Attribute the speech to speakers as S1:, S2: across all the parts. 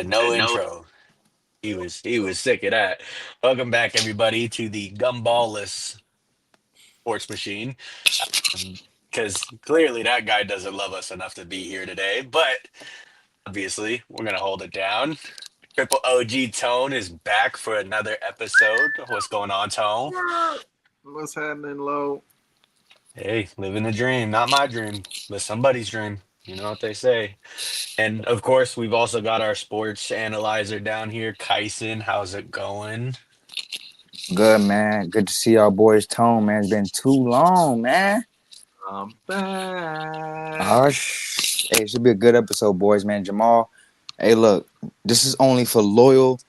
S1: Yeah, no intro. He was sick of that. Welcome back, everybody, to the Gumballless Sports Machine. Because clearly that guy doesn't love us enough to be here today, but obviously we're gonna hold it down. Triple OG Tone is back for another episode. What's going on, Tone?
S2: What's happening, Low?
S1: Hey, living the dream. Not my dream, but somebody's dream. You know what they say. And of course, we've also got our sports analyzer down here, Kyson. How's it going?
S3: Good, man. Good to see y'all boys tone, man. It's been too long, man.
S2: I'm back.
S3: Hey, it should be a good episode, boys, man. Jamal, hey, look, this is only for loyal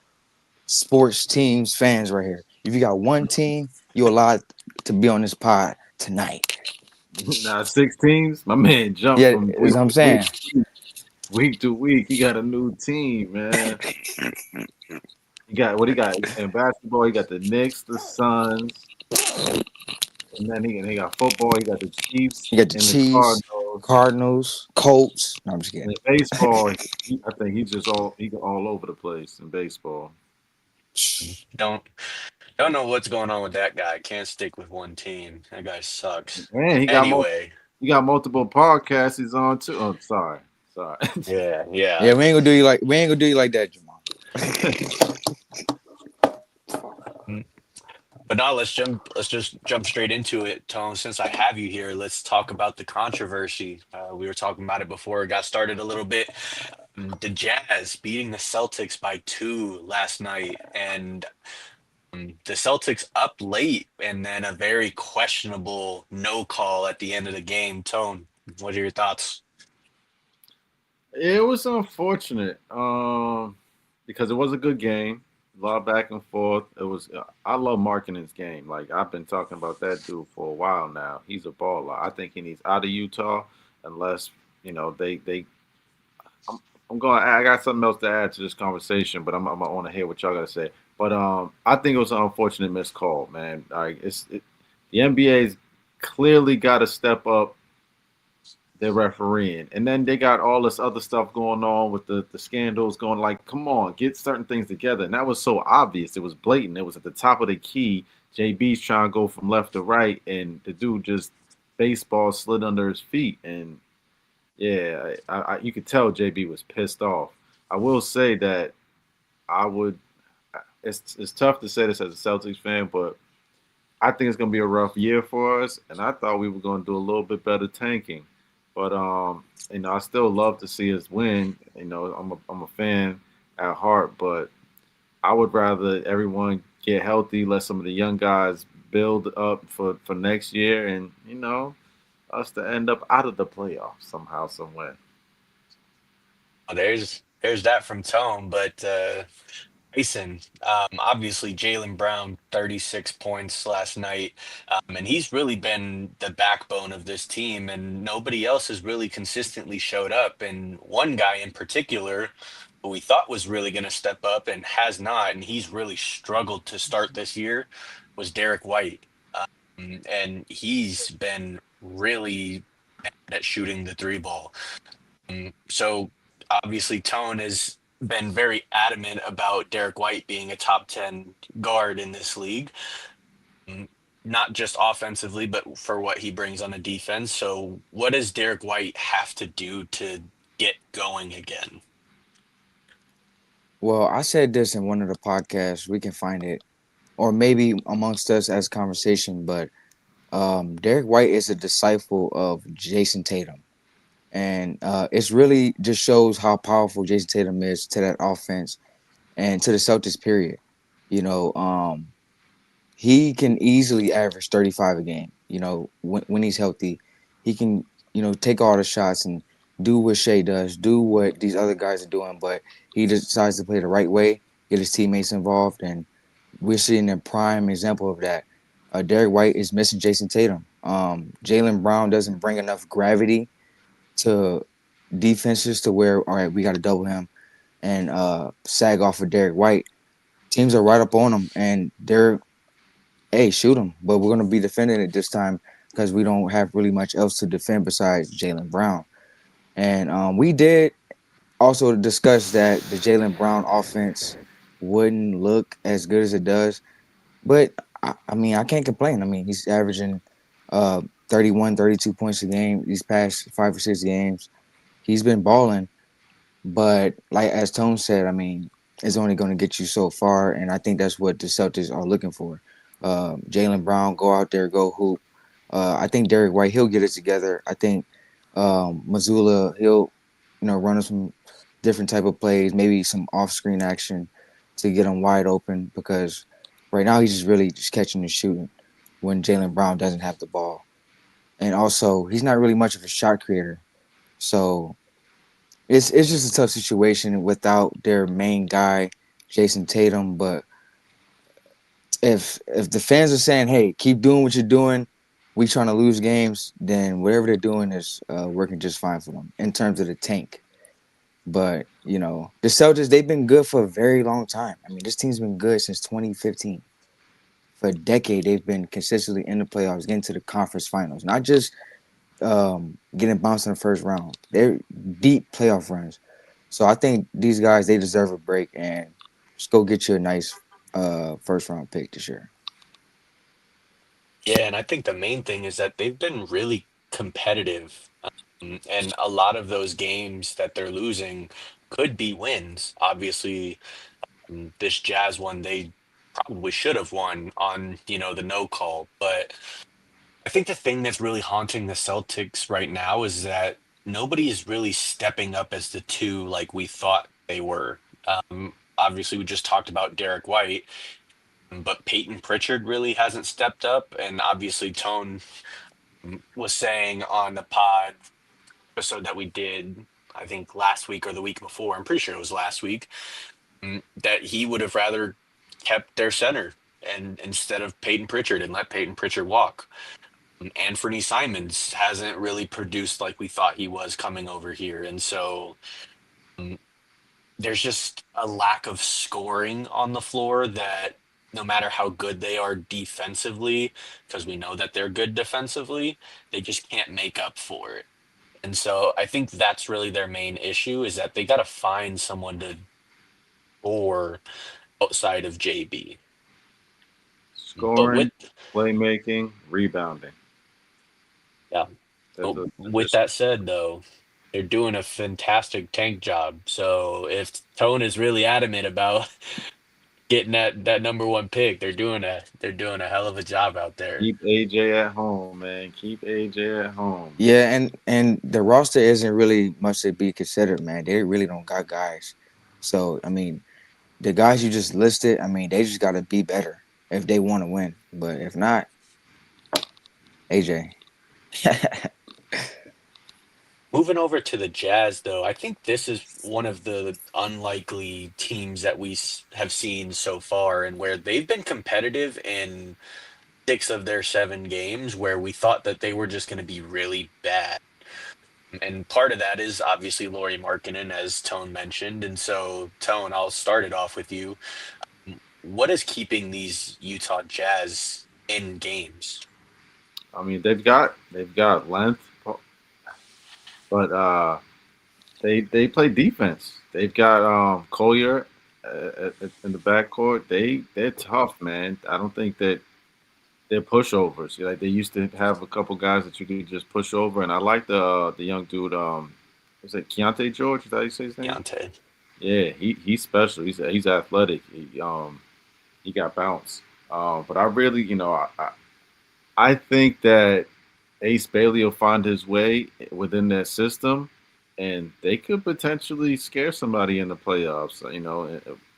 S3: sports teams fans right here. If you got one team, you're allowed to be on this pod tonight.
S2: Now 6 teams. My man jumped
S3: Yeah,
S2: from
S3: that's what I'm saying.
S2: week to week. He got a new team, man. He got what he got in basketball. He got the Knicks, the Suns, and then he got football. He got the Chiefs
S3: You got the
S2: and the
S3: Chiefs,
S2: Cardinals.
S3: Cardinals, Colts. No, I'm just
S2: And
S3: kidding.
S2: in baseball, I think he's all over the place in baseball.
S1: Don't don't know what's going on with that guy. Can't stick with one team. That guy sucks.
S2: Man,
S1: Anyway,
S2: he got multiple podcasts he's on too. Oh, sorry.
S1: yeah, yeah.
S3: Yeah, we ain't gonna do you like that, Jamal.
S1: Mm. But now let's just jump straight into it, Tone. Since I have you here, let's talk about the controversy. We were talking about it before it got started a little bit. The Jazz beating the Celtics by two last night, and the Celtics up late, and then a very questionable no call at the end of the game. Tone, what are your thoughts?
S2: It was unfortunate because it was a good game, a lot of back and forth. It was. I love Markkinen's game. Like I've been talking about that dude for a while now. He's a baller. I think he needs out of Utah unless they. I'm, I'm going. I got something else to add to this conversation, but I want to hear what y'all got to say. But I think it was an unfortunate missed call, man. Like the NBA's clearly got to step up their refereeing. And then they got all this other stuff going on with the scandals going like, come on, get certain things together. And that was so obvious. It was blatant. It was at the top of the key. JB's trying to go from left to right, and the dude just baseball slid under his feet. And yeah, you could tell JB was pissed off. I will say that I would. It's tough to say this as a Celtics fan, but I think it's going to be a rough year for us, and I thought we were going to do a little bit better tanking. But I still love to see us win. I'm a fan at heart, but I would rather everyone get healthy, let some of the young guys build up for next year, and us to end up out of the playoffs somehow, somewhere.
S1: There's that from Tone, but Mason, obviously Jalen Brown, 36 points last night, and he's really been the backbone of this team, and nobody else has really consistently showed up. And one guy in particular, who we thought was really going to step up and has not, and he's really struggled to start this year, was Derek White, and he's been really bad at shooting the three ball. So obviously, Tone has been very adamant about Derek White being a top 10 guard in this league, mm, not just offensively, but for what he brings on the defense. So, what does Derek White have to do to get going again?
S3: Well, I said this in one of the podcasts. We can find it, or maybe amongst us as conversation. But Derek White is a disciple of Jason Tatum, and it's really just shows how powerful Jason Tatum is to that offense and to the Celtics. Period. You know, he can easily average 35 a game. When he's healthy, he can take all the shots and do what Shea does, do what these other guys are doing. But he decides to play the right way, get his teammates involved, and we're seeing a prime example of that. Derek White is missing Jason Tatum. Jalen Brown doesn't bring enough gravity to defenses to where, all right, we got to double him and sag off of Derek White. Teams are right up on him, and they're, hey, shoot him. But we're going to be defending it this time because we don't have really much else to defend besides Jalen Brown. And we did also discussed that the Jalen Brown offense wouldn't look as good as it does. But I mean, I can't complain. I mean, he's averaging 31, 32 points a game these past 5 or 6 games. He's been balling, but like as Tone said, I mean, it's only going to get you so far, and I think that's what the Celtics are looking for. Jalen Brown, go out there, go hoop. I think Derek White, he'll get it together. I think Missoula, he'll run some different type of plays, maybe some off-screen action to get him wide open because right now he's just really just catching and shooting when Jalen Brown doesn't have the ball, and also he's not really much of a shot creator. So it's just a tough situation without their main guy, Jason Tatum. But if the fans are saying, "Hey, keep doing what you're doing," we trying to lose games, then whatever they're doing is working just fine for them in terms of the tank. But the Celtics, they've been good for a very long time. I mean, this team's been good since 2015. For a decade, they've been consistently in the playoffs, getting to the conference finals, not just getting bounced in the first round. They're deep playoff runs. So I think these guys they deserve a break and just go get you a nice first round pick this year.
S1: Yeah, and I think the main thing is that they've been really competitive. And a lot of those games that they're losing could be wins. Obviously, this Jazz one, they probably should have won on, the no call. But I think the thing that's really haunting the Celtics right now is that nobody is really stepping up as the two like we thought they were. Obviously, we just talked about Derek White, but Peyton Pritchard really hasn't stepped up. And obviously, Tone was saying on the pod episode that we did, I think last week or the week before, I'm pretty sure it was last week, that he would have rather kept their center and instead of Peyton Pritchard and let Peyton Pritchard walk. Anthony Simons hasn't really produced like we thought he was coming over here. And so um, there's just a lack of scoring on the floor that no matter how good they are defensively, because we know that they're good defensively, they just can't make up for it. And so I think that's really their main issue is that they got to find someone to score outside of JB. But with
S2: Scoring, playmaking, rebounding.
S1: yeah,
S2: That's a
S1: with that said though, they're doing a fantastic tank job. So if Tone is really adamant about getting that number one pick, they're doing a hell of a job out there.
S2: keep AJ at home, man. Keep AJ at home.
S3: Yeah, and the roster isn't really much to be considered, man. They really don't got guys. So I mean, the guys you just listed, I mean, they just got to be better if they want to win. But if not, AJ.
S1: Moving over to the Jazz, though, I think this is one of the unlikely teams that have seen so far, and where they've been competitive in 6 of their 7 games, where we thought that they were just going to be really bad. And part of that is obviously Laurie Markkinen, as Tone mentioned. And so, Tone, I'll start it off with you. What is keeping these Utah Jazz in games?
S2: I mean, they've got length, but they play defense. They've got Collier in the backcourt. They're tough, man. I don't think that they're pushovers. Like they used to have a couple guys that you could just push over, and I like the young dude. Was it Keontae George? Is that how you say his name?
S1: Deontay.
S2: Yeah, he's special. He's athletic. He got bounce. But I really, I think that Ace Bailey will find his way within that system, and they could potentially scare somebody in the playoffs.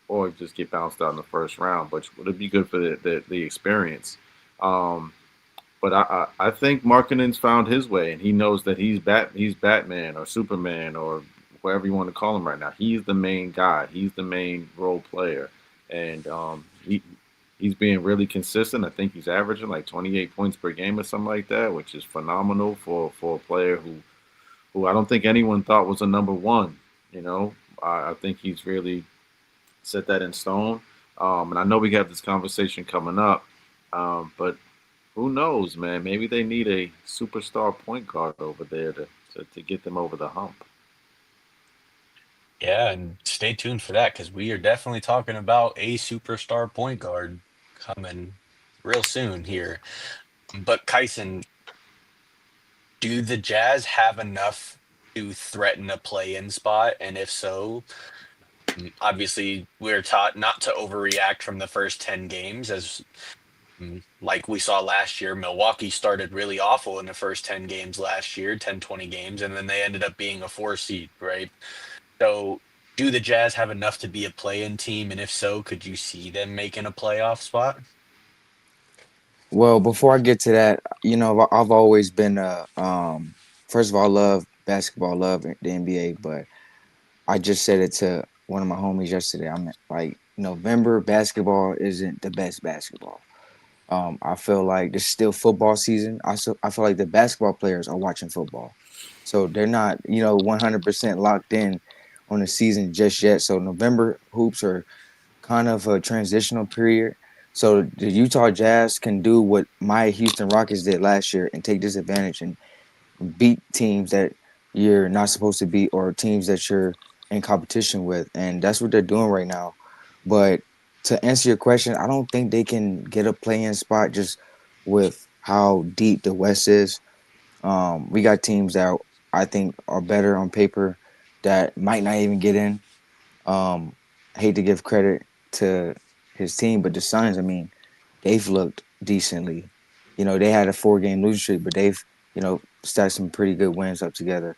S2: Or just get bounced out in the first round. But would it be good for the experience? Um, but I think Markkinen's found his way, and he knows that he's Batman or Superman or whatever you want to call him right now. He's the main guy. He's the main role player, and he's being really consistent. I think he's averaging like 28 points per game or something like that, which is phenomenal for a player who I don't think anyone thought was a number one. I think he's really set that in stone. And I know we have this conversation coming up, but who knows, man? Maybe they need a superstar point guard over there to get them over the hump.
S1: Yeah, and stay tuned for that because we are definitely talking about a superstar point guard coming real soon here. But Kyson, do the Jazz have enough to threaten a play-in spot? And if so, obviously we're taught not to overreact from the first 10 games as like we saw last year. Milwaukee started really awful in the first 10 games last year, 10, 20 games, and then they ended up being a 4 seed, right? So do the Jazz have enough to be a play-in team? And if so, could you see them making a playoff spot?
S3: Well, before I get to that, I've always been first of all, I love basketball, love the NBA, but I just said it to one of my homies yesterday. I'm like, November basketball isn't the best basketball. I feel like there's still football season. I feel like the basketball players are watching football, so they're not 100% locked in on the season just yet. So November hoops are kind of a transitional period. So the Utah Jazz can do what my Houston Rockets did last year and take this advantage and beat teams that you're not supposed to beat or teams that you're in competition with, and that's what they're doing right now. But to answer your question, I don't think they can get a play-in spot just with how deep the West is. We got teams that I think are better on paper that might not even get in. I hate to give credit to his team, but the Suns, I mean, they've looked decently. They had a 4 game losing streak, but they've, stacked some pretty good wins up together.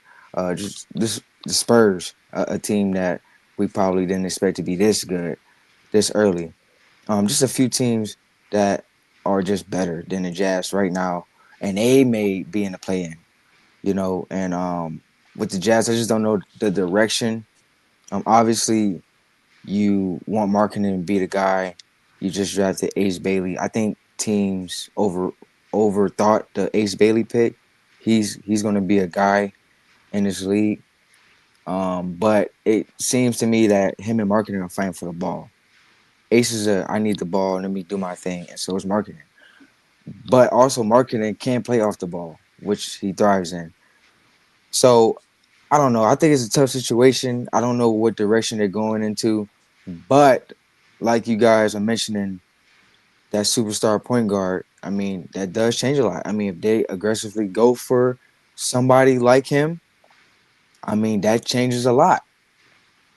S3: Just this the Spurs, a team that we probably didn't expect to be this good this early. Just a few teams that are just better than the Jazz right now, and they may be in the play-in. And with the Jazz, I just don't know the direction. Obviously, you want marketing to be the guy. You just drafted Ace Bailey. I think teams overthought the Ace Bailey pick. He's going to be a guy in this league. But it seems to me that him and marketing are fighting for the ball. Ace is a I need the ball, let me do my thing, and so is marketing. But also marketing can play off the ball, which he thrives in. So I don't know. I think it's a tough situation. I don't know what direction they're going into, but like you guys are mentioning, that superstar point guard, I mean, that does change a lot. I mean, if they aggressively go for somebody like him, I mean, that changes a lot.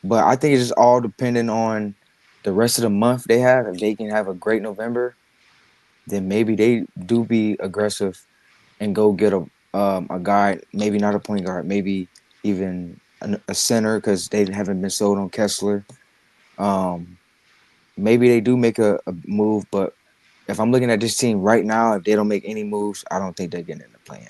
S3: But I think it's just all dependent on the rest of the month they have. If they can have a great November, then maybe they do be aggressive and go get a guy, maybe not a point guard, maybe even a center because they haven't been sold on Kessler. Um, Maybe they do make a move, but if I'm looking at this team right now, if they don't make any moves, I don't think they're getting in the plan.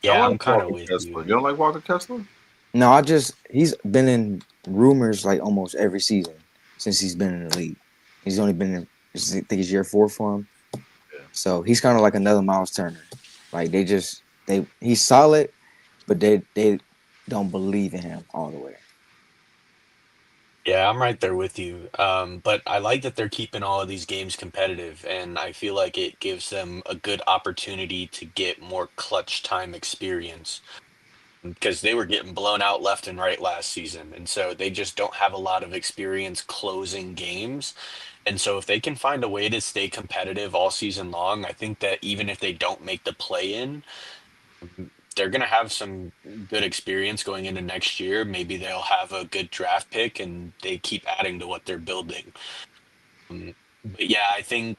S2: I
S1: Yeah,
S2: like
S1: I'm kind of
S2: Walker
S1: with
S2: Kessler.
S1: you.
S2: You don't like Walker Kessler?
S3: No, he's been in rumors like almost every season since he's been in the league. He's only been in I think it's year 4 for him.
S2: Yeah.
S3: So he's kind of like another Miles Turner. Like they he's solid, but they don't believe in him all the way.
S1: Yeah, I'm right there with you. But I like that they're keeping all of these games competitive, and I feel like it gives them a good opportunity to get more clutch time experience because they were getting blown out left and right last season. And so they just don't have a lot of experience closing games. And so if they can find a way to stay competitive all season long, I think that even if they don't make the play in, they're going to have some good experience going into next year. Maybe they'll have a good draft pick and they keep adding to what they're building. But yeah, I think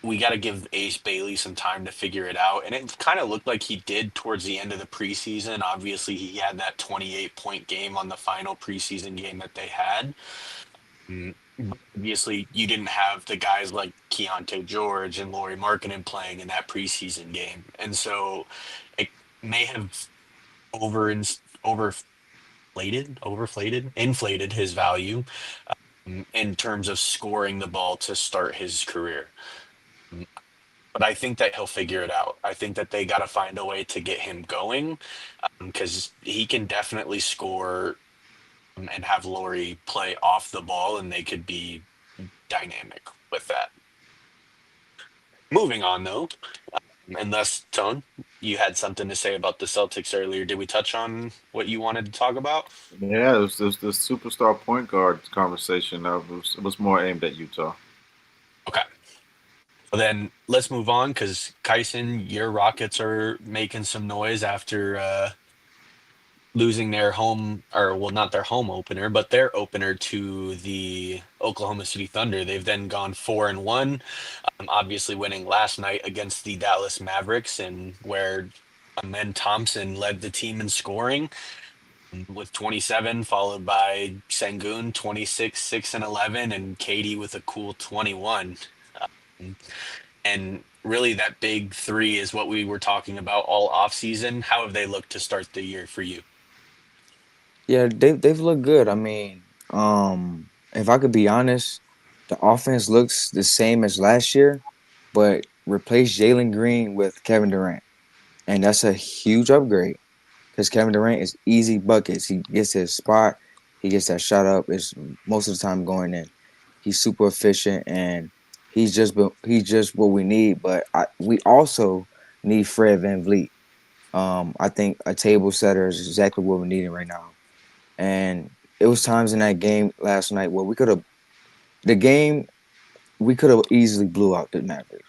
S1: we got to give Ace Bailey some time to figure it out. And it kind of looked like he did towards the end of the preseason. Obviously, he had that 28-point game on the final preseason game that they had. But obviously, you didn't have the guys like Keontae George and Laurie Markkinen playing in that preseason game. And so it may have over inflated his value in terms of scoring the ball to start his career. Um, But I think that he'll figure it out. I think that they got to find a way to get him going because he can definitely score and have Laurie play off the ball, and they could be dynamic with that. Moving on, though, And thus, Tone, you had something to say about the Celtics earlier. Did we touch on what you wanted to talk about?
S2: Yeah, it was the superstar point guard conversation. It was more aimed at Utah.
S1: Okay. Well, then let's move on because Kyson, your Rockets are making some noise after losing their home, or well, not their home opener, but their opener to the Oklahoma City Thunder. They've then gone 4-1, obviously winning last night against the Dallas Mavericks, and where Amen Thompson led the team in scoring with 27, followed by Sengun 26, 6 and 11, and Katie with a cool 21. Um, and really, that big three is what we were talking about all off season. How have they looked to start the year for you?
S3: Yeah, they've looked good. I mean, if I could be honest, the offense looks the same as last year, but replace Jalen Green with Kevin Durant, and that's a huge upgrade because Kevin Durant is easy buckets. He gets his spot, he gets that shot up. It's most of the time going in. He's super efficient, and he's just what we need. But we also need Fred VanVleet. I think a table setter is exactly what we're needing right now. And it was times in that game last night where the game we could have easily blew out the Mavericks.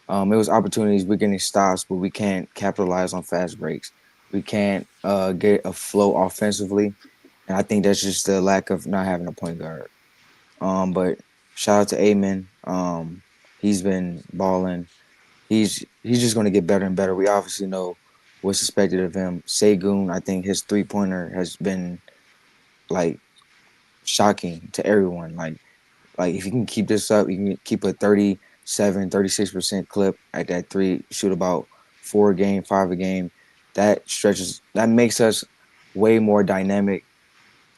S3: It was opportunities we're getting stops, but we can't capitalize on fast breaks. We can't get a flow offensively, and I think that's just the lack of not having a point guard. But shout out to Amen. He's been balling. He's just going to get better and better. We obviously know what's expected of him. Segun, I think his 3-pointer has been like shocking to everyone. Like if you can keep this up, you can keep a 37, 36% clip at that three, shoot about 4 a game, 5 a game. That makes us way more dynamic.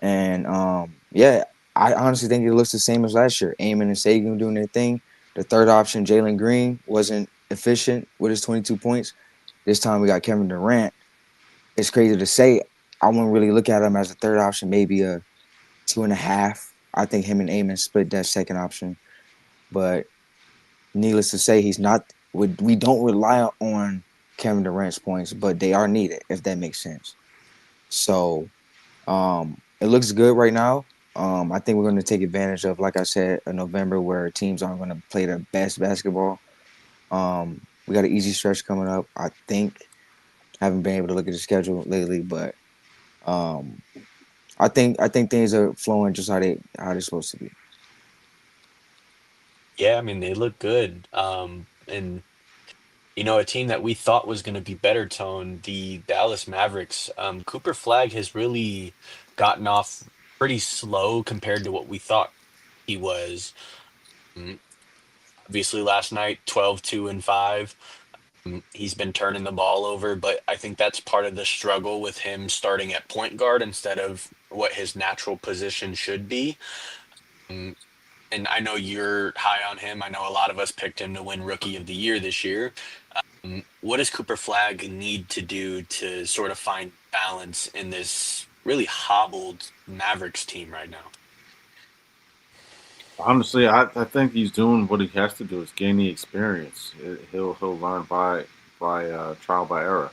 S3: And yeah, I honestly think it looks the same as last year. Eamon and Sagan doing their thing. The third option, Jalen Green, wasn't efficient with his 22 points. This time we got Kevin Durant. It's crazy to say. I wouldn't really look at him as a third option, maybe a 2.5. I think him and Eamon split that second option. But needless to say, he's not. We don't rely on Kevin Durant's points, but they are needed if that makes sense. So it looks good right now. I think we're going to take advantage of, like I said, a November where teams aren't going to play their best basketball. We got an easy stretch coming up. I think haven't been able to look at the schedule lately, but um, I think things are flowing just how they're supposed to be.
S1: Yeah, I mean, they look good. And a team that we thought was going to be better tone, the Dallas Mavericks. Cooper Flag has really gotten off pretty slow compared to what we thought he was. Mm, Obviously, last night, 12, 2, and 5. He's been turning the ball over, but I think that's part of the struggle with him starting at point guard instead of what his natural position should be. Um, and I know you're high on him. I know a lot of us picked him to win Rookie of the Year this year. What does Cooper Flag need to do to sort of find balance in this really hobbled Mavericks team right now?
S2: Honestly, I think he's doing what he has to do is gain the experience. He'll learn by trial by error.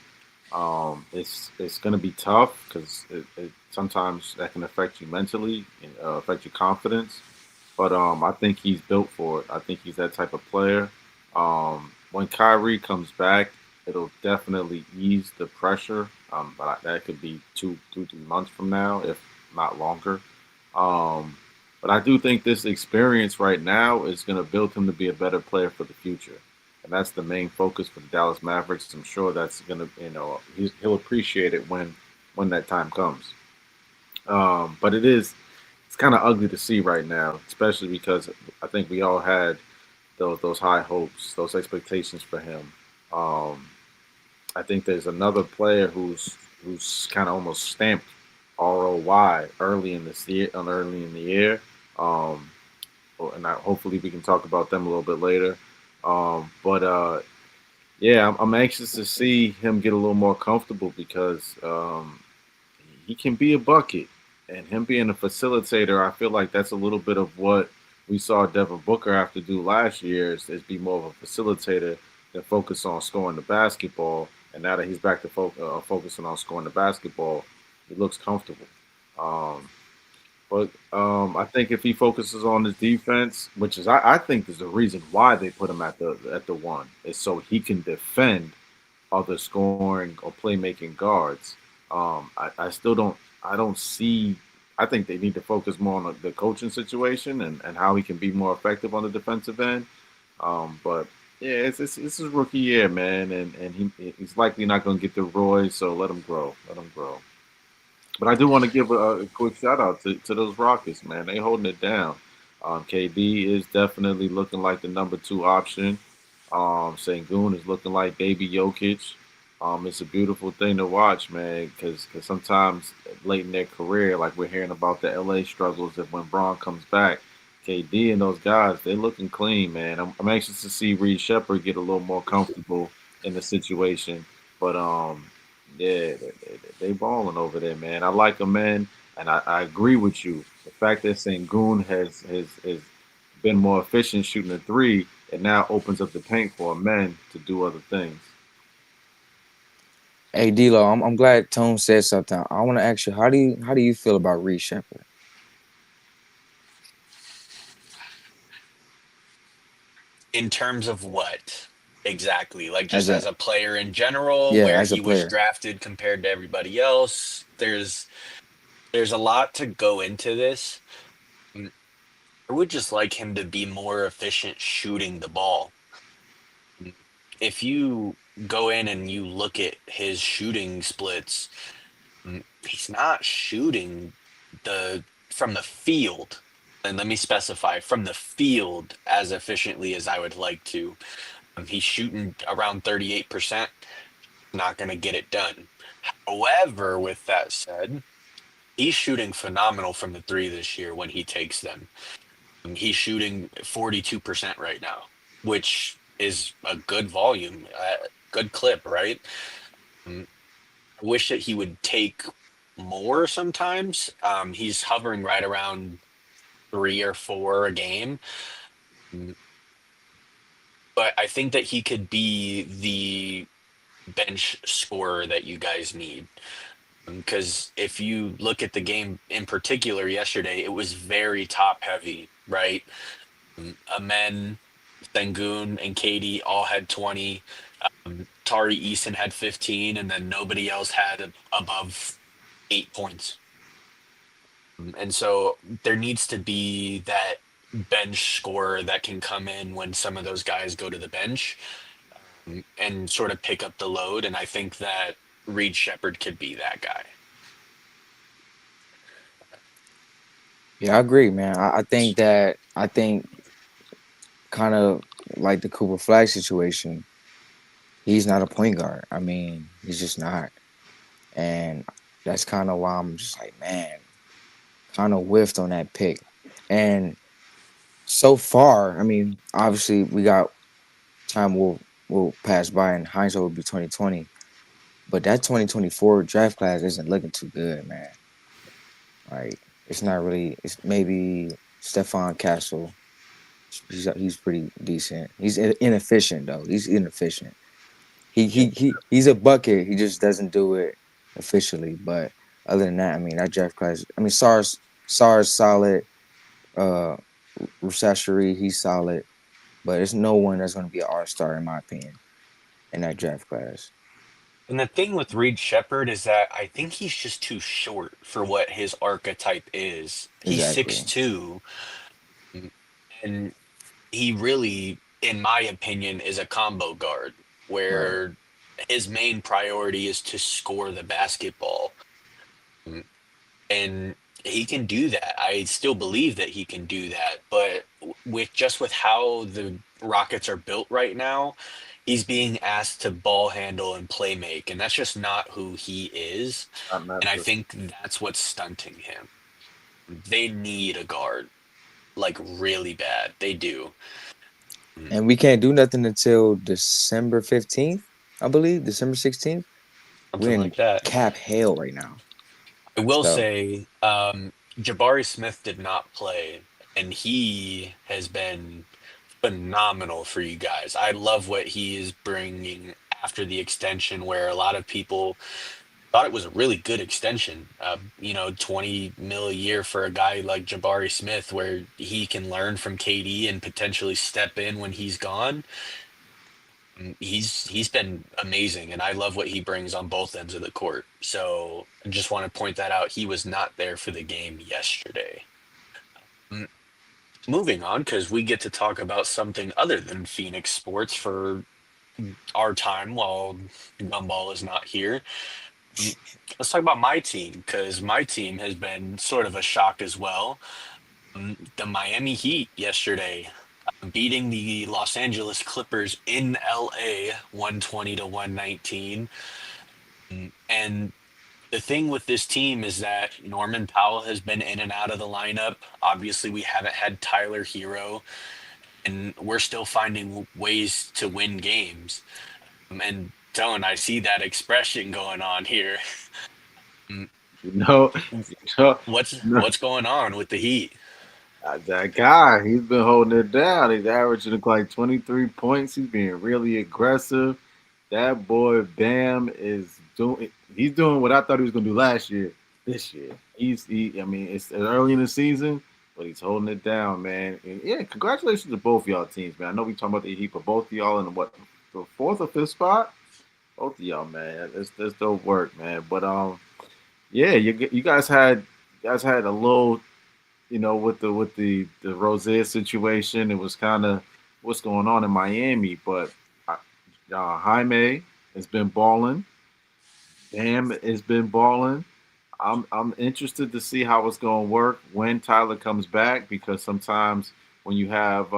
S2: It's going to be tough because sometimes that can affect you mentally, and, affect your confidence. But I think he's built for it. I think he's that type of player. When Kyrie comes back, it'll definitely ease the pressure. That could be 2, 3 months from now, if not longer. Um, but I do think this experience right now is going to build him to be a better player for the future, and that's the main focus for the Dallas Mavericks. I'm sure that's going to, he'll appreciate it when that time comes. But it's kind of ugly to see right now, especially because I think we all had those high hopes, those expectations for him. Um, I think there's another player who's kind of almost stamped ROY early in the year. Um, and hopefully we can talk about them a little bit later. But yeah, I'm anxious to see him get a little more comfortable because he can be a bucket, and him being a facilitator, I feel like that's a little bit of what we saw Devin Booker have to do last year is be more of a facilitator than focus on scoring the basketball. And now that he's back to focusing on scoring the basketball, he looks comfortable. Um, but I think if he focuses on his defense, which is I think is the reason why they put him at the one, is so he can defend other scoring or playmaking guards. I still don't see. I think they need to focus more on the coaching situation and how he can be more effective on the defensive end. But yeah, it's his rookie year, man, and he's likely not going to get the Roy, so let him grow. Let him grow. But I do want to give a quick shout out to those Rockets, man. They holding it down. KD is definitely looking like the number two option. Sengun is looking like baby Jokic. It's a beautiful thing to watch, man, because sometimes late in their career, like we're hearing about the LA struggles, that when Braun comes back, KD and those guys, they're looking clean, man. I'm anxious to see Reed Shepard get a little more comfortable in the situation. But yeah, they balling over there, man. I like them, man, and I agree with you. The fact that Sengun has been more efficient shooting a three, it now opens up the paint for men to do other things.
S3: Hey D'Lo, I'm glad Tone said something. I want to ask you, how do you feel about Reed Shepard
S1: In terms of what exactly? Like
S3: as
S1: just
S3: a
S1: as a player in general,
S3: yeah
S1: where
S3: as a
S1: he was
S3: player?
S1: drafted compared to everybody else? There's a lot to go into this. Mm, I would just like him to be more efficient shooting the ball. Mm, If you go in and you look at his shooting splits, he's not shooting the from the field. And let me specify from the field as efficiently as I would like to. He's shooting around 38%, not going to get it done. However, with that said, he's shooting phenomenal from the three this year when he takes them. He's shooting 42% right now, which is a good volume, good clip, right? Um, I wish that he would take more sometimes. He's hovering right around three or four a game. Mm, But I think that he could be the bench scorer that you guys need. Because if you look at the game in particular yesterday, it was very top heavy, right? Amen, Sengun, and Katie all had 20. Tari Eason had 15, and then nobody else had above 8 points. And so there needs to be that bench scorer that can come in when some of those guys go to the bench, and sort of pick up the load. And I think that Reed Shepard could be that guy.
S3: Yeah, I agree, man. I think kind of like the Cooper Flag situation. He's not a point guard. I mean, he's just not, and that's kind of why I'm just like, man, kind of whiffed on that pick. And so far, I mean, obviously we got time will pass by and hindsight will be 2020. But that 2024 draft class isn't looking too good, man. Like it's not really. It's maybe Stefan Castle. He's pretty decent. He's inefficient though. He's inefficient. He's a bucket. He just doesn't do it officially. But other than that, I mean that draft class. I mean SAR's solid. Uh, Rusashiri, he's solid. But it's no one that's going to be an all-star in my opinion in that draft class.
S1: And the thing with Reed Shepard is that I think he's just too short for what his archetype is. He's
S3: Exactly.
S1: 6'2", and he really, in my opinion, is a combo guard
S3: Right.
S1: where his main priority is to score the basketball. Mm, And he can do that. I still believe that he can do that. But with how the Rockets are built right now, he's being asked to ball handle and play make, and that's just not who he is.
S2: Not
S1: And I
S2: Memphis.
S1: think that's what's stunting him. They need a guard, like really bad. They do. Mm,
S3: And we can't do nothing until December 15th, I believe, December 16th. We're
S1: Something
S3: in
S1: like that.
S3: cap hell right now.
S1: I will
S3: So,
S1: say, Jabari Smith did not play, and he has been phenomenal for you guys. I love what he is bringing after the extension, where a lot of people thought it was a really good extension. 20 mil a year for a guy like Jabari Smith, where he can learn from KD and potentially step in when he's gone. He's been amazing, and I love what he brings on both ends of the court. So I just want to point that out. He was not there for the game yesterday. Mm, Moving on, because we get to talk about something other than Phoenix sports for our time while Gumball is not here. Mm, Let's talk about my team, because my team has been sort of a shock as well. The Miami Heat yesterday beating the Los Angeles Clippers in LA 120 to 119. And the thing with this team is that Norman Powell has been in and out of the lineup. Obviously, we haven't had Tyler Hero, and we're still finding ways to win games. And Tone, I see that expression going on here. Mm,
S2: You know, you know,
S1: What's
S2: you know,
S1: what's going on with the Heat?
S2: that guy, he's been holding it down. He's averaging like 23 points. He's being really aggressive. That boy Bam is doing. He's doing what I thought he was gonna do last year. This year, I mean, it's early in the season, but he's holding it down, man. And yeah, congratulations to both y'all teams, man. I know we talking about the Heat, but both of y'all in what the fourth or fifth spot. Both of y'all, man. That's dope work, man. But yeah, you guys had a little, with the Rozier situation. It was kind of what's going on in Miami, but Jaime has been balling. Bam has been balling. I'm interested to see how it's going to work when Tyler comes back, because sometimes when you have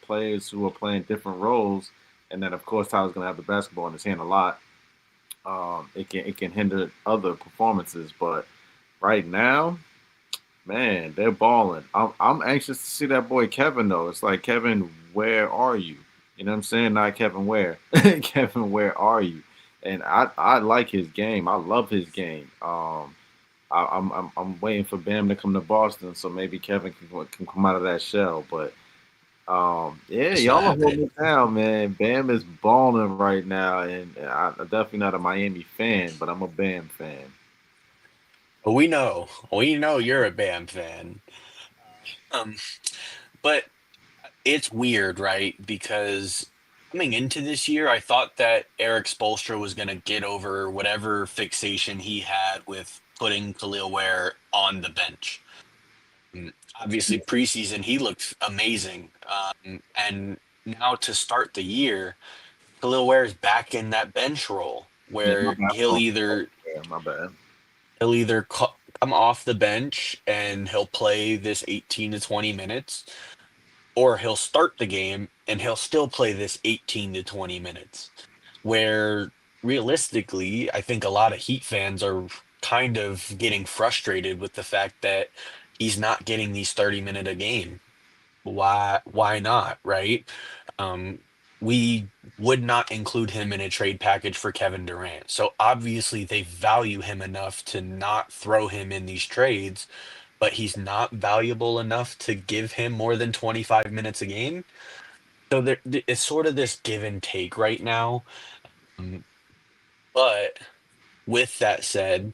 S2: players who are playing different roles, and then of course Tyler's going to have the basketball in his hand a lot, it can hinder other performances. But right now, man, they're balling. I'm anxious to see that boy Kevin though. It's like, Kevin, where are you? You know what I'm saying? Not Kevin where. Kevin, where are you? And I like his game. I love his game. I'm waiting for Bam to come to Boston, so maybe Kevin can come out of that shell. But yeah,
S1: It's not
S2: y'all are holding
S1: happening.
S2: it down, man. Bam is balling right now, and I'm definitely not a Miami fan, but I'm a Bam fan.
S1: But we know you're a Bam fan. Um, but it's weird, right? Because coming into this year, I thought that Eric Spoelstra was going to get over whatever fixation he had with putting Khalil Ware on the bench. Obviously, preseason, he looked amazing. And now to start the year, Khalil Ware is back in that bench role
S2: Yeah, my
S1: where
S2: bad. Yeah, my bad.
S1: he'll either come off the bench and he'll play this 18 to 20 minutes, or he'll start the game and he'll still play this 18 to 20 minutes. Where realistically, I think a lot of Heat fans are kind of getting frustrated with the fact that he's not getting these 30-minute a game. Why not, right? Um, we would not include him in a trade package for Kevin Durant. So obviously they value him enough to not throw him in these trades, but he's not valuable enough to give him more than 25 minutes a game. So it's sort of this give and take right now. Um, but with that said,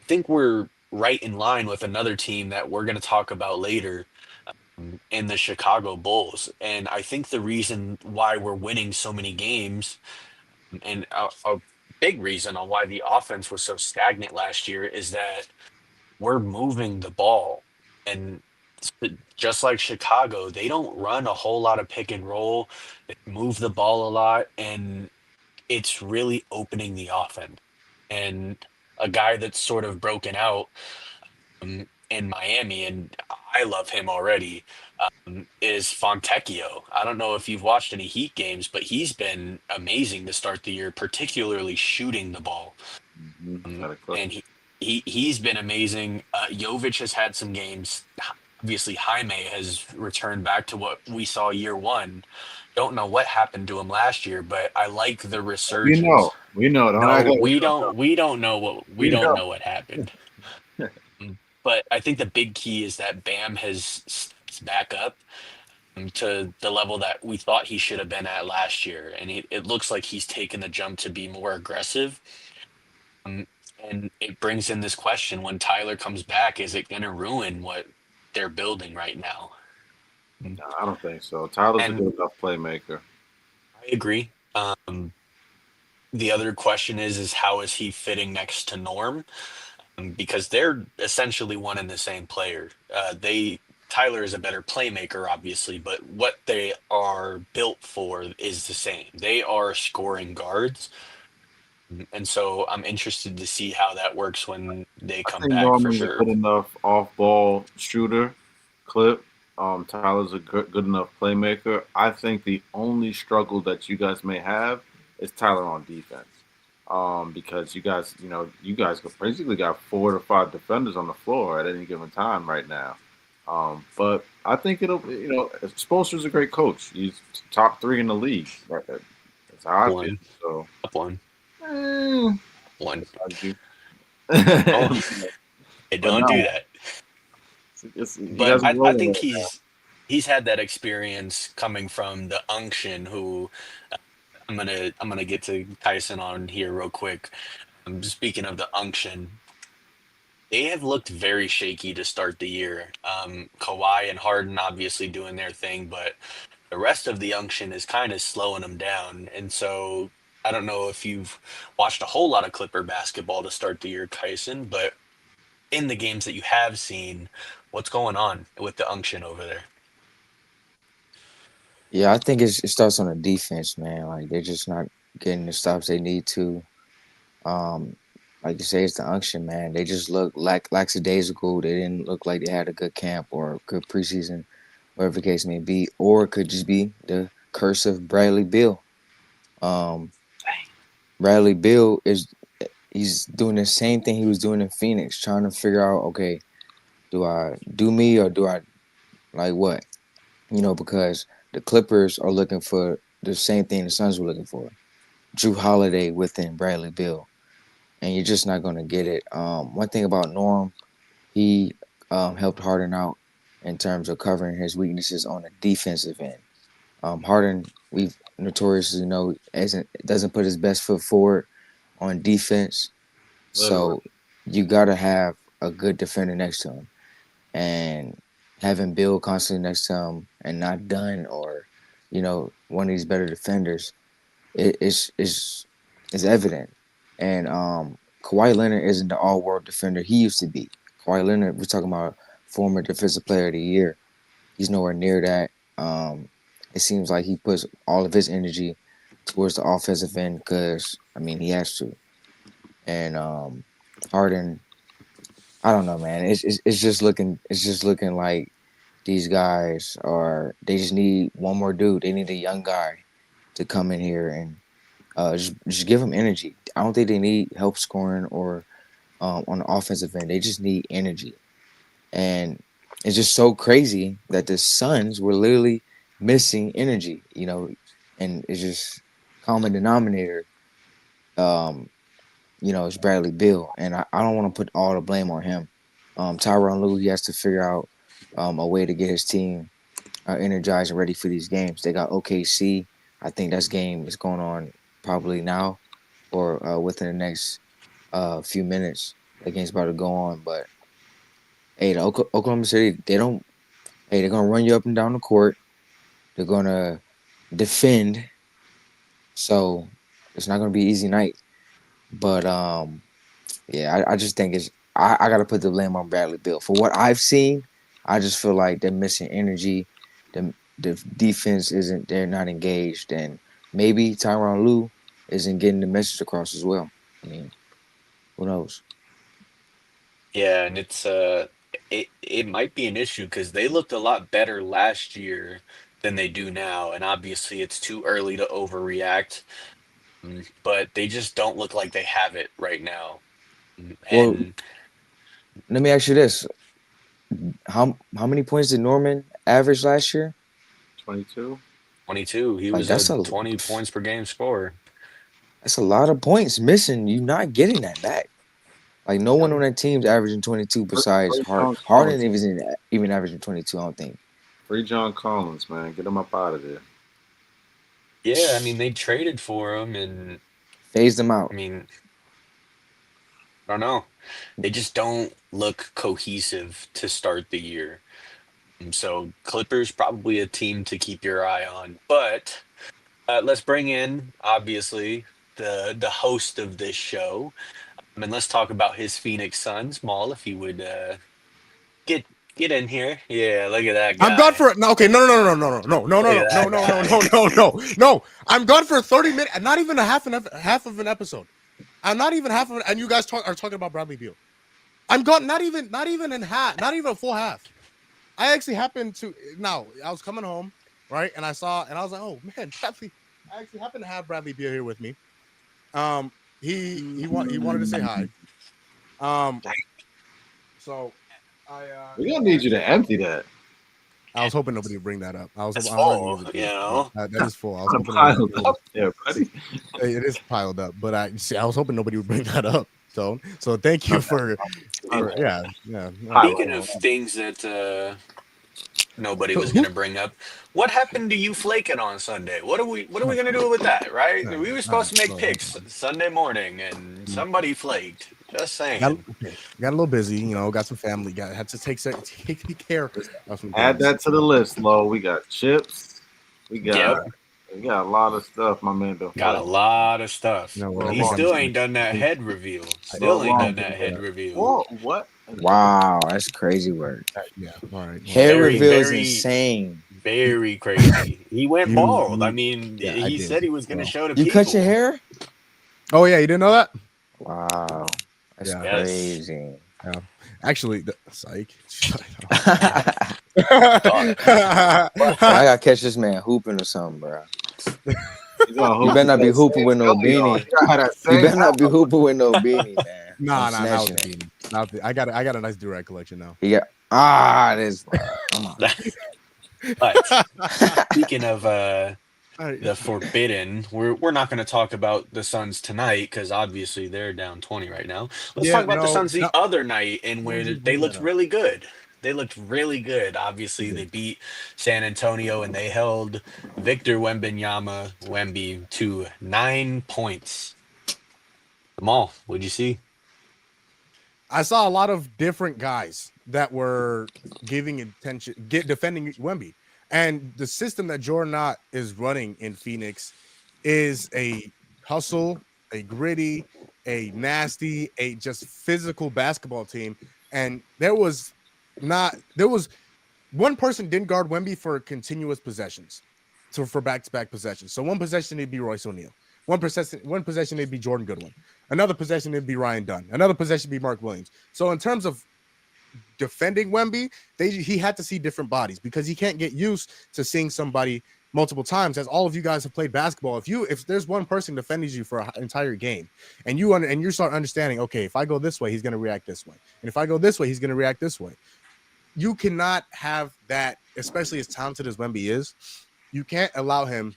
S1: I think we're right in line with another team that we're going to talk about later, in the Chicago Bulls. And I think the reason why we're winning so many games, and a big reason on why the offense was so stagnant last year, is that we're moving the ball. And just like Chicago, they don't run a whole lot of pick and roll, they move the ball a lot, and it's really opening the offense. And a guy that's sort of broken out, in Miami, and I love him already, is Fontecchio. I don't know if you've watched any Heat games, but he's been amazing to start the year, particularly shooting the ball.
S2: Got a
S1: And
S2: clip.
S1: he's been amazing. Jovic has had some games. Obviously, Jaime has returned back to what we saw year one. Don't know what happened to him last year, but I like the
S2: We know.
S1: resurgence.
S2: We know. Don't act
S1: No,
S2: like we
S1: we
S2: don't know.
S1: don't. We don't know what we
S2: We
S1: don't
S2: know.
S1: know what happened. But I think the big key is that Bam has stepped back up. to the level that we thought he should have been at last year. And it looks like he's taken the jump to be more aggressive. Um, and it brings in this question when Tyler comes back, is it going to ruin what they're building right now? Mm.
S2: Nah, I don't think so. Tyler's a
S1: And
S2: good enough playmaker.
S1: I agree. The other question is how is he fitting next to Norm? Because they're essentially one and the same player. Tyler is a better playmaker, obviously, but what they are built for is the same. They are scoring guards, and so I'm interested to see how that works when they
S2: I
S1: come
S2: think
S1: back for
S2: Norman's a
S1: sure.
S2: good enough off-ball shooter. Clip. Tyler's a good enough playmaker. I think the only struggle that you guys may have is Tyler on defense. Because you guys basically got 4 to 5 defenders on the floor at any given time right now. But I think Spoelstra's a great coach. He's top 3 in the league. Right? That's how I feel.
S1: One,
S2: So,
S1: up one,
S2: eh,
S1: one.
S2: argue.
S1: Oh, hey,
S2: But
S1: don't do
S2: no,
S1: that.
S2: you
S1: But
S2: guys are
S1: I
S2: rolling
S1: think
S2: right now.
S1: he's had that experience coming from the unction. Who I'm gonna get to Tyson on here real quick. Speaking of the unction, they have looked very shaky to start the year. Kawhi and Harden obviously doing their thing, but the rest of the unction is kind of slowing them down. And so I don't know if you've watched a whole lot of Clipper basketball to start the year, Tyson, but in the games that you have seen, what's going on with the unction over there?
S3: Yeah, I think it starts on the defense, man. Like they're just not getting the stops they need to. Um, like you say, it's the unction, man. They just look lackadaisical. They didn't look like they had a good camp or good preseason, whatever the case may be. Or it could just be the curse of Bradley Beal. Um, Bradley Beal is he's doing the same thing he was doing in Phoenix, trying to figure out, okay, do I do me or do I like what? Because the Clippers are looking for the same thing the Suns were looking for. Drew Holiday within Bradley Beal. And you're just not gonna get it. One thing about Norm, he helped Harden out in terms of covering his weaknesses on the defensive end. Harden, we've notoriously know doesn't put his best foot forward on defense.
S2: Literally.
S3: So you gotta have a good defender next to him. And having Bill constantly next to him and not Dunn or, one of these better defenders, is evident. And Kawhi Leonard isn't the all world defender he used to be. Kawhi Leonard, we're talking about former defensive player of the year. He's nowhere near that. It seems like he puts all of his energy towards the offensive end because he has to. And Harden, I don't know, man. It's just looking like these guys they just need one more dude. They need a young guy to come in here and just give them energy. I don't think they need help scoring or on the offensive end. They just need energy. And it's just so crazy that the Suns were literally missing energy, and it's just common denominator. Um, it's Bradley Beal, and I don't want to put all the blame on him. Tyronn Lue, he has to figure out a way to get his team energized and ready for these games. They got OKC. I think that game is going on probably now or within the next few minutes. The game's about to go on, but hey, Oklahoma City, they don't. Hey, they're gonna run you up and down the court. They're gonna defend, so it's not gonna be an easy night. But yeah, I just think I gotta put the blame on Bradley Beal for what I've seen. I just feel like they're missing energy. The defense isn't. They're not engaged, and maybe Tyronn Lue isn't getting the message across as well. I mean, who knows?
S1: Yeah, and it might be an issue because they looked a lot better last year than they do now, and obviously it's too early to overreact. But they just don't look like they have it right now.
S3: Well,
S1: And
S3: let me ask you this: how many points did Norman average last year?
S2: 22.
S1: 22, he
S3: Like
S1: was a 20 points per game scorer.
S3: that's a lot of points missing. You're not getting that back. Like no
S2: Yeah.
S3: one on that team's averaging 22 besides
S2: First
S3: Hart.
S2: time scoring.
S3: Harden isn't even averaging 22. I don't think.
S2: Free John Collins, man. Get him up out of there.
S1: Yeah, I mean they traded for him, and
S3: Phase them
S1: I
S3: out.
S1: mean I don't know. They just don't look cohesive to start the year. So Clippers probably a team to keep your eye on. But let's bring in obviously the host of this show, and let's talk about his Phoenix Suns. Maul, if you would get get in here. Yeah, look at that
S4: I'm gone
S1: guy.
S4: for no. Okay, no.
S1: Look at that guy.
S4: No. I'm gone for 30 minutes. Not even half of an episode. I'm not even half of it. And you guys are talking about Bradley Beal. I'm gone. Not even in half. Not even a full half. I actually happened to. Now I was coming home, right, and I saw, and I was like, oh man, Bradley. I actually happened to have Bradley Beal here with me. He wanted to say hi. So
S2: We're gonna need you to empty that.
S4: I was hoping nobody would bring that up. I was
S1: That's
S4: hoping
S1: full, you know.
S4: that is full. I was hoping
S2: Piled
S4: nobody
S2: up there, buddy.
S4: it is piled up, but I was hoping nobody would bring that up. So thank you for yeah.
S1: Speaking of things that nobody was going to bring up, what happened to you flaking on Sunday? What are we going to do with that? Right? We were supposed to make picks Sunday morning, and somebody flaked. Just saying.
S4: Got a little busy, got some family, had to take care of some
S2: Add
S4: things.
S2: that to the list, Lo. We got chips. We got
S1: Yep.
S2: we got a lot of stuff, my man.
S1: Got a lot of stuff.
S4: Well,
S1: He still ain't done that head reveal. Still ain't done that head reveal.
S2: Whoa, what?
S3: Wow, that's crazy work.
S4: Yeah, all right.
S3: Hair
S1: Very,
S3: reveal is
S1: very-
S3: insane.
S1: Very crazy. He went bald. I mean,
S4: Yeah, I
S1: he
S4: did.
S1: said he was going to show the
S3: You
S1: people.
S3: cut your hair?
S4: Oh yeah, you didn't know that?
S3: Wow, that's
S4: Yeah.
S1: Yes.
S3: crazy.
S4: Actually, psych.
S3: I gotta catch this man hooping or something, bro. You better not be hooping with no beanie. You better not be hooping with no beanie, man.
S4: Nah,
S3: I'm
S4: not
S3: snatching
S4: with
S3: it.
S4: the beanie. Not the, I got a nice do-rag collection now.
S3: He got this. Come on.
S1: But speaking of
S4: All right.
S1: the forbidden, we're not going to talk about the Suns tonight because obviously they're down 20 right now. Let's talk about the Suns the other night, and
S4: Why did
S1: where
S4: you
S1: they
S4: bring
S1: looked
S4: that up?
S1: really good. They looked really good. Obviously, they beat San Antonio and they held Victor Wemby to 9 points. Jamal, what'd you see?
S4: I saw a lot of different guys that were giving attention, defending Wemby. And the system that Jordan Knott is running in Phoenix is a hustle, a gritty, a nasty, a just physical basketball team. And there was one person didn't guard Wemby for continuous possessions. So for back-to-back possessions. So one possession it'd be Royce O'Neal. One possession it'd be Jordan Goodwin. Another possession it'd be Ryan Dunn. Another possession it'd be Mark Williams. So in terms of defending Wemby, he had to see different bodies because he can't get used to seeing somebody multiple times. As all of you guys have played basketball, if there's one person defending you for an entire game, and you start understanding, okay, if I go this way, he's going to react this way, and if I go this way, he's going to react this way. You cannot have that, especially as talented as Wemby is. You can't allow him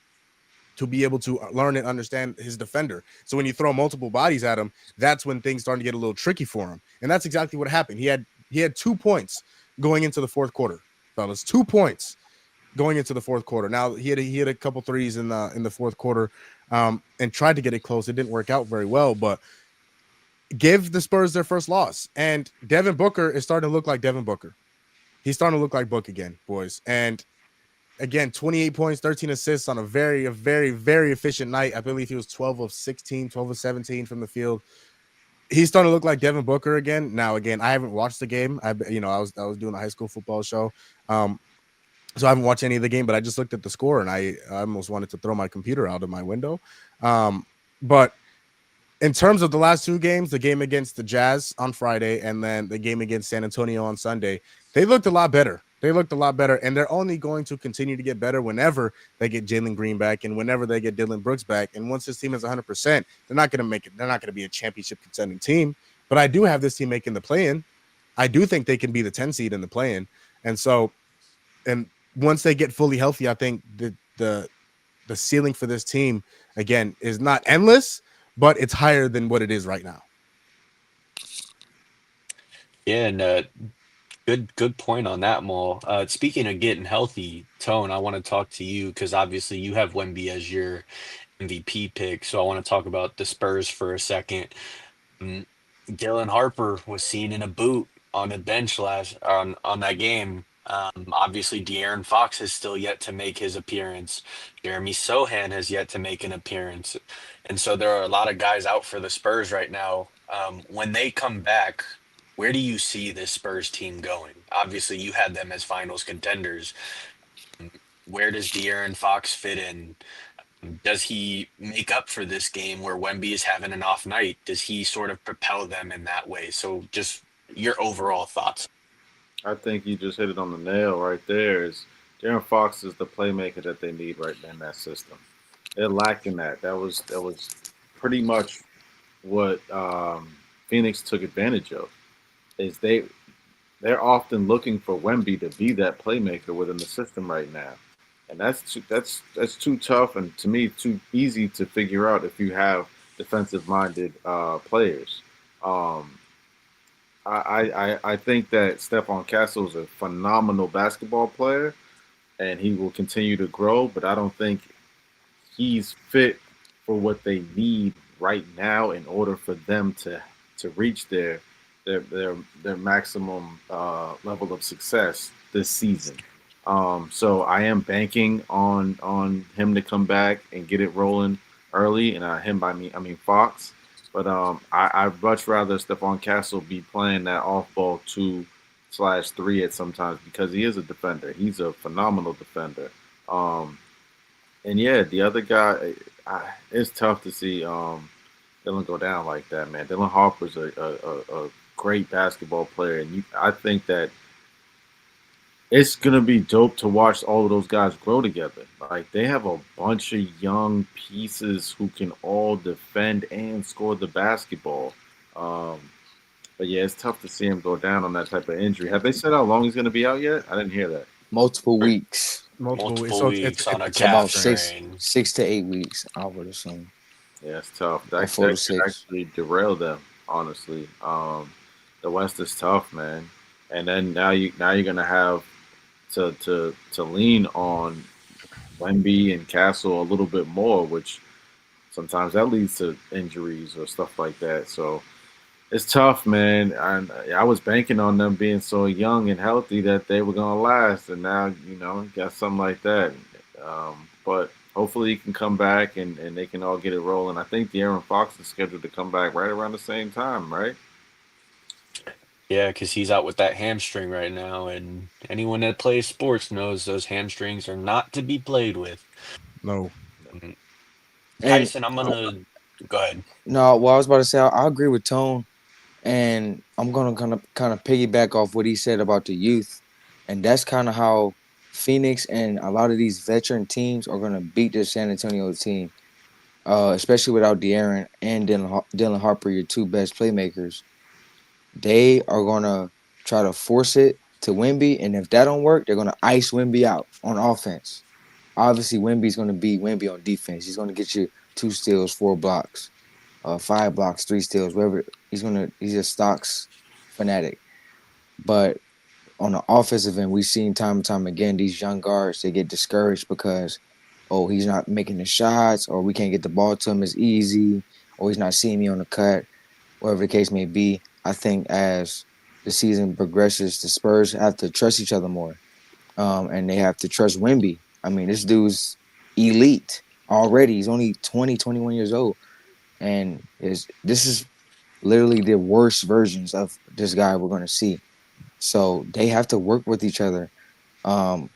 S4: to be able to learn and understand his defender. So when you throw multiple bodies at him, that's when things start to get a little tricky for him. And that's exactly what happened. He had 2 points going into the fourth quarter, fellas. 2 points going into the fourth quarter. Now he had a couple threes in the fourth quarter, and tried to get it close. It didn't work out very well, but give the Spurs their first loss. And Devin Booker is starting to look like Devin Booker. He's starting to look like Book again, boys. And again, 28 points, 13 assists on a very, very efficient night. I believe he was 12 of 16, 12 of 17 from the field. He's starting to look like Devin Booker again. Now, again, I haven't watched the game. I was doing a high school football show, so I haven't watched any of the game. But I just looked at the score, and I almost wanted to throw my computer out of my window. But in terms of the last 2 games, the game against the Jazz on Friday and then the game against San Antonio on Sunday, they looked a lot better. And they're only going to continue to get better whenever they get Jalen Green back and whenever they get Dylan Brooks back. And once this team is 100%, they're not going to make it. They're not going to be a championship contending team. But I do have this team making the play-in. I do think they can be the 10 seed in the play-in. And so, and once they get fully healthy, I think the ceiling for this team, again, is not endless, but it's higher than what it is right now.
S1: Yeah, and Good point on that, Maul. Speaking of getting healthy, Tone, I want to talk to you because obviously you have Wemby as your MVP pick. So I want to talk about the Spurs for a second. Mm, Dylan Harper was seen in a boot on the bench last on that game. Obviously, De'Aaron Fox has still yet to make his appearance. Jeremy Sohan has yet to make an appearance, and so there are a lot of guys out for the Spurs right now. When they come back, where do you see this Spurs team going? Obviously, you had them as finals contenders. Um, Where does De'Aaron Fox fit in? Does he make up for this game where Wemby is having an off night? Does he sort of propel them in that way? So just your overall thoughts.
S2: I think you just hit it on the nail right there. Is Darren Fox is the playmaker that they need right in that system. They're lacking that. That was pretty much what Phoenix took advantage of. Is they're often looking for Wemby to be that playmaker within the system right now, and that's too tough and to me too easy to figure out if you have defensive minded players. Um, I think that Stephon Castle is a phenomenal basketball player, and he will continue to grow. But I don't think he's fit for what they need right now in order for them to reach their maximum level of success this season. So I am banking on him to come back and get it rolling early, and him by me I mean Fox. But I'd much rather Stephon Castle be playing that off ball 2/3 at sometimes because he is a defender. He's a phenomenal defender. Um, and yeah, the other guy, it's tough to see Dylan go down like that, man. Dylan Harper's a great basketball player, and I think that it's gonna be dope to watch all of those guys grow together. Like they have a bunch of young pieces who can all defend and score the basketball. Um, but yeah, it's tough to see him go down on that type of injury. Have they said how long he's gonna be out yet? I didn't hear that.
S3: Multiple weeks,
S4: Multiple ways.
S1: Multiple
S4: So
S1: weeks on a
S4: it's a
S3: about
S1: calf
S4: hamstring.
S1: strain.
S3: 6 to 8 weeks, I would assume,
S2: Yeah, it's tough.
S3: or
S2: That
S3: four to
S2: could
S3: six.
S2: actually derail them, honestly. The West is tough, man. And then now you're gonna have to lean on Wemby and Castle a little bit more, which sometimes that leads to injuries or stuff like that. So it's tough, man. And I was banking on them being so young and healthy that they were gonna last, and now got something like that. But hopefully he can come back and they can all get it rolling. I think De'Aaron Fox is scheduled to come back right around the same time, right?
S1: Yeah, because he's out with that hamstring right now, and anyone that plays sports knows those hamstrings are not to be played with.
S4: No.
S1: Mm,
S3: And
S1: Tyson, I'm gonna go ahead.
S3: no, well, I was about to say I agree with Tone, and I'm gonna kind of piggyback off what he said about the youth, and that's kind of how Phoenix and a lot of these veteran teams are gonna beat this San Antonio team, especially without De'Aaron and Dylan Harper, your two best playmakers. They are gonna try to force it to Wemby, and if that don't work, they're gonna ice Wemby out on offense. Obviously, Wemby's gonna beat Wemby on defense. He's gonna get you 2 steals, 4 blocks, 5 blocks, 3 steals, whatever. He's a stocks fanatic. But on the offensive end, we've seen time and time again these young guards they get discouraged because he's not making the shots, or we can't get the ball to him as easy, or he's not seeing me on the cut, whatever the case may be. I think as the season progresses, the Spurs have to trust each other more, and they have to trust Wemby. I mean, this dude's elite already. He's only 20, 21 years old, and this is literally the worst versions of this guy we're going to see. So they have to work with each other. Um,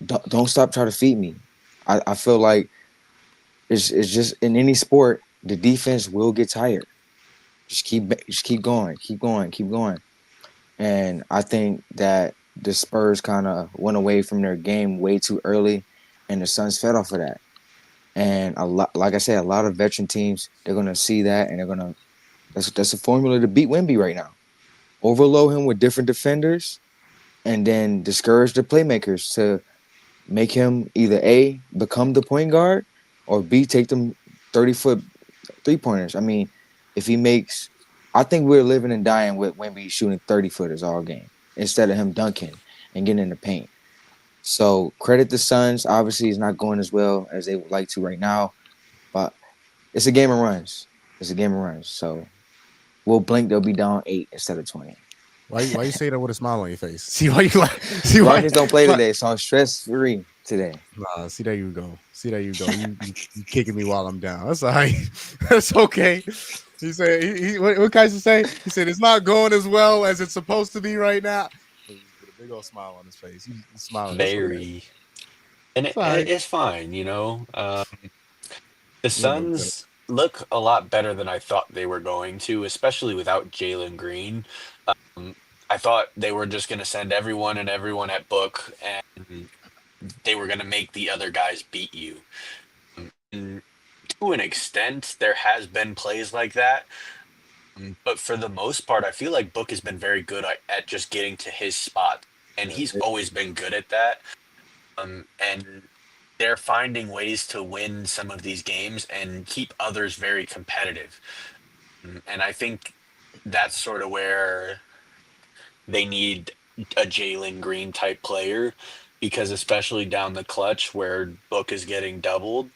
S3: don't stop trying to feed me. I feel like it's just in any sport, the defense will get tired. Just keep going, keep going, keep going. And I think that the Spurs kind of went away from their game way too early, and the Suns fed off of that. And a lot, like I said, a lot of veteran teams they're gonna see that, and they're gonna that's a formula to beat Wemby right now. Overload him with different defenders, and then discourage the playmakers to make him either A, become the point guard, or B, take them 30-foot 3 pointers. I mean, if he makes, I think we're living and dying with Wemby shooting 30 footers all game. instead of him dunking and getting in the paint. So credit the Suns. Obviously, it's not going as well as they would like to right now, but it's a game of runs. It's a game of runs. So we'll blink. They'll be down 8 instead of 20.
S4: Why you say that with a smile on your face? See why you like? See why?
S3: Rockets don't play
S4: But
S3: today, so I'm stress free today.
S4: nah, see there you go. See there you go. You kicking me while I'm down. That's all right. That's okay. He said what Kaiser say? He said it's not going as well as it's supposed to be right now. With a big old smile on his face. He's smiling. That's okay.
S1: Very. And
S4: It's all right.
S1: it's fine, you know. The
S4: A little bit better.
S1: Suns look a lot better than I thought they were going to, especially without Jalen Green. Um, I thought they were just going to send everyone and everyone at book, and they were going to make the other guys beat you. And to an extent, there has been plays like that. But for the most part, I feel like Book has been very good at just getting to his spot, and he's always been good at that. And they're finding ways to win some of these games and keep others very competitive. And I think that's sort of where they need a Jalen Green type player because especially down the clutch where Book is getting doubled,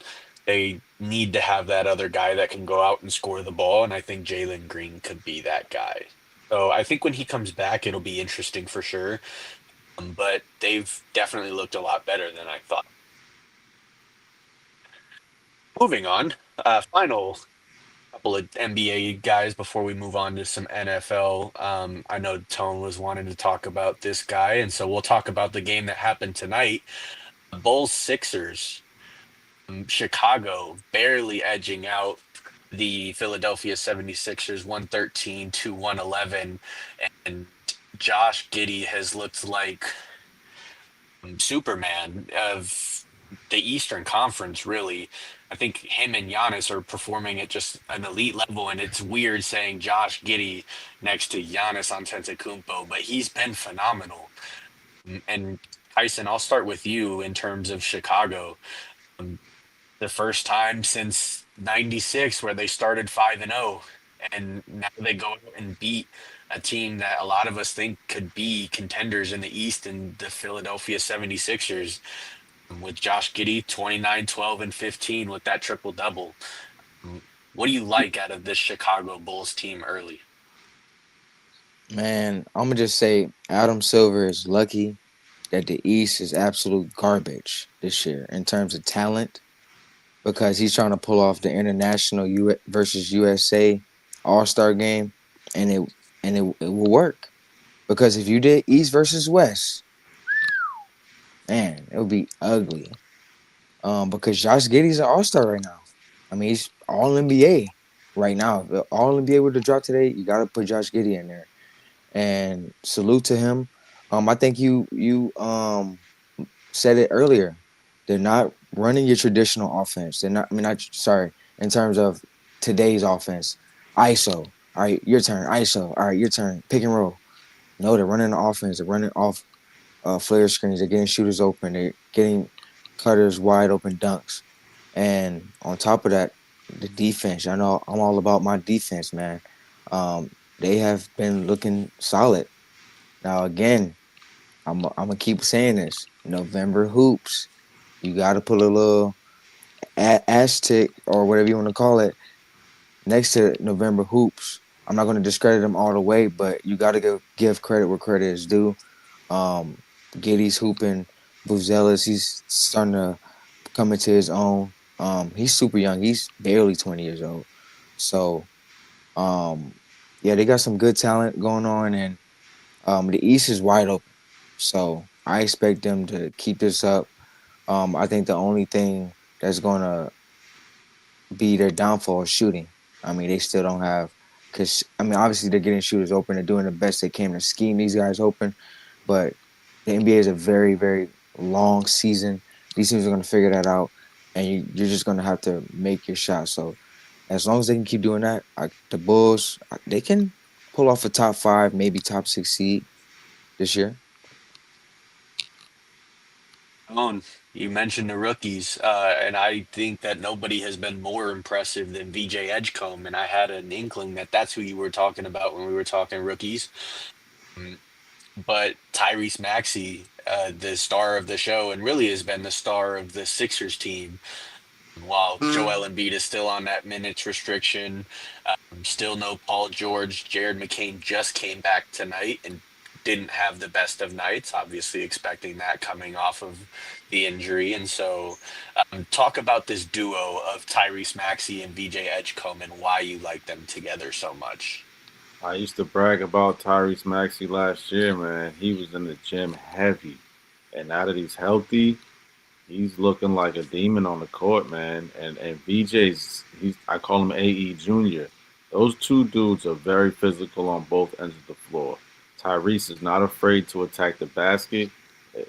S1: they need to have that other guy that can go out and score the ball. And I think Jalen Green could be that guy. So I think when he comes back, it'll be interesting for sure. But they've definitely looked a lot better than I thought. Moving on, final couple of NBA guys before we move on to some NFL. I know Tone was wanting to talk about this guy, and so we'll talk about the game that happened tonight. Bulls Sixers. Chicago barely edging out the Philadelphia 76ers 113 to 111. And Josh Giddey has looked like Superman of the Eastern Conference, really. I think him and Giannis are performing at just an elite level, and it's weird saying Josh Giddey next to Giannis Antetokounmpo, but he's been phenomenal. And Tyson, I'll start with you in terms of Chicago. Um, the first time since '96 where they started 5-0, and now they go out and beat a team that a lot of us think could be contenders in the East and the Philadelphia 76ers with Josh Giddey 29, 12, and 15 with that triple double. What do you like out of this Chicago Bulls team early?
S3: Man, I'm gonna just say Adam Silver is lucky that the East is absolute garbage this year in terms of talent because he's trying to pull off the international versus USA All Star game, and it will work because if you did East versus West, man, it would be ugly. Because Josh Giddey's an All Star right now. I mean, he's All NBA right now. If the All NBA would have dropped today, you got to put Josh Giddey in there, and salute to him. I think you said it earlier. They're not running your traditional offense. They're not. I mean, not sorry. In terms of today's offense, ISO. All right, your turn. ISO. All right, your turn. Pick and roll. No, they're running the offense. They're running off flare screens. They're getting shooters open. They're getting cutters wide open dunks. And on top of that, the defense. I know I'm all about my defense, man. They have been looking solid. Now again, I'm gonna keep saying this. November hoops. You got to put a little asterisk or whatever you want to call it next to November hoops. I'm not going to discredit them all the way, but you got to give credit where credit is due. Um, Giddy's hooping, Buzelis, he's starting to come into his own. He's super young. He's barely 20 years old. So, um, yeah, they got some good talent going on, and the East is wide open. So I expect them to keep this up. I think the only thing that's going to be their downfall is shooting. I mean, they still don't have, because, I mean, obviously they're getting shooters open. They're doing the best they can to scheme these guys open. But the NBA is a very, very long season. These teams are going to figure that out. And you're just going to have to make your shot. So as long as they can keep doing that, the Bulls, they can pull off a top 5, maybe top 6 seed this year.
S1: Owen, you mentioned the rookies, and I think that nobody has been more impressive than VJ Edgecombe, and I had an inkling that that's who you were talking about when we were talking rookies. but Tyrese Maxey, the star of the show, and really has been the star of the Sixers team, while Joel Embiid is still on that minutes restriction. Still no Paul George. Jared McCain just came back tonight and didn't have the best of nights, obviously expecting that coming off of the injury. And so, talk about this duo of Tyrese Maxey and VJ Edgecombe and why you like them together so much.
S2: I used to brag about Tyrese Maxey last year, man. He was in the gym heavy. And now that he's healthy, he's looking like a demon on the court, man. And VJ's he's I call him AE Junior. Those two dudes are very physical on both ends of the floor. Tyrese is not afraid to attack the basket.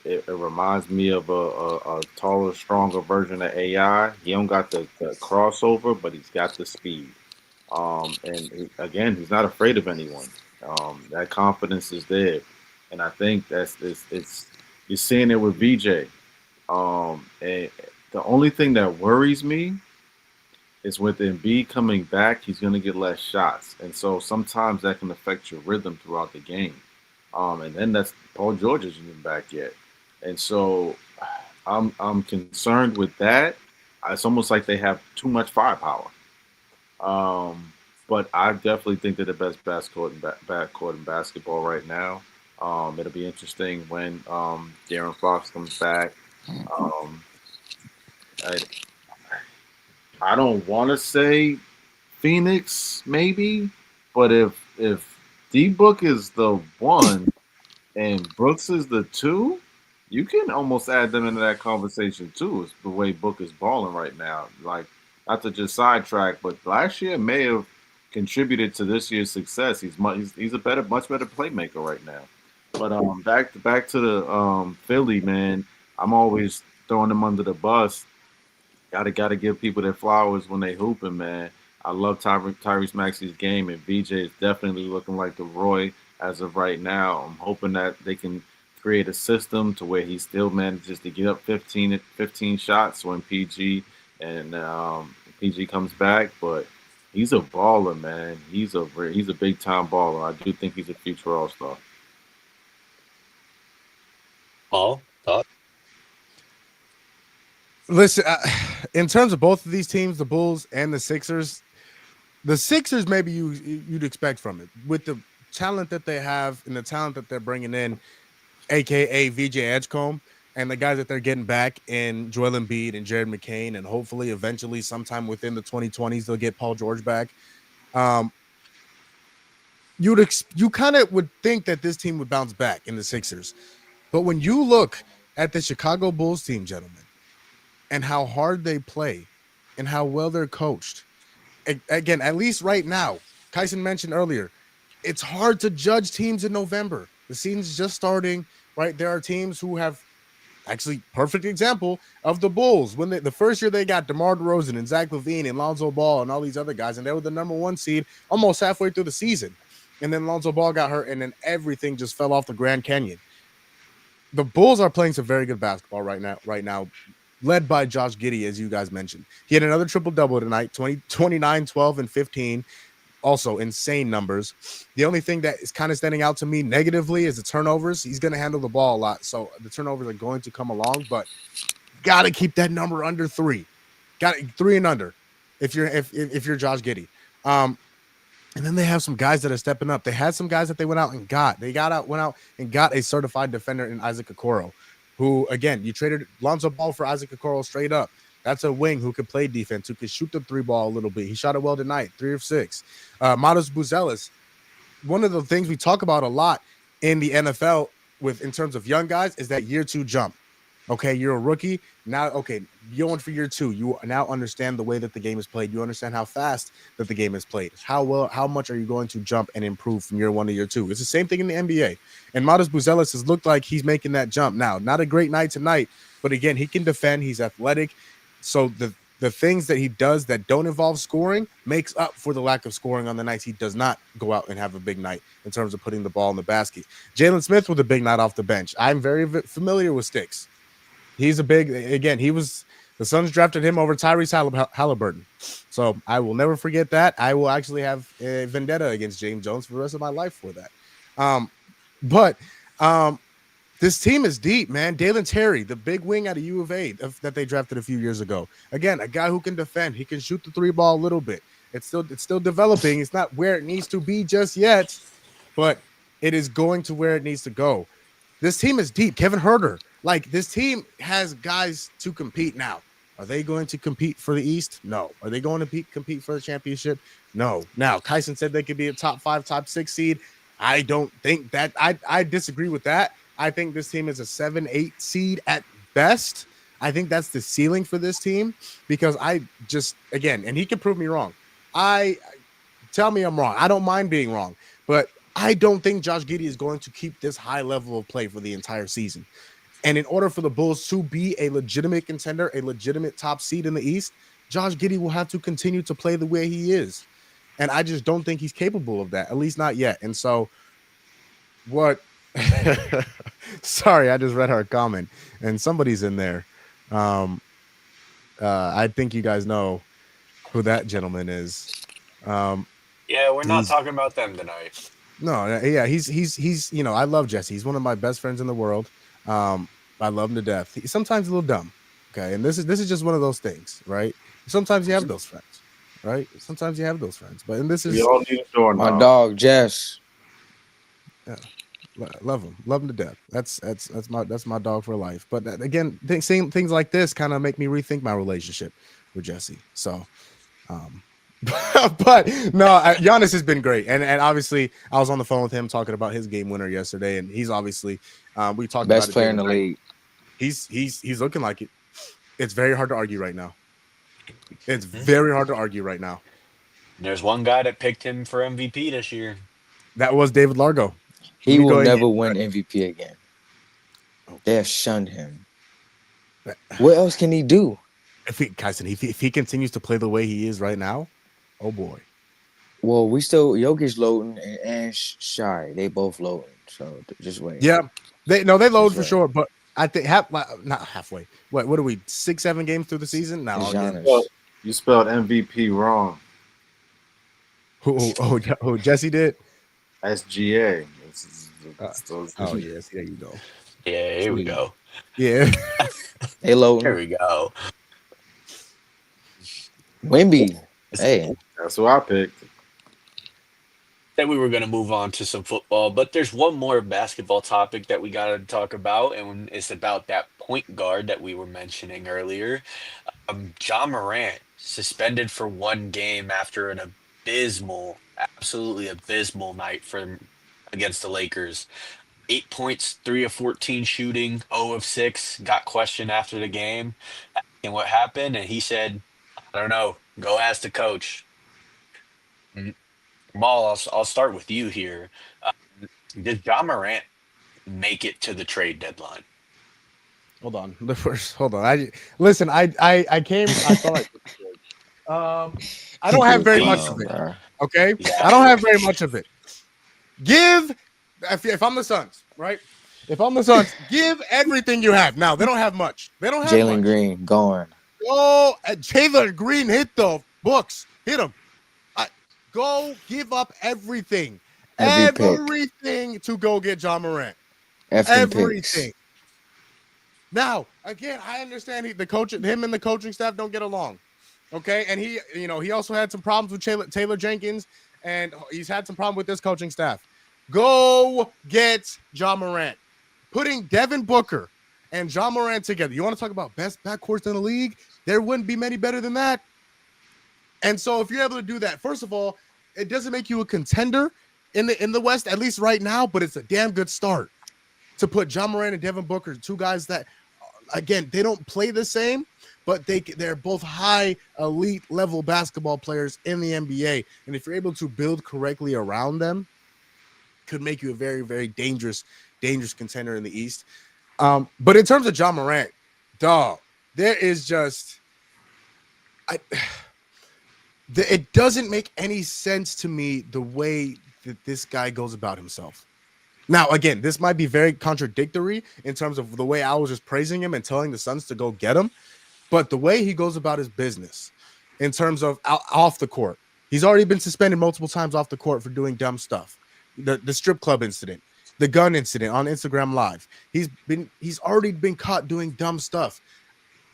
S2: It reminds me of a taller, stronger version of AI. He don't got the crossover, but he's got the speed. Again, he's not afraid of anyone. That confidence is there, and I think it's you're seeing it with VJ. And the only thing that worries me is with Embiid coming back, he's going to get less shots, and so sometimes that can affect your rhythm throughout the game. And then that's Paul George isn't even back yet, and so I'm concerned with that. It's almost like they have too much firepower. But I definitely think they're the best backcourt in basketball right now. It'll be interesting when Darren Fox comes back. Um, I, I don't want to say Phoenix, maybe, but if D Book is the one and Brooks is the two, you can almost add them into that conversation too. It's the way Book is balling right now. Like, not to just sidetrack, but last year may have contributed to this year's success. He's a much better playmaker right now. But back to the Philly, man. I'm always throwing them under the bus. Gotta give people their flowers when they hooping, man. I love Tyrese Maxey's game, and VJ is definitely looking like the Roy as of right now. I'm hoping that they can create a system to where he still manages to get up 15 shots when and PG comes back. But he's a baller, man. He's a big time baller. I do think he's a future All Star.
S1: Paul, thought?
S4: Listen, in terms of both of these teams, the Bulls and the Sixers maybe you'd expect from it with the talent that they have and the talent that they're bringing in, aka VJ Edgecombe, and the guys that they're getting back in Joel Embiid and Jared McCain, and hopefully eventually sometime within the 2020s they'll get Paul George back. Um, you kind of would think that this team would bounce back in the Sixers, but when you look at the Chicago Bulls team, gentlemen, and how hard they play and how well they're coached. Again, at least right now, Kyson mentioned earlier, it's hard to judge teams in November. The season's just starting, right? There are teams who have actually perfect example of the Bulls. When the first year they got DeMar DeRozan and Zach LaVine and Lonzo Ball and all these other guys, and they were the number one seed almost halfway through the season. And then Lonzo Ball got hurt, and then everything just fell off the Grand Canyon. The Bulls are playing some very good basketball right now, led by Josh Giddey, as you guys mentioned. He had another triple-double tonight, 29, 12, and 15. Also insane numbers. The only thing that is kind of standing out to me negatively is the turnovers. He's going to handle the ball a lot, so the turnovers are going to come along, but got to keep that number under 3. Got 3 and under if you're Josh Giddey. And then they have some guys that are stepping up. They had some guys that they went out and got. Went out and got a certified defender in Isaac Okoro, who, again, you traded Lonzo Ball for Isaac Okoro straight up. That's a wing who could play defense, who could shoot the 3 ball a little bit. He shot it well tonight, 3 of 6. Matos Buzelis, one of the things we talk about a lot in the NFL in terms of young guys is that year 2 jump. Okay, you're a rookie. Now, okay, you're going for year 2. You now understand the way that the game is played. You understand how fast that the game is played. How much are you going to jump and improve from year 1 to year 2? It's the same thing in the NBA. And Matos Buzelis has looked like he's making that jump now. Not a great night tonight, but again, he can defend. He's athletic. So the things that he does that don't involve scoring makes up for the lack of scoring on the nights he does not go out and have a big night in terms of putting the ball in the basket. Jalen Smith with a big night off the bench. I'm very familiar with Sticks. He's the Suns drafted him over Tyrese Halliburton. So I will never forget that. I will actually have a vendetta against James Jones for the rest of my life for that. But This team is deep, man. Dalen Terry, the big wing out of U of A that they drafted a few years ago. Again, a guy who can defend. He can shoot the three ball a little bit. It's still developing. It's not where it needs to be just yet, but it is going to where it needs to go. This team is deep. Kevin Herter, like this team has guys to compete now. Are they going to compete for the East? No. Are they going to compete for the championship? No. Now, Kyson said they could be a top 5, top 6 seed. I don't think that. I disagree with that. I think this team is a 7, 8 seed at best. I think that's the ceiling for this team because I just, again, and he can prove me wrong. Tell me I'm wrong. I don't mind being wrong, but I don't think Josh Giddey is going to keep this high level of play for the entire season. And in order for the Bulls to be a legitimate contender, a legitimate top seed in the East, Josh Giddey will have to continue to play the way he is. And I just don't think he's capable of that, at least not yet. And so what sorry, I just read her comment and somebody's in there. I think you guys know who that gentleman is.
S1: Yeah, we're not talking about them tonight.
S4: No, yeah, he's I love Jesse. He's one of my best friends in the world. I love him to death. He's sometimes a little dumb. Okay, and this is just one of those things, right? Sometimes you have those friends, right? Sometimes you have those friends, but and this is
S2: all need a door
S3: My
S2: now.
S3: dog Jess.
S4: Yeah, love him to death. That's my dog for life. But again, seeing things like this kind of make me rethink my relationship with Jesse. So, but no, Giannis has been great, and obviously I was on the phone with him talking about his game winner yesterday, and he's obviously we talked
S3: Best
S4: about
S3: player in the league.
S4: He's looking like it. It's very hard to argue right now. It's very hard to argue right now.
S1: There's one guy that picked him for MVP this year.
S4: That was David Largo.
S3: He will never win MVP again. They have shunned him. What else can he do?
S4: If he continues to play the way he is right now, oh boy.
S3: Well, we still Jokic loading and Shy. They both loading. So just wait.
S4: Yeah, they load for sure, but I think not halfway. What are we 6, 7 games through the season now?
S2: You spelled MVP wrong.
S4: Who Jesse did?
S2: SGA.
S4: Oh yes, there you go.
S1: Yeah, here we go.
S4: Yeah,
S3: They loading.
S1: Here we go.
S3: Wemby. Hey,
S2: That's who I picked.
S1: Said we were going to move on to some football, but there's one more basketball topic that we got to talk about, and it's about that point guard that we were mentioning earlier. John Morant suspended for 1 game after an absolutely abysmal night against the Lakers. 8 points, 3 of 14 shooting, 0 of 6. Got questioned after the game, and what happened? And he said, "I don't know. Go ask the coach." Maul, I'll start with you here. Did John Morant make it to the trade deadline?
S4: hold on. Hold on. I came. I thought. I don't have very much of it. Okay, I don't have very much of it. If I'm the Suns, right? If I'm the Suns, give everything you have. Now they don't have much. They don't have
S3: Jalen
S4: much.
S3: Green going.
S4: Oh, Jalen Green hit the books. Hit him. Go give up everything. Everything to go get John Morant. Everything. Now, again, I understand him and the coaching staff don't get along. Okay, and he also had some problems with Taylor Jenkins, and he's had some problem with this coaching staff. Go get John Morant. Putting Devin Booker and John Morant together. You want to talk about best backcourts in the league? There wouldn't be many better than that. And so if you're able to do that, first of all, it doesn't make you a contender in the West, at least right now, but it's a damn good start to put John Morant and Devin Booker, 2 guys that, again, they don't play the same, but they're both high elite level basketball players in the NBA. And if you're able to build correctly around them, could make you a very, very dangerous contender in the East. But in terms of John Morant, dog, there is just it doesn't make any sense to me the way that this guy goes about himself. Now, again, this might be very contradictory in terms of the way I was just praising him and telling the Suns to go get him, but the way he goes about his business in terms of off the court, he's already been suspended multiple times off the court for doing dumb stuff. The strip club incident. the gun incident on Instagram Live. He's already been caught doing dumb stuff.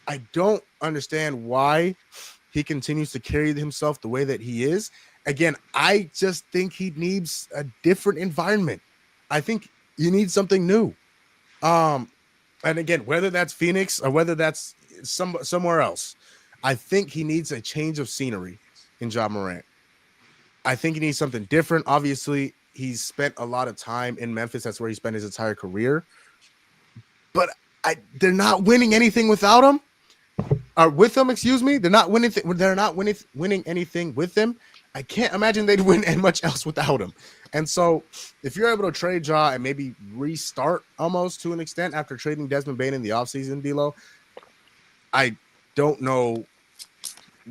S4: I don't understand why he continues to carry himself the way that he is. Again, I just think he needs a different environment. I think you need something new. And again, whether that's Phoenix or whether that's somewhere else, I think he needs a change of scenery in Ja Morant. I think he needs something different. Obviously, he's spent a lot of time in Memphis. That's where he spent his entire career. But they're not winning anything without him. With him, excuse me. They're not winning. They're not winning anything with him. I can't imagine they'd win much else without him. And so, if you're able to trade Ja and maybe restart almost to an extent after trading Desmond Bane in the offseason, D'Lo, I don't know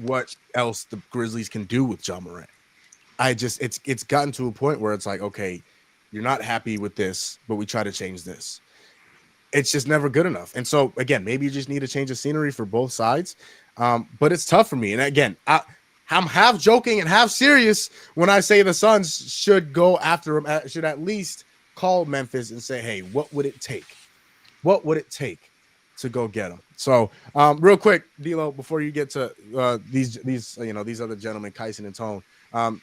S4: what else the Grizzlies can do with Ja Morant. It's gotten to a point where it's like, okay, you're not happy with this, but we try to change this. It's just never good enough. And so again, maybe you just need a change of scenery for both sides. But it's tough for me. And again, I'm half joking and half serious when I say the Suns should go after him, should at least call Memphis and say, hey, what would it take? What would it take to go get him? So real quick, D'Lo, before you get to these other gentlemen, Kyson and Tone,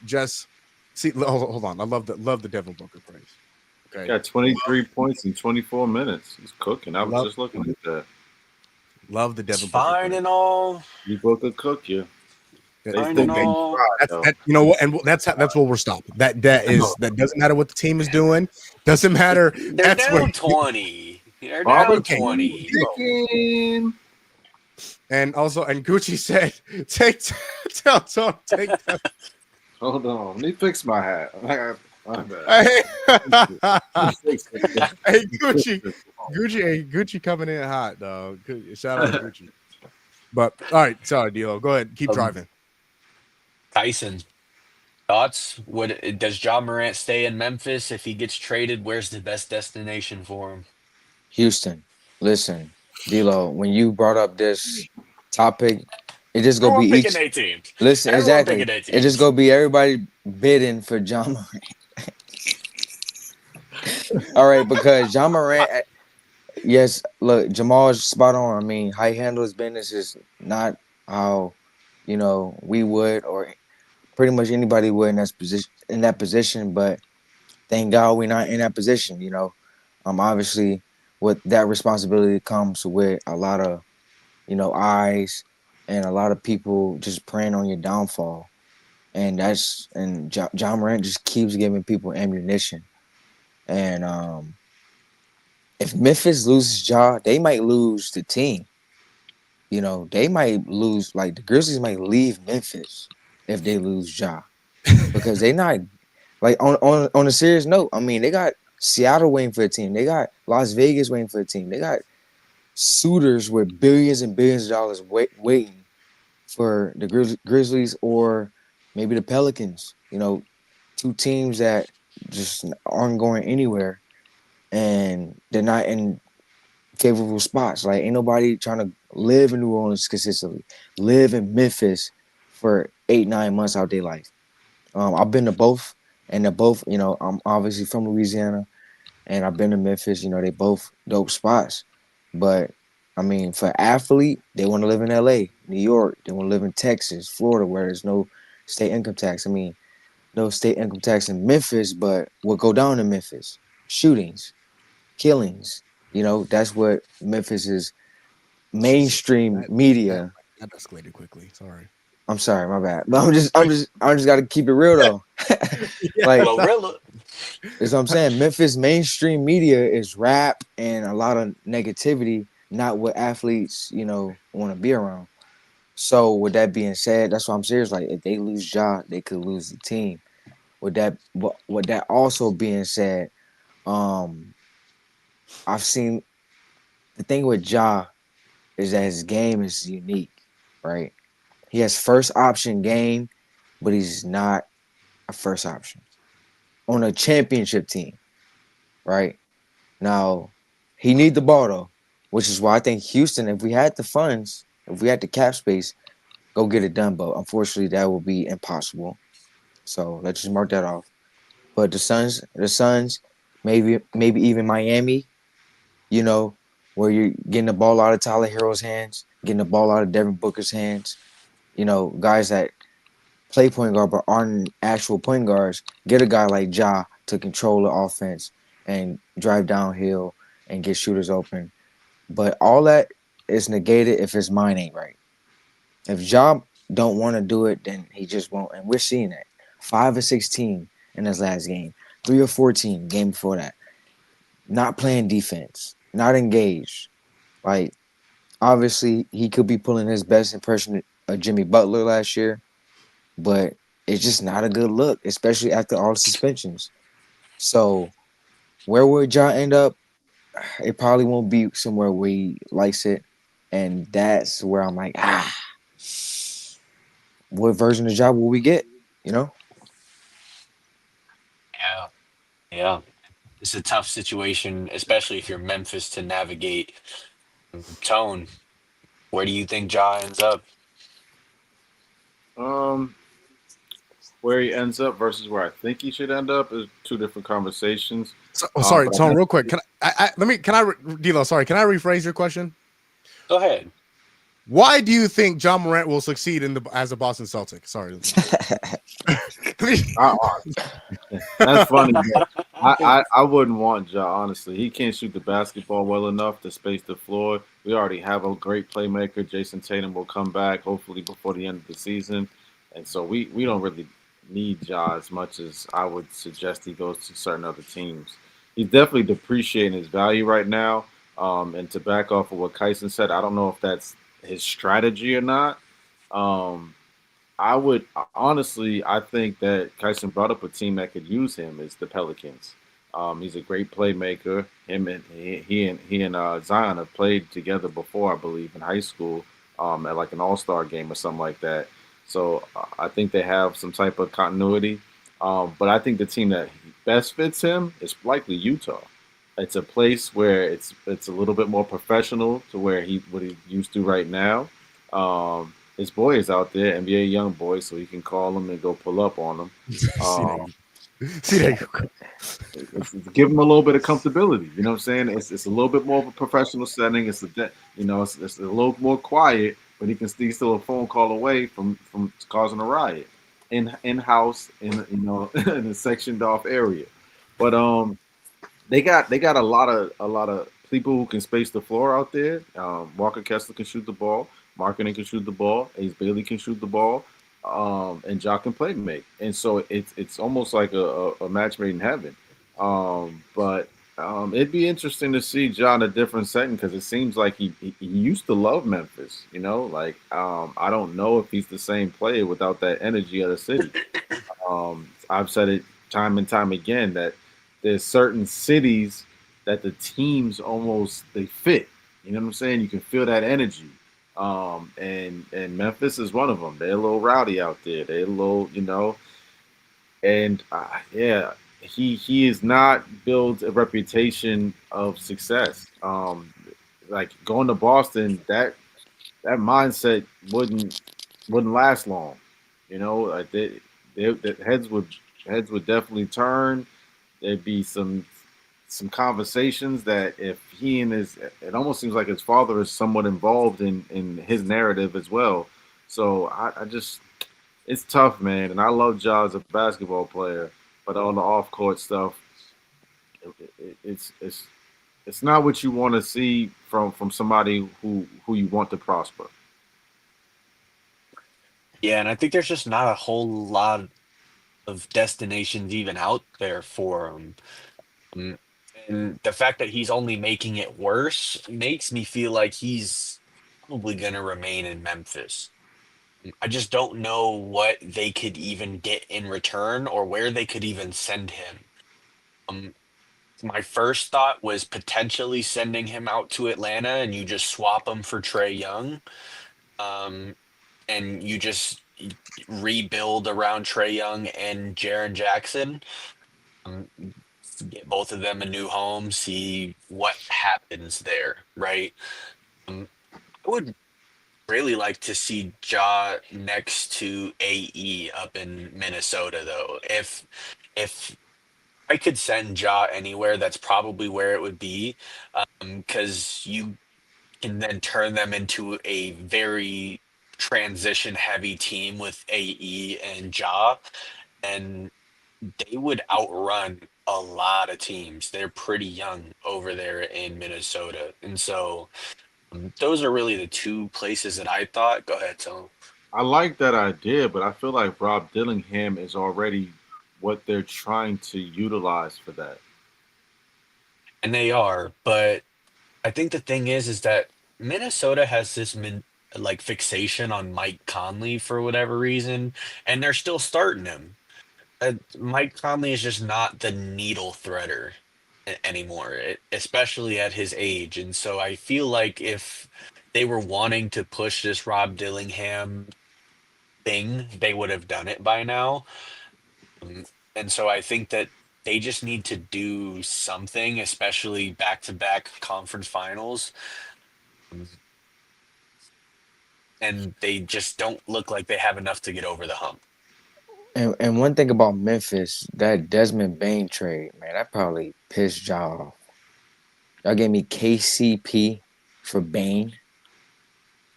S4: Jess, hold on. I love the Devin Booker praise. Okay.
S2: Got 23 points in 24 minutes. He's cooking. I was just looking at that.
S4: Love the Devin
S1: It's
S4: Booker
S1: fine
S4: praise.
S1: and all.
S2: You Booker cook you.
S1: Fine and all.
S4: You know what? And that's what we're stopping. That doesn't matter what the team is doing. Doesn't matter.
S1: They're down 20. They're down 20.
S4: And also, and Gucci said, take.
S2: Hold on, let me fix my hat.
S4: Hey, Gucci coming in hot, dog. Shout out to Gucci. But all right, sorry, D'Lo. Go ahead, keep driving.
S1: Tyson, thoughts? Does Ja Morant stay in Memphis? If he gets traded, where's the best destination for him?
S3: Houston. Listen, D'Lo, when you brought up this topic, it just gonna be each.
S1: 18.
S3: Listen,
S1: Everyone
S3: exactly.
S1: picking 18.
S3: It just gonna be everybody bidding for Ja Morant. All right, because Ja Morant, yes, look, Jamal's spot on. I mean, how he handles his business is not how we would, or pretty much anybody would in that position. But thank God we're not in that position. Obviously with that responsibility comes with a lot of eyes and a lot of people just preying on your downfall. And John Morant just keeps giving people ammunition. And if Memphis loses Ja, they might lose the team. They might lose, like the Grizzlies might leave Memphis if they lose Ja. Because they not like on a serious note, I mean, they got Seattle waiting for a team. They got Las Vegas waiting for a team. They got suitors with billions and billions of dollars waiting for the Grizzlies or maybe the Pelicans. Two teams that just aren't going anywhere, and they're not in favorable spots. Like, ain't nobody trying to live in New Orleans consistently, live in Memphis for 8-9 months out their life. I've been to both, and they're both, I'm obviously from Louisiana, and I've been to Memphis. They both dope spots. But, I mean, for athlete, they want to live in L.A., New York. They want to live in Texas, Florida, where there's no state income tax. I mean, no state income tax in Memphis, but what go down in Memphis? Shootings, killings. That's what Memphis is. Mainstream media.
S4: That escalated quickly. Sorry.
S3: I'm sorry, my bad. But I just got to keep it real though. Like,
S1: Glorilla.
S3: that's what I'm saying. Memphis mainstream media is rap and a lot of negativity, not what athletes, want to be around. So with that being said, that's why I'm serious. Like, if they lose Ja, they could lose the team. With that also being said, I've seen the thing with Ja is that his game is unique, right? He has first option game, but he's not a first option on a championship team, right? Now, he need the ball though, which is why I think Houston, if we had the funds, if we had the cap space, go get it done. But unfortunately, that will be impossible. So let's just mark that off. But the Suns, maybe even Miami, you know, where you're getting the ball out of Tyler Hero's hands, getting the ball out of Devin Booker's hands, guys that play point guard but aren't actual point guards. Get a guy like Ja to control the offense and drive downhill and get shooters open. But all that is negated if his mind ain't right. If Ja don't want to do it, then he just won't. And we're seeing that. 5 of 16 in his last game, 3 of 14 game before that. Not playing defense, not engaged. Like obviously he could be pulling his best impression of Jimmy Butler last year, but it's just not a good look, especially after all the suspensions. So where would Ja end up? It probably won't be somewhere where he likes it, and that's where I'm like, what version of Ja will we get? You know?
S1: Yeah, yeah. It's a tough situation, especially if you're Memphis to navigate. Tone, where do you think Ja ends up?
S2: Um, where he ends up versus where I think he should end up is two different conversations.
S4: So, sorry,
S2: But I
S4: Tone, real quick.
S2: definitely,
S4: D'Lo, sorry, can I rephrase your question?
S1: Go ahead.
S4: Why do you think John Morant will succeed as a Boston Celtic? Sorry.
S2: I, that's funny. But I wouldn't want Ja, honestly. He can't shoot the basketball well enough to space the floor. We already have a great playmaker. Jason Tatum will come back hopefully before the end of the season. And so we don't really need Ja as much as I would suggest he goes to certain other teams. He's definitely depreciating his value right now. And to back off of what Kyson said, I don't know if that's his strategy or not. Um, I would honestly, I think that Kyson brought up a team that could use him is the Pelicans. He's a great playmaker. Him and he and Zion have played together before, I believe, in high school, at like an All Star game or something like that. So I think they have some type of continuity. But I think the team that best fits him is likely Utah. It's a place where it's a little bit more professional to where he what he's used to right now. His boy is out there, NBA young boy, so he can call him and go pull up on him.
S4: See
S2: Um,
S4: that? See that?
S2: it's give him a little bit of comfortability. You know what I'm saying? It's a little bit more of a professional setting. It's a little more quiet, but he's still a phone call away from causing a riot in house in a sectioned off area. But they got a lot of people who can space the floor out there. Walker Kessler can shoot the ball. Markkinen can shoot the ball. Ace Bailey can shoot the ball. And Ja can play make. And so it's almost like a match made in heaven. But it'd be interesting to see Ja in a different setting because it seems like he used to love Memphis. Like I don't know if he's the same player without that energy of the city. I've said it time and time again that there's certain cities that the teams almost they fit. You know what I'm saying? You can feel that energy. And Memphis is one of them. They're a little rowdy out there. They're a little, and yeah, he is not built a reputation of success. Like going to Boston, that mindset wouldn't last long. Like the heads would definitely turn. There'd be some conversations that if he and his it almost seems like his father is somewhat involved in his narrative as well. So I just it's tough, man. And I love Ja as a basketball player, but on the off court stuff, it's not what you want to see from somebody who you want to prosper.
S1: Yeah, and I think there's just not a whole lot of destinations even out there for him. Um, and the fact that he's only making it worse makes me feel like he's probably going to remain in Memphis. I just don't know what they could even get in return or where they could even send him. Um, my first thought was potentially sending him out to Atlanta and you just swap him for Trey Young. Um, and you just rebuild around Trey Young and Jaron Jackson. Um, get both of them a new home, see what happens there, right? Um, I would really like to see Ja next to AE up in Minnesota, though. If I could send Ja anywhere, that's probably where it would be, because you can then turn them into a very transition heavy team with AE and Ja, and they would outrun a lot of teams. They're pretty young over there in Minnesota. And so those are really the two places that I thought. Go ahead, Tom.
S2: I like that idea, but I feel like Rob Dillingham is already what they're trying to utilize for that.
S1: And they are, but I think the thing is that Minnesota has this like fixation on Mike Conley for whatever reason, and they're still starting him. Mike Conley is just not the needle threader anymore, especially at his age. And so I feel like if they were wanting to push this Rob Dillingham thing, they would have done it by now. Um, and so I think that they just need to do something, especially back to back conference finals. Um, And they just don't look like they have enough to get over the hump.
S3: And one thing about Memphis, that Desmond Bain trade, man, that probably pissed y'all off. Y'all gave me KCP for Bain.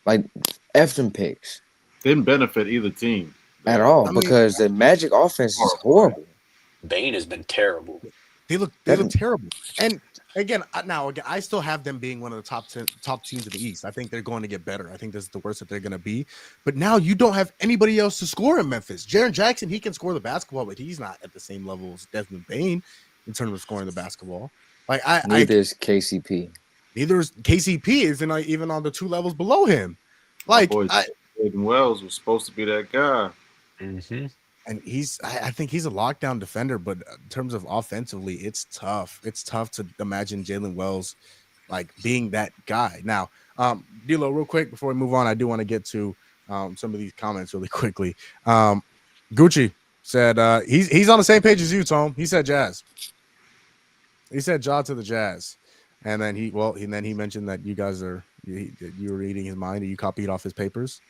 S3: Like, F them picks
S2: Didn't benefit either team.
S3: at
S2: They're
S3: all
S4: I mean,
S3: because the Magic offense is
S2: horrible.
S3: horrible.
S1: Bain has been terrible.
S4: they look
S3: That-
S4: terrible. And again, I still have them being one of the top teams in the East. I think they're going to get better. I think this is the worst that they're going to be. But now you don't have anybody else to score in Memphis. Jaren Jackson, he can score the basketball, but he's not at the same level as Desmond Bain in terms of scoring the basketball. Like
S3: Neither is KCP.
S4: neither is KCP isn't even on the two levels below him.
S2: My
S4: Like
S2: boy Jaden Wells was supposed to be that guy.
S1: Mm-hmm.
S4: and I think he's a lockdown defender, but in terms of offensively, it's tough. It's tough to imagine Jalen Wells like being that guy. Now, D'Lo, real quick before we move on, I do want to get to some of these comments really quickly. Gucci said he's on the same page as you, Tom. He said Jazz. He said Ja to the Jazz, and then he mentioned that you guys are you were reading his mind and you copied off his papers.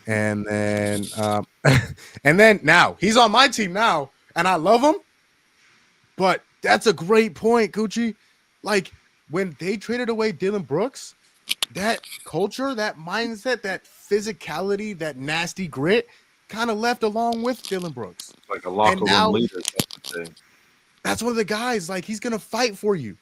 S4: And then and then now he's on my team now, and I love him. But that's a great point, Gucci. Like when they traded away Dylan Brooks, that culture, that mindset, that physicality, that nasty grit kind of left along with Dylan Brooks.
S2: Like a locker
S4: now-
S2: room leader type of thing.
S4: That's one of the guys, like he's gonna fight for you.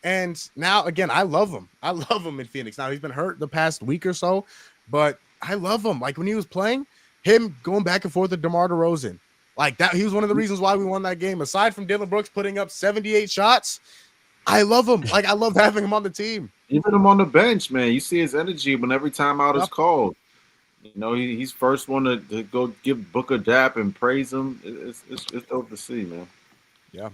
S4: And now again, I love him. I love him in Phoenix. Now he's been hurt the past week or so, but I love him. Like when he was playing, him going back and forth with DeMar DeRozan, like that, he was one of the reasons why we won that game. Aside from Dylan Brooks putting up 78 shots, I love him. Like I love having him on the team.
S2: Even him on the bench, man. You see his energy when every time out is
S4: Yep.
S2: called. You know, he's first one to go give Booker dap and praise him. It's dope to see, man.
S4: Yeah.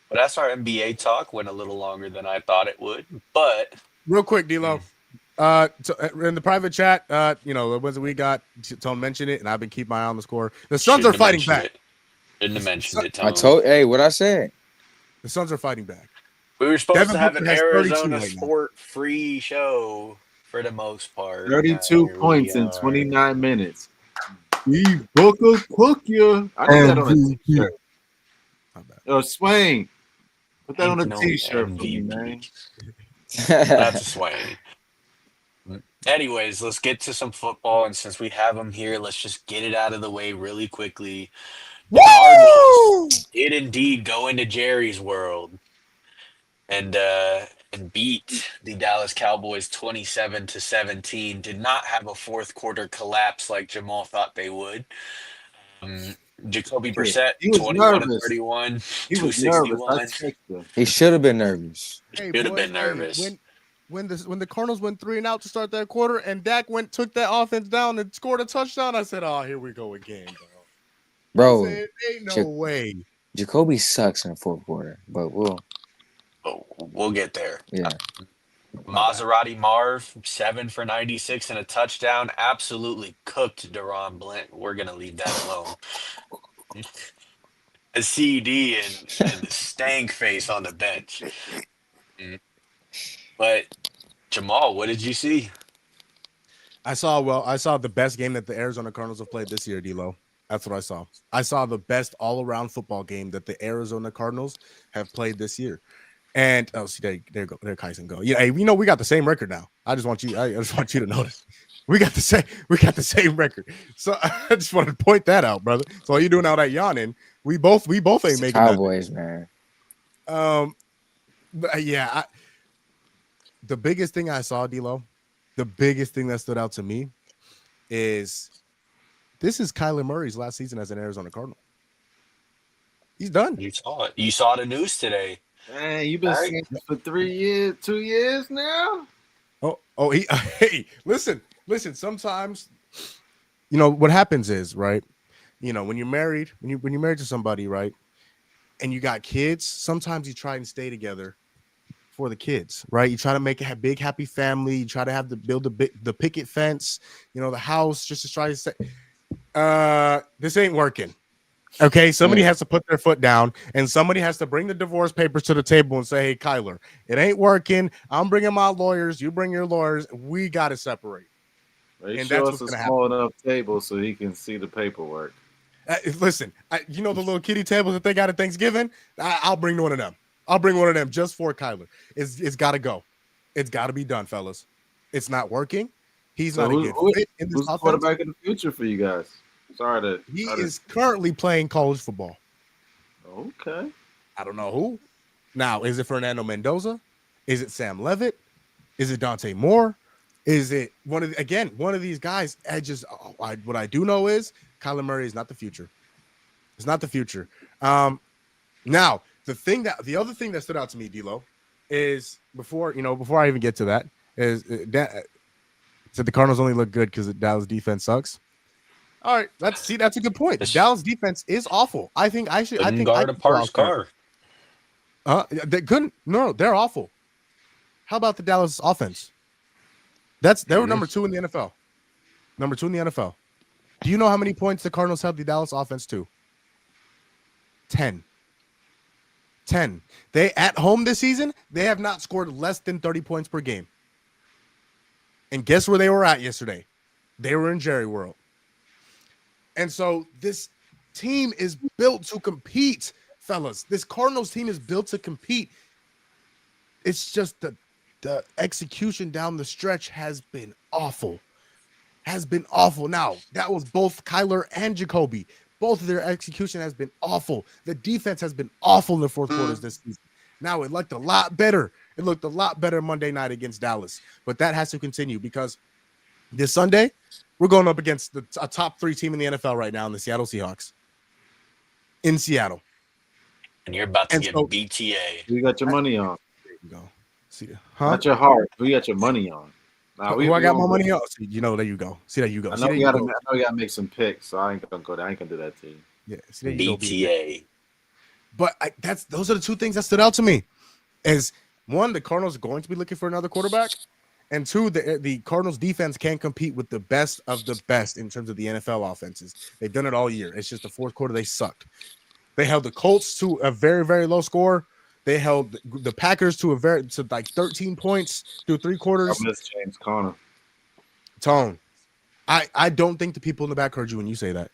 S1: But that's our NBA talk. Went a little longer than I thought it would. But
S4: Real quick, D'Lo. In the private chat, the ones that we got, Tone mentioned it, and I've been keeping my eye on the score. The Suns
S1: shouldn't
S4: are
S1: have
S4: fighting
S1: mentioned
S4: back.
S1: it. Shouldn't have mentioned it,
S3: I
S1: Tom.
S3: what I said.
S4: The Suns are fighting back.
S1: We were supposed
S4: Devin
S1: to have
S4: Booker
S1: an
S4: has 32
S1: Arizona
S4: right now.
S1: sport-free show for the most part.
S2: 32
S1: Here we
S2: points in
S1: are.
S2: 29 minutes. Steve Booker cook you. I need that on a t-shirt.
S4: Not bad.
S2: Yo, Swain, put that on a
S1: Ain't no
S2: t-shirt for me,
S1: MVP.
S2: man.
S1: That's a swing. Anyways, let's get to some football, and since we have them here, let's just get it out of the way really quickly. The Cardinals did indeed go into Jerry's world and beat the Dallas Cowboys 27-17. Did not have a fourth quarter collapse like Jamal thought they would. Jacoby Brissett,
S2: He was
S1: 21
S2: nervous.
S1: 31,
S2: He was nervous. I
S1: 261.
S2: checked him.
S3: He should have been nervous.
S4: Hey,
S1: Should have
S4: boys,
S1: been nervous.
S4: When the Cardinals went 3 and out to start that quarter, and Dak took that offense down and scored a touchdown, I said, "Oh, here we go again, bro."
S3: Bro,
S4: I said, ain't no
S3: Jac-
S4: way.
S3: Jacoby sucks in the fourth quarter, but
S1: We'll get there.
S3: yeah.
S1: Maserati Marv, 7 for 96 and a touchdown. Absolutely cooked Deron Blunt. We're going to leave that alone. A CD and the stank face on the bench. But, Jamal, what did you see?
S4: I saw the best game that the Arizona Cardinals have played this year, D'Lo. That's what I saw. I saw the best all-around football game that the Arizona Cardinals have played this year. And see, there go, there Kyson go. Yeah, hey, we got the same record now. I just want you to know that we got the same record. So I just wanted to point that out, brother. So while you doing all that yawning, we both
S3: It's
S4: ain't
S3: the
S4: making nothing.
S3: Cowboys, man.
S4: But yeah, the biggest thing I saw, D-Lo, the biggest thing that stood out to me is this is Kyler Murray's last season as an Arizona Cardinal. He's done.
S1: You saw it. You saw the news today.
S2: Man, you've been
S1: All right.
S2: saying this for 3 years, 2 years now.
S4: Hey, listen. Sometimes, what happens is, right? When you're married, when you're married to somebody, right, and you got kids, sometimes you try and stay together for the kids, right? You try to make a big happy family. You try to build the picket fence, the house, just to try to say, this ain't working. Okay, somebody has to put their foot down, and somebody has to bring the divorce papers to the table and say, "Hey, Kyler, it ain't working. I'm bringing my lawyers. You bring your lawyers. We got to separate."
S2: Make
S4: And
S2: sure
S4: that's
S2: it's a
S4: what's gonna
S2: small enough table so he can see the paperwork.
S4: Listen, the little kiddie tables that they got at Thanksgiving. I'll bring one of them. I'll bring one of them just for Kyler. It's got to go. It's got to be done, fellas. It's not working. He's not a good fit in this
S2: who's the
S4: offense.
S2: quarterback in the future for you guys?
S4: He is currently playing college football.
S2: Okay.
S4: I don't know who. Now, is it Fernando Mendoza? Is it Sam Levitt? Is it Dante Moore? Is it one of these guys? What I do know is Kyler Murray is not the future. It's not the future. Now, the other thing that stood out to me, D-Lo, is before I even get to that, is said the Cardinals only look good because the Dallas defense sucks. All right, that's a good point. The Dallas defense is awful. I think I should. I think
S1: guard a parked car.
S4: They couldn't. No, they're awful. How about the Dallas offense? They were number 2 in the NFL. Number 2 in the NFL. Do you know how many points the Cardinals held the Dallas offense to? 10. They at home this season, they have not scored less than 30 points per game. And guess where they were at yesterday? They were in Jerry World. And so this team is built to compete, fellas. This Cardinals team is built to compete. It's just the execution down the stretch has been awful. Now, that was both Kyler and Jacoby. Both of their execution has been awful. The defense has been awful in the fourth quarters this season. Now, it looked a lot better. It looked a lot better Monday night against Dallas. But that has to continue because this Sunday, we're going up against a top 3 team in the NFL right now in the Seattle Seahawks. In Seattle.
S1: And you're about to get BTA.
S2: Who you got your money on?
S4: There you go. See,
S2: Not your heart. Who you got your money on?
S4: Who I got my money on? See, there you go. See, there you go.
S2: I know you got to make some picks, so I ain't gonna go there. I ain't gonna do that to you.
S4: Yeah, see, there you
S1: BTA.
S4: go. But those are the 2 things that stood out to me. Is one, the Cardinals are going to be looking for another quarterback, and 2, the Cardinals defense can't compete with the best of the best in terms of the NFL offenses. They've done it all year. It's just the fourth quarter they sucked. They held the Colts to a very, very low score. They held the Packers to like 13 points through 3 quarters.
S2: I miss James Conner.
S4: Tone, I don't think the people in the back heard you when you say that,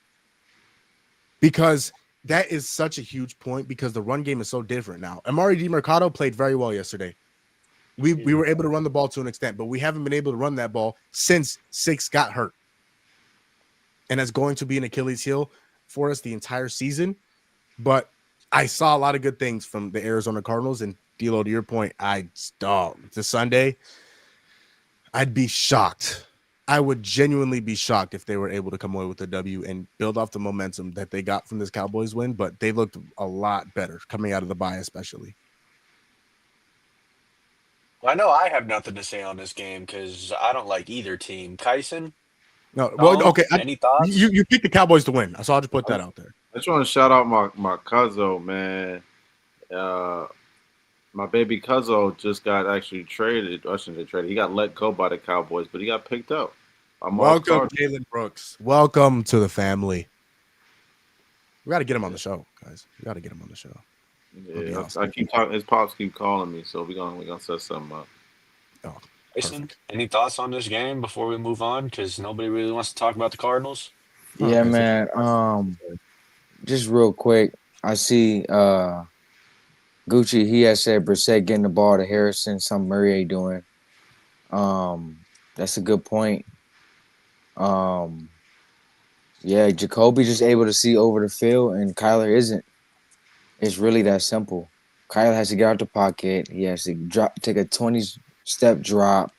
S4: because that is such a huge point, because the run game is so different now. Amari DiMercato played very well yesterday. We were able to run the ball to an extent, but we haven't been able to run that ball since Six got hurt. And that's going to be an Achilles heel for us the entire season. But I saw a lot of good things from the Arizona Cardinals, and D-Lo, to your point, this Sunday, I'd be shocked. I would genuinely be shocked if they were able to come away with a W and build off the momentum that they got from this Cowboys win, but they looked a lot better coming out of the bye, especially.
S1: Well, I know I have nothing to say on this game because I don't like either team. Kyson?
S4: No, well, okay.
S1: Any thoughts?
S4: You picked the Cowboys to win, so I'll just put that out there.
S2: I just want to shout out my cousin, man. My baby cousin just got actually traded. I shouldn't say traded. He got let go by the Cowboys, but he got picked up.
S4: Welcome, Jalen Brooks. Welcome to the family. We got to get him on the show, guys. We got to get him on the show.
S2: Yeah, awesome. I keep talking. His pops keep calling me, so we're gonna set something up.
S4: Oh,
S1: Jason, any thoughts on this game before we move on? Because nobody really wants to talk about the Cardinals.
S3: Yeah,
S4: Okay, so
S3: man. Just real quick, I see Gucci. He has said Brissett getting the ball to Harrison. Some Murray ain't doing. Um, that's a good point. Um, yeah, Jacoby just able to see over the field, and Kyler isn't. It's really that simple. Kyler has to get out the pocket. He has to take a 20-step drop.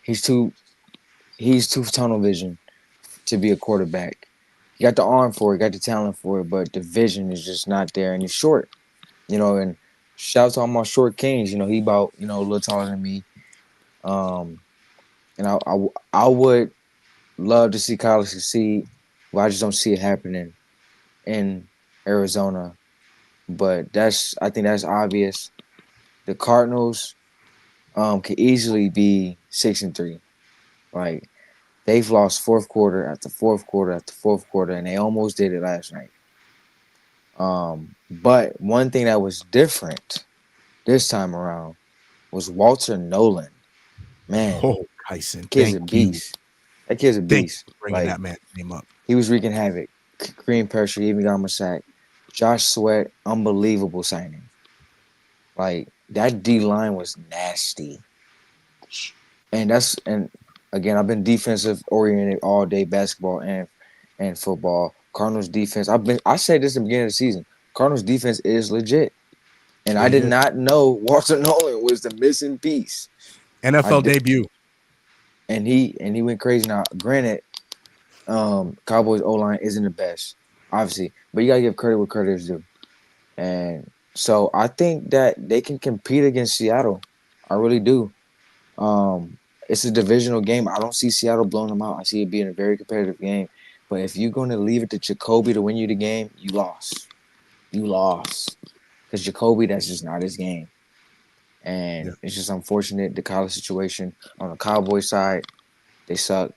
S3: He's too tunnel vision to be a quarterback. He got the arm for it, got the talent for it, but the vision is just not there, and he's short. And shout out to all my short kings. He about a little taller than me. Um, and I would love to see Kyler succeed, but I just don't see it happening in Arizona. But I think that's obvious. The Cardinals could easily be 6-3. Like they've lost fourth quarter after fourth quarter after fourth quarter, and they almost did it last night. But one thing that was different this time around was Walter Nolan. Man,
S4: oh, Kyson,
S3: kid's a
S4: thank you.
S3: beast. That kid's a
S4: Thank you
S3: beast.
S4: for bringing
S3: Like
S4: that man's name up.
S3: he was wreaking havoc, cream pressure. He even got him a sack. Josh Sweat, unbelievable signing. Like that D line was nasty. And again, I've been defensive oriented all day, basketball and football. Cardinals defense. I said this at the beginning of the season. Cardinals defense is legit. And
S4: Yeah,
S3: I
S4: you
S3: did
S4: did.
S3: not know Walter Nolan was the missing piece.
S4: NFL debut.
S3: And he went crazy. Now, granted, Cowboys O line isn't the best, obviously, but you gotta give credit where credit is due. And so I think that they can compete against Seattle. I really do. It's a divisional game. I don't see Seattle blowing them out. I see it being a very competitive game. But if you're going to leave it to Jacoby to win you the game, you lost. You lost. Because Jacoby, that's just not his game.
S4: Yeah,
S3: And it's just unfortunate, the college situation. On the Cowboy side, they suck.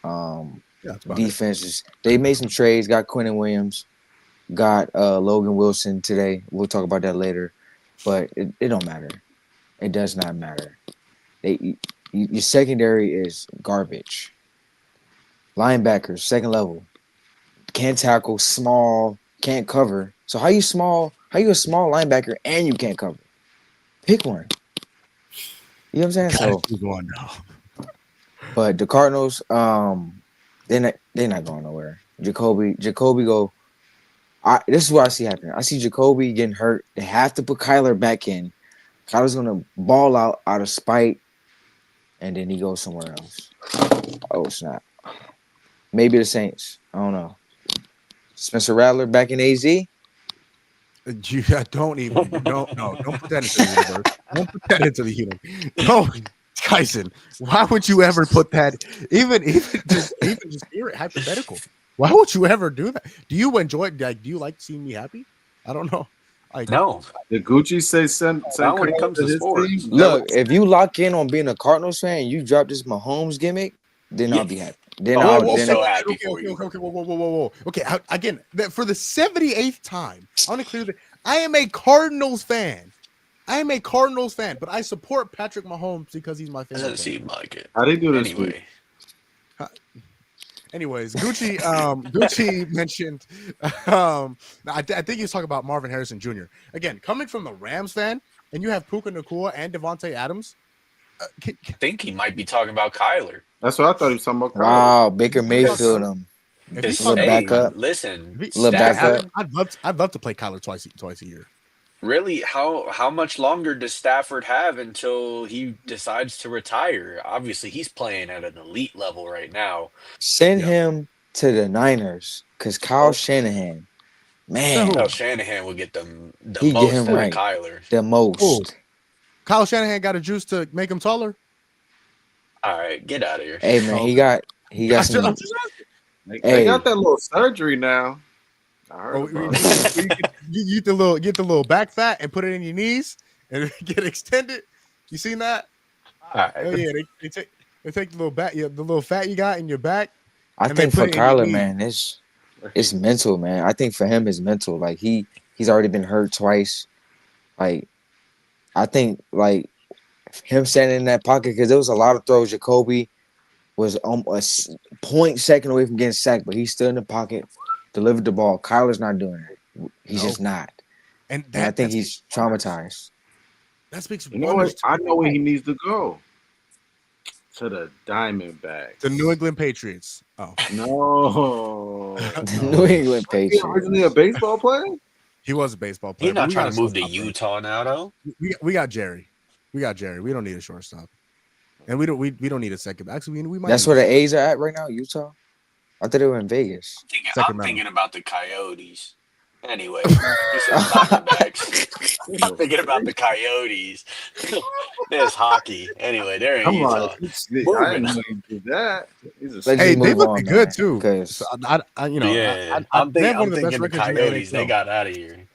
S3: Um,
S4: yeah, that's about it.
S3: Defenses, they made some trades, got Quentin Williams, got Logan Wilson today. We'll talk about that later. But it don't matter. It does not matter. Your secondary is garbage. Linebackers, second level, can't tackle, small, can't cover. So how you small? How you a small linebacker and you can't cover? Pick one. You know what I'm saying?
S4: Gotta
S3: So,
S4: choose one now.
S3: but the Cardinals, they're not going nowhere. Jacoby go. This is what I see happening. I see Jacoby getting hurt. They have to put Kyler back in. Kyler's gonna ball out of spite, and then he goes somewhere else. Oh snap! Maybe the Saints. I don't know. Spencer Rattler back in AZ.
S4: You don't even don't put that into the universe. Don't put that into the universe. No, Tyson, why would you ever put that? Even just hear it hypothetical. Why would you ever do that? Do you enjoy it? Like, do you like seeing me happy? I don't know. Like,
S1: No,
S2: Did Gucci say send
S1: not when it
S2: Kyler
S1: comes
S2: to
S1: to
S2: his
S1: sports.
S2: team?
S3: Look, if you lock in on being a Cardinals fan, you drop this Mahomes gimmick, then
S1: Yeah.
S3: I'll be happy. Then
S1: Oh,
S3: I'll
S1: I'd be
S3: then
S1: so happy for you.
S4: okay, whoa. Okay, again, for the 78th time, I want to clear that I am a Cardinals fan. But I support Patrick Mahomes because he's my favorite
S1: Doesn't
S4: player.
S1: seem like it.
S2: How they do this week?
S1: Anyway,
S4: Anyways, Gucci mentioned. I think he was talking about Marvin Harrison Jr. Again, coming from the Rams fan, and you have Puka Nacua and Devontae Adams.
S1: I think he might be talking about Kyler.
S2: That's what I thought he was talking about. Kyler.
S3: wow, Baker
S1: Because
S3: Mayfield him.
S4: If he's
S1: this,
S3: Little
S4: talking about
S3: back
S1: hey,
S3: up.
S4: Kyler,
S1: listen,
S3: Little back up.
S1: Stafford.
S4: I'd love to play Kyler twice a year.
S1: Really, how much longer does Stafford have until he decides to retire? Obviously, he's playing at an elite level right now.
S3: Send
S4: Yeah.
S3: him to the Niners, cause Kyle Shanahan, man,
S1: Kyle Shanahan will get the
S3: he get
S1: most
S3: him
S1: out of
S3: right
S1: Kyler.
S3: the most.
S4: Kyle Shanahan got a juice to make him taller.
S1: All right, get out of here.
S3: Hey man, he got some.
S4: I'm just asking.
S2: They got that little surgery now. I heard
S4: Oh,
S2: about it.
S4: you get the little back fat and put it in your knees and get extended. You seen that?
S1: All right.
S4: Oh yeah, they take the little back, the little fat you got in your back.
S3: I
S4: And they
S3: think for
S4: put it in your
S3: Kyler,
S4: knee.
S3: man, it's mental, man. I think for him, it's mental. Like he's already been hurt twice. Like I think like him standing in that pocket because there was a lot of throws Jacoby was a point second away from getting sacked, but he's still in the pocket, delivered the ball. Kyler's not doing it. He's
S4: No.
S3: just not.
S4: And
S3: And I think
S4: that
S3: he's
S4: speaks wonders.
S3: traumatized.
S4: That speaks
S2: You know what?
S4: wonders
S2: I know where he needs to go. To the Diamondbacks.
S4: the New England Patriots. Oh,
S2: No.
S3: The
S4: no.
S3: New England
S2: Was he originally a
S3: Patriots.
S2: baseball player?
S4: He was a baseball
S1: He's
S4: player, but
S1: not
S4: we
S1: trying
S4: got
S1: to
S4: a
S1: move to
S4: shortstop.
S1: Utah now, though.
S4: We got Jerry. We got Jerry. We don't need a shortstop, and we don't need a second. Actually, we might.
S3: That's
S4: Need
S3: where
S4: a
S3: the A's are at right now, Utah. I thought they were in Vegas.
S1: I'm
S4: Sacramento.
S1: thinking about the Coyotes. Anyway, you said Diamondbacks. I'm thinking about the Coyotes. There's hockey. Anyway, they're in
S2: I'm like,
S1: Utah.
S2: I didn't
S1: Moving.
S2: know he did that. He's a
S3: Let's
S4: Hey,
S3: just
S4: they
S3: move
S4: look
S3: on,
S4: good
S3: man.
S4: too.
S3: Because
S4: So
S1: Yeah,
S4: they have one of the best
S1: thinking the
S4: records in the
S1: Coyotes. They
S4: NHL.
S1: got out of here.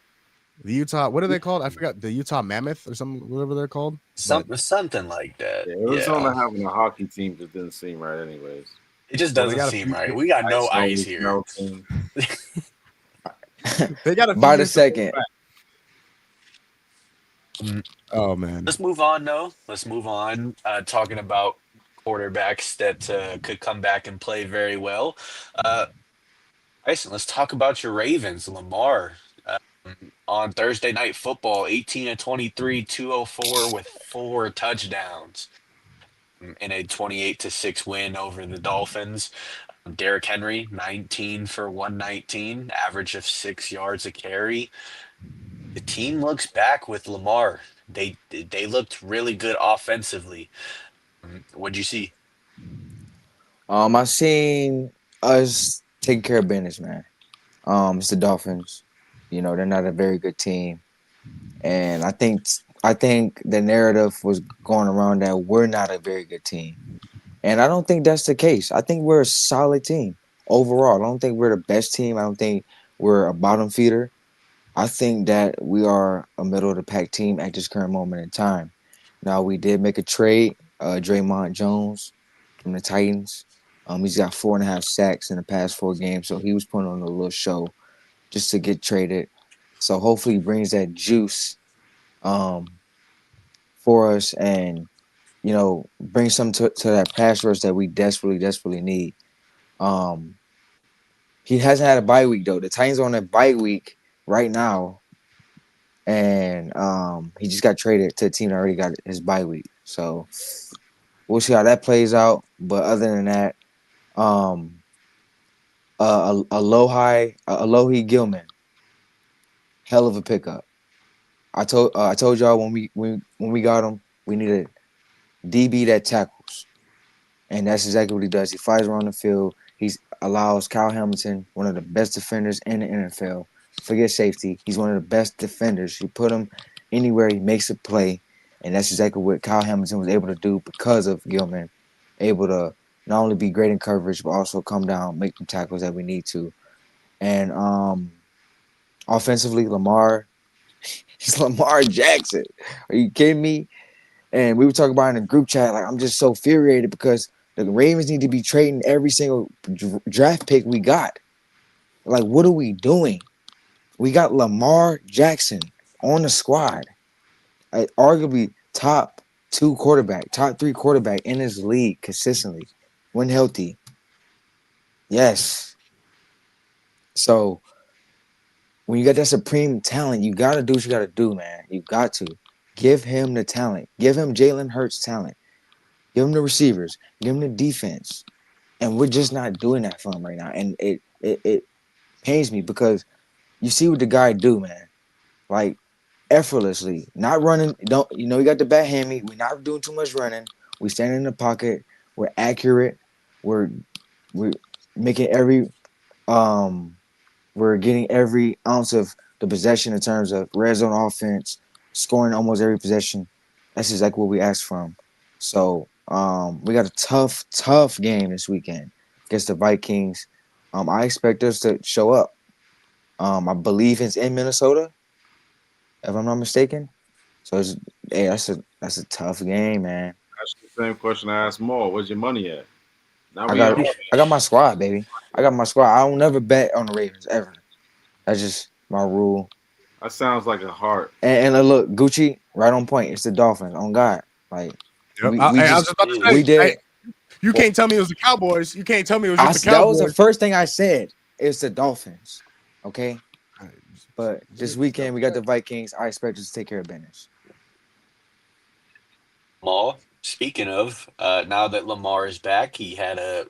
S4: The Utah, what are they called? I forgot. The Utah Mammoth or something, whatever they're called. But
S1: Something like that.
S2: Yeah,
S1: Yeah,
S2: Arizona having a hockey team just didn't seem right, anyways.
S1: it just
S4: well, they
S1: doesn't
S4: got a
S1: seem
S4: few.
S1: right. We got no ice
S2: Always
S1: here.
S2: melting.
S4: They got a few
S3: by the
S4: years to go
S3: second,
S4: back. Oh man,
S1: Let's move on, though. Let's move on. Talking about quarterbacks that could come back and play very well. Uh, Tyson, let's talk about your Ravens, Lamar. On Thursday Night Football, 18 to 23, 204 with 4 touchdowns in a 28-6 win over the Dolphins. Derrick Henry, 19 for 119, average of 6 yards a carry. The team looks back with Lamar. They looked really good offensively. What'd you see?
S3: I seen us taking care of business, man. It's the Dolphins. You know, they're not a very good team. And I think the narrative was going around that we're not a very good team. And I don't think that's the case. I think we're a solid team overall. I don't think we're the best team. I don't think we're a bottom feeder. I think that we are a middle of the pack team at this current moment in time. Now we did make a trade, Draymond Jones from the Titans. He's got 4.5 sacks in the past 4 games, so he was putting on a little show just to get traded. So hopefully he brings that juice um, for us and bring some to that pass rush that we desperately need. Um, he hasn't had a bye week though. The Titans are on a bye week right now, and he just got traded to a team that already got his bye week. So we'll see how that plays out. But other than that, um, Alohi Gilman, hell of a pickup. I told y'all when we got him, we needed DB that tackles, and that's exactly what he does. He flies around the field. He allows Kyle Hamilton, one of the best defenders in the NFL. Forget safety. He's one of the best defenders. You put him anywhere, he makes a play, and that's exactly what Kyle Hamilton was able to do because of Gilman, able to not only be great in coverage but also come down, make the tackles that we need to. And offensively, Lamar, he's Lamar Jackson. Are you kidding me? And we were talking about in the group chat, like I'm just so infuriated because the Ravens need to be trading every single draft pick we got. Like, what are we doing? We got Lamar Jackson on the squad, arguably top 3 quarterback in his league consistently when healthy. Yes. So when you got that supreme talent, you got to do what you got to do, man. You got to give him the talent. Give him Jalen Hurts talent. Give him the receivers. Give him the defense. And we're just not doing that for him right now. And it pains me because you see what the guy do, man. Like effortlessly, not running. Don't you got the bat hammy. We're not doing too much running. We stand in the pocket. We're accurate. We're making every we're getting every ounce of the possession in terms of red zone offense, scoring almost every possession. That's exactly what we asked from. So we got a tough game this weekend against the Vikings. I expect us to show up. I believe it's in Minnesota, if I'm not mistaken. So hey, that's a tough game, man.
S2: That's the same question I asked Maul. Where's your money at? Now
S3: I
S2: we in
S3: got
S2: all.
S3: I got my squad, baby. I got my squad. I don't never bet on the Ravens ever. That's just my rule.
S2: That sounds like a heart.
S3: And look, Gucci, right on point. It's the Dolphins. On God, like
S4: yep.
S3: we
S4: I was
S3: just
S4: just about to
S1: It
S4: say,
S3: we
S1: is.
S3: did
S4: You
S3: Well,
S4: can't tell me it was the Cowboys. You can't tell me it was just the
S3: that was the
S4: Cowboys.
S3: first thing I said. It's the Dolphins. Okay.
S4: All right,
S3: But this weekend we got the Vikings. I expect us to take care of business.
S1: Lamar, speaking of, now that Lamar is back, he had a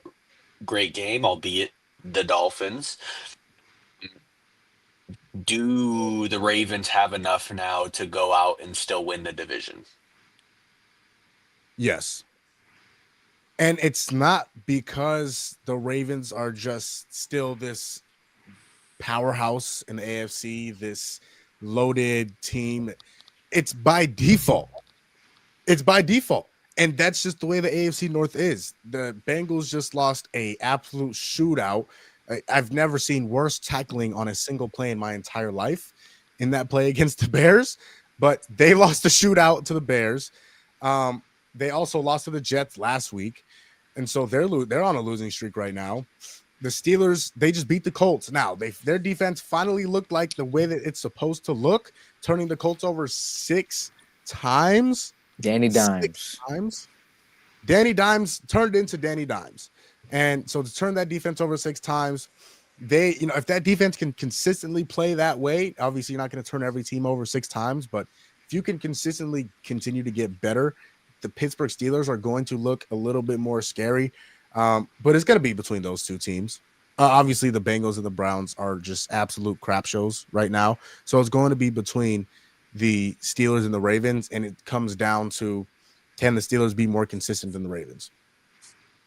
S1: great game, albeit the Dolphins. Do the Ravens have enough now to go out and still win the division?
S4: Yes. And it's not because the Ravens are just still this powerhouse in the AFC, this loaded team. It's by default. It's by default. And that's just the way the AFC North is. The Bengals just lost a absolute shootout. I've never seen worse tackling on a single play in my entire life in that play against the Bears, but they lost a shootout to the Bears. They also lost to the Jets last week, and so they're on a losing streak right now. The Steelers, they just beat the Colts. Now their defense finally looked like the way that it's supposed to look, turning the Colts over 6 times.
S3: Danny
S4: Six
S3: Dimes.
S4: times. Danny Dimes turned into Danny Dimes. And so to turn that defense over 6 times, if that defense can consistently play that way, obviously you're not going to turn every team over 6 times, but if you can consistently continue to get better, the Pittsburgh Steelers are going to look a little bit more scary. But it's going to be between those two teams. Obviously, the Bengals and the Browns are just absolute crap shows right now. So it's going to be between the Steelers and the Ravens, and it comes down to, can the Steelers be more consistent than the Ravens?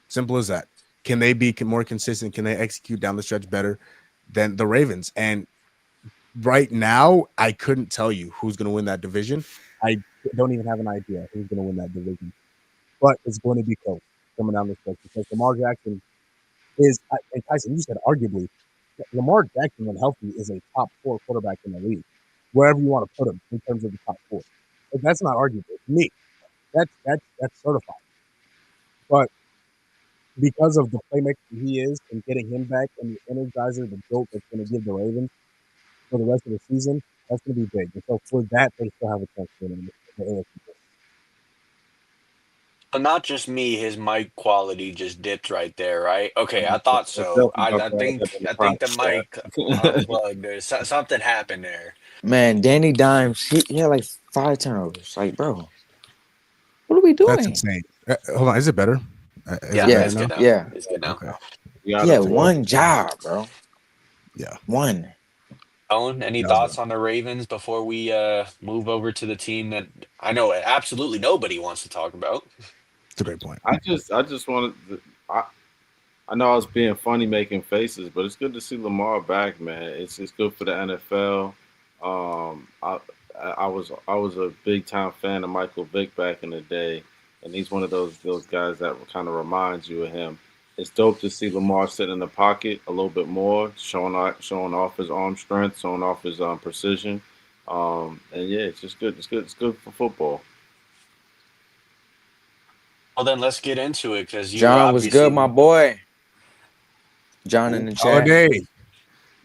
S4: Simple as that. Can they be more consistent? Can they execute down the stretch better than the Ravens? And right now, I couldn't tell you who's going to win that division. I don't even have an idea who's going to win that division. But it's going to be close coming down the stretch because Lamar Jackson is, and Tyson, you said arguably, Lamar Jackson, when healthy, is a top 4 quarterback in the league, wherever you want to put him in terms of the top 4. But that's not arguable to me. That's certified. But because of the playmaker he is and getting him back and the energizer, the jolt that's going to give the Ravens for the rest of the season, that's going to be big. And so for that, they still have a chance to win the AFC.
S1: But not just me, his mic quality just dipped right there, right? Okay, I
S2: It's
S1: thought so.
S2: definitely
S1: I think
S2: the
S1: I think the
S2: process.
S1: mic unplugged. Something happened there.
S3: Man, Danny Dimes, he had like 5 turnovers. Like, bro, what are we
S4: That's
S3: doing?
S4: insane. Hold on. Is it better? Is it
S1: Yeah,
S4: better
S1: it's good
S4: now?
S1: now.
S3: Yeah.
S1: It's good now.
S4: Okay.
S2: You
S3: He
S2: gotta
S3: had
S2: take
S3: one job, bro.
S4: Yeah.
S3: One.
S1: Owen, any
S4: That was
S1: thoughts
S4: good.
S1: on the Ravens before we move over to the team that I know absolutely nobody wants to talk about?
S4: It's a great point.
S2: I just wanted to, I know I was being funny making faces, but it's good to see Lamar back, man. It's good for the NFL. Um, I I was a big time fan of Michael Vick back in the day, and he's one of those guys that kind of reminds you of him. It's dope to see Lamar sitting in the pocket a little bit more, showing off his arm strength, showing off his precision. And yeah, it's just good. It's good. It's good for football.
S1: Well, then let's get into it because you
S3: John was good, my
S1: obviously.
S3: boy. John in the chat.
S4: Holiday.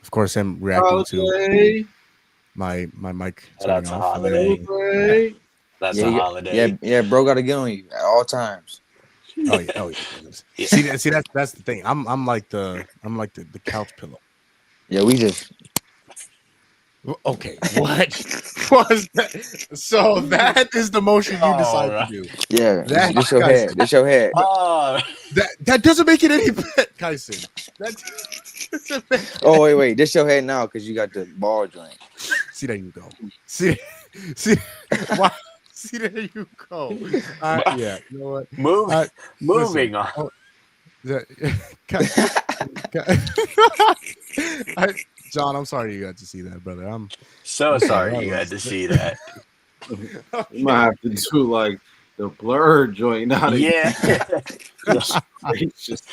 S4: Of course, him reacting to
S2: Holiday,
S4: my mic
S1: Shout out
S4: turning
S1: to
S4: off and then
S1: Holiday.
S4: yeah.
S2: holiday.
S1: That's
S3: Yeah,
S1: a
S3: yeah,
S1: holiday.
S3: yeah, bro. Got to get on you at all times.
S4: Oh yeah, oh yeah.
S1: Yeah.
S4: See that's the thing. I'm like the couch pillow.
S3: Yeah, we just
S4: Okay, what was that? So that is the motion you
S1: All
S4: decide to
S1: right.
S4: do.
S3: yeah.
S4: That
S3: This your
S4: guys,
S3: head. This your head.
S1: Oh,
S4: that doesn't make it any better, Kyson. That doesn't make it.
S3: Oh wait. This your head now because you got the ball joint.
S4: See, there you go. See, why? See, there you go. Yeah, you know what?
S1: move,
S4: Uh,
S1: moving on.
S4: oh, that, John, I'm sorry you got to see that, brother. I'm
S1: So
S4: sorry.
S1: sorry you had to see that.
S2: You might have to do like the blur joint. Not
S1: Yeah,
S2: it's just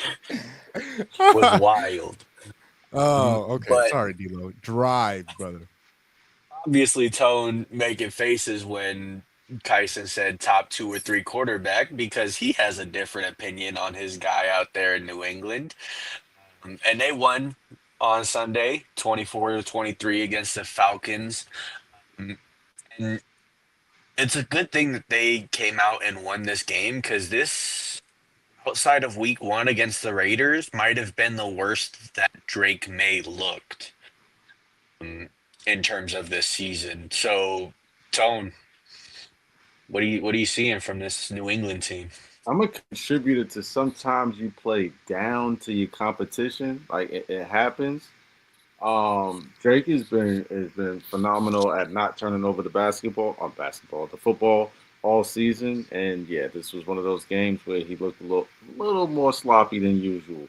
S1: was wild.
S4: Oh, okay.
S1: But
S4: Sorry, D'Lo. Drive, brother.
S1: obviously, Tone making faces when Kyson said top 2 or 3 quarterback because he has a different opinion on his guy out there in New England. And they won on Sunday, 24-23 against the Falcons. Um, And it's a good thing that they came out and won this game because this outside of week one against the Raiders, might have been the worst that Drake May looked in terms of this season. So, Tone, what are you seeing from this New England team?
S2: I'm a contributor to sometimes you play down to your competition. Like it happens. Drake has been phenomenal at not turning over the the football all season. And yeah, this was one of those games where he looked a little more sloppy than usual.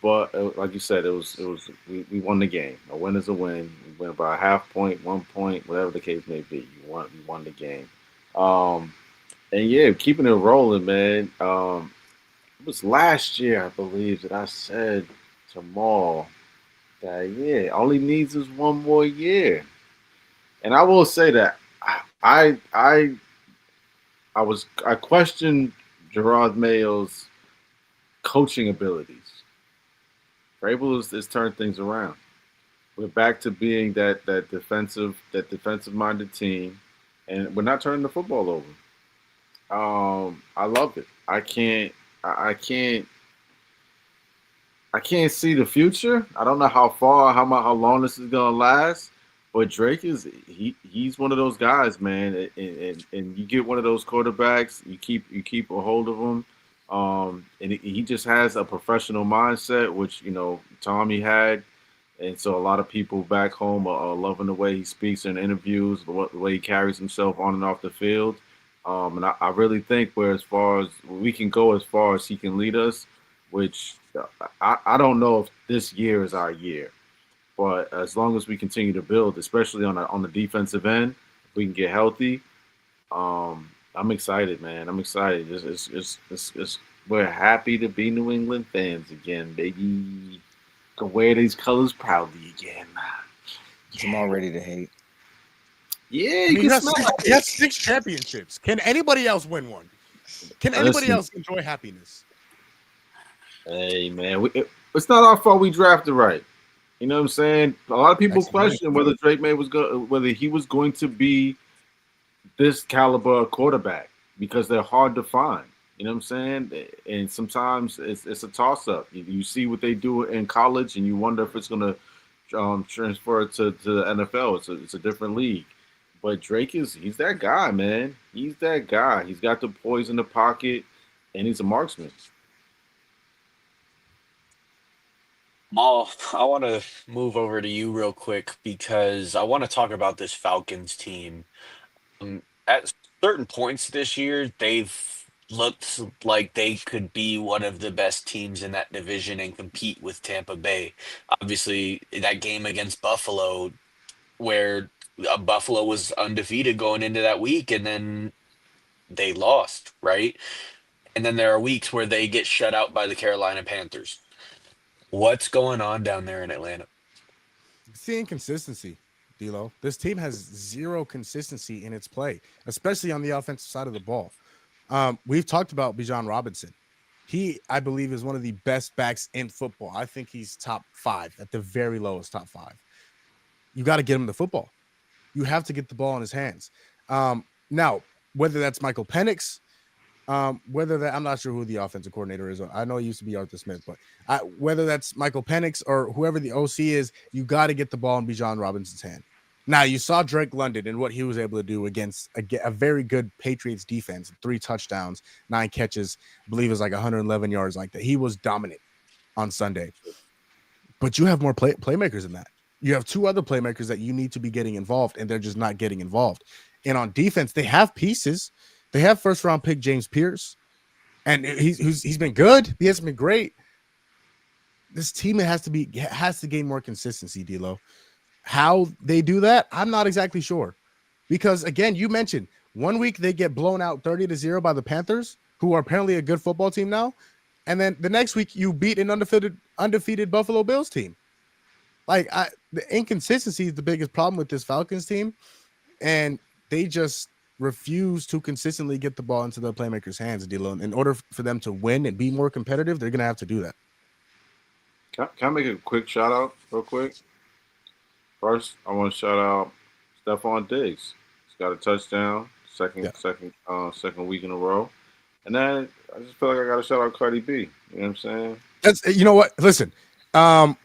S2: But like you said, we won the game. A win is a win. We win by a half point, 1 point, whatever the case may be. You won the game. Um, and yeah, keeping it rolling, man. It was last year, I believe, that I said to Maul that yeah, all he needs is one more year. And I will say that I questioned Gerard Mayo's coaching abilities. Vrabel has turned things around. We're back to being that defensive minded team, and we're not turning the football over. I love it. I can't see the future. I don't know how long this is gonna last. But Drake he's one of those guys, man. And you get one of those quarterbacks, you keep a hold of him, and he just has a professional mindset, which Tommy had, and so a lot of people back home are loving the way he speaks in interviews, the way he carries himself on and off the field. And I really think where as far as we can go, as far as he can lead us, which I don't know if this year is our year, but as long as we continue to build, especially on the defensive end, if we can get healthy. I'm excited, man. I'm excited. We're happy to be New England fans again, baby. Can wear these colors proudly again.
S3: Jamal
S2: Yeah,
S3: ready to hate.
S2: yeah,
S4: I
S2: you
S4: mean,
S2: can smell
S4: he
S2: it.
S4: has 6 championships. Can anybody else win one? Can anybody
S2: Listen,
S4: else enjoy happiness?
S2: hey, man, it's not our fault we drafted right. You know what I'm saying? A lot of people
S4: Execution.
S2: question whether he was going to be this caliber quarterback because they're hard to find. You know what I'm saying? And sometimes it's a toss up. You see what they do in college, and you wonder if it's going to transfer to the NFL. It's a different league. But he's that guy, man. He's that guy. He's got the poise in the pocket, and he's a marksman.
S1: Maul, I want to move over to you real quick because I want to talk about this Falcons team. At certain points this year, they've looked like they could be one of the best teams in that division and compete with Tampa Bay. Obviously, that game against Buffalo, where Buffalo was undefeated going into that week, and then they lost, right? And then there are weeks where they get shut out by the Carolina Panthers. What's going on down there in Atlanta?
S4: See inconsistency, D'Lo. This team has zero consistency in its play, especially on the offensive side of the ball. We've talked about Bijan Robinson. He, I believe, is one of the best backs in football. I think he's top 5, at the very lowest, top 5. You got to get him the football. You have to get the ball in his hands. Now, whether that's Michael Penix, whether that I'm not sure who the offensive coordinator is. I know it used to be Arthur Smith, but whether that's Michael Penix or whoever the OC is, you got to get the ball in Bijan Robinson's hand. Now you saw Drake London and what he was able to do against a very good Patriots defense, 3 touchdowns, 9 catches, I believe it was like 111 yards like that. He was dominant on Sunday. But you have more playmakers than that. You have 2 other playmakers that you need to be getting involved, and they're just not getting involved. And on defense, they have pieces. They have first round pick James Pierce, and he's been good. He hasn't been great. This team has to gain more consistency, D'Lo. How they do that, I'm not exactly sure. Because again, you mentioned one week they get blown out 30-0 by the Panthers, who are apparently a good football team now. And then the next week you beat an undefeated Buffalo Bills team. The inconsistency is the biggest problem with this Falcons team. And they just refuse to consistently get the ball into the playmakers' hands, Dylan. In order for them to win and be more competitive, they're going to have to do that.
S2: Can I make a quick shout out real quick? First, I want to shout out Stephon Diggs. He's got a touchdown,
S4: Yeah.
S2: second week in a row. And then I just feel like I got to shout out Cardi B. You know what I'm saying?
S4: That's what. Listen, um,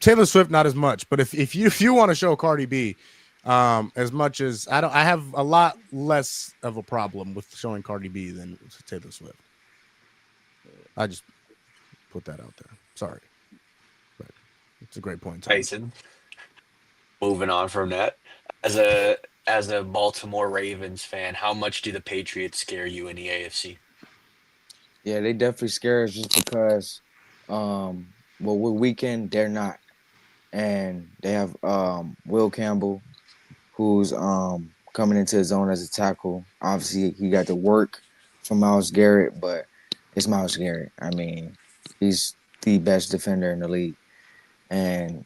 S4: Taylor Swift not as much, but if you want to show Cardi B, as much as I have a lot less of a problem with showing Cardi B than Taylor Swift. I just put that out there. Sorry, but it's a great point in time.
S1: Tyson, moving on from that, as a Baltimore Ravens fan, how much do the Patriots scare you in the AFC?
S3: Yeah, they definitely scare us just because, well, we're weekend, they're not, and they have Will Campbell, who's coming into his own as a tackle. Obviously, he got to work from Miles Garrett, but it's Miles Garrett. I mean, he's the best defender in the league, and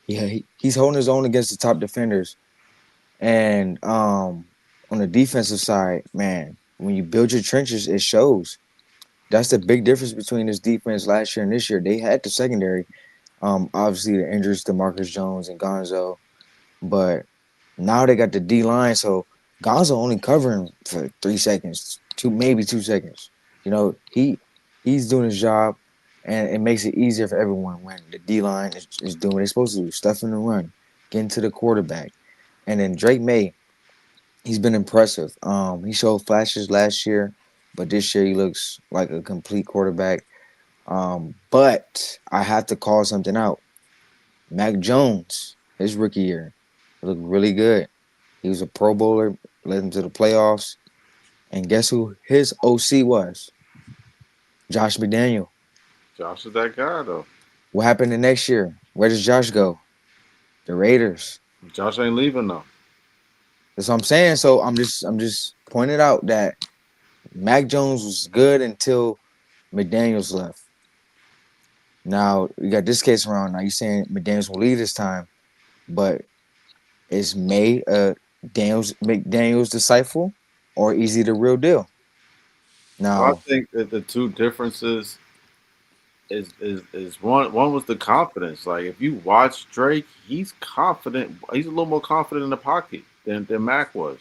S3: yeah, he's holding his own against the top defenders. And on the defensive side, man, when you build your trenches, it shows. That's the big difference between this defense last year and this year. They had the secondary. Obviously the injuries to Marcus Jones and Gonzo, but now they got the D line. So Gonzo only covering for 3 seconds, maybe 2 seconds. He's doing his job, and it makes it easier for everyone when the D line is doing what they're supposed to do, stuffing the run, getting to the quarterback, and then Drake May. He's been impressive. He showed flashes last year, but this year he looks like a complete quarterback. But I have to call something out. Mac Jones, his rookie year, looked really good. He was a Pro Bowler, led him to the playoffs. And guess who his OC was? Josh McDaniel.
S2: Josh is that guy though.
S3: What happened the next year? Where does Josh go? The Raiders.
S2: Josh ain't leaving though.
S3: That's what I'm saying. So I'm just pointing out that Mac Jones was good until McDaniels left. Now you got this case around. Now you saying McDaniels will leave this time, but is May Daniels McDaniels disciple, or is he the real deal?
S2: Well, I
S3: Now,
S2: think that the two differences is one was the confidence. Like if you watch Drake, he's confident. He's a little more confident in the pocket than Mac was,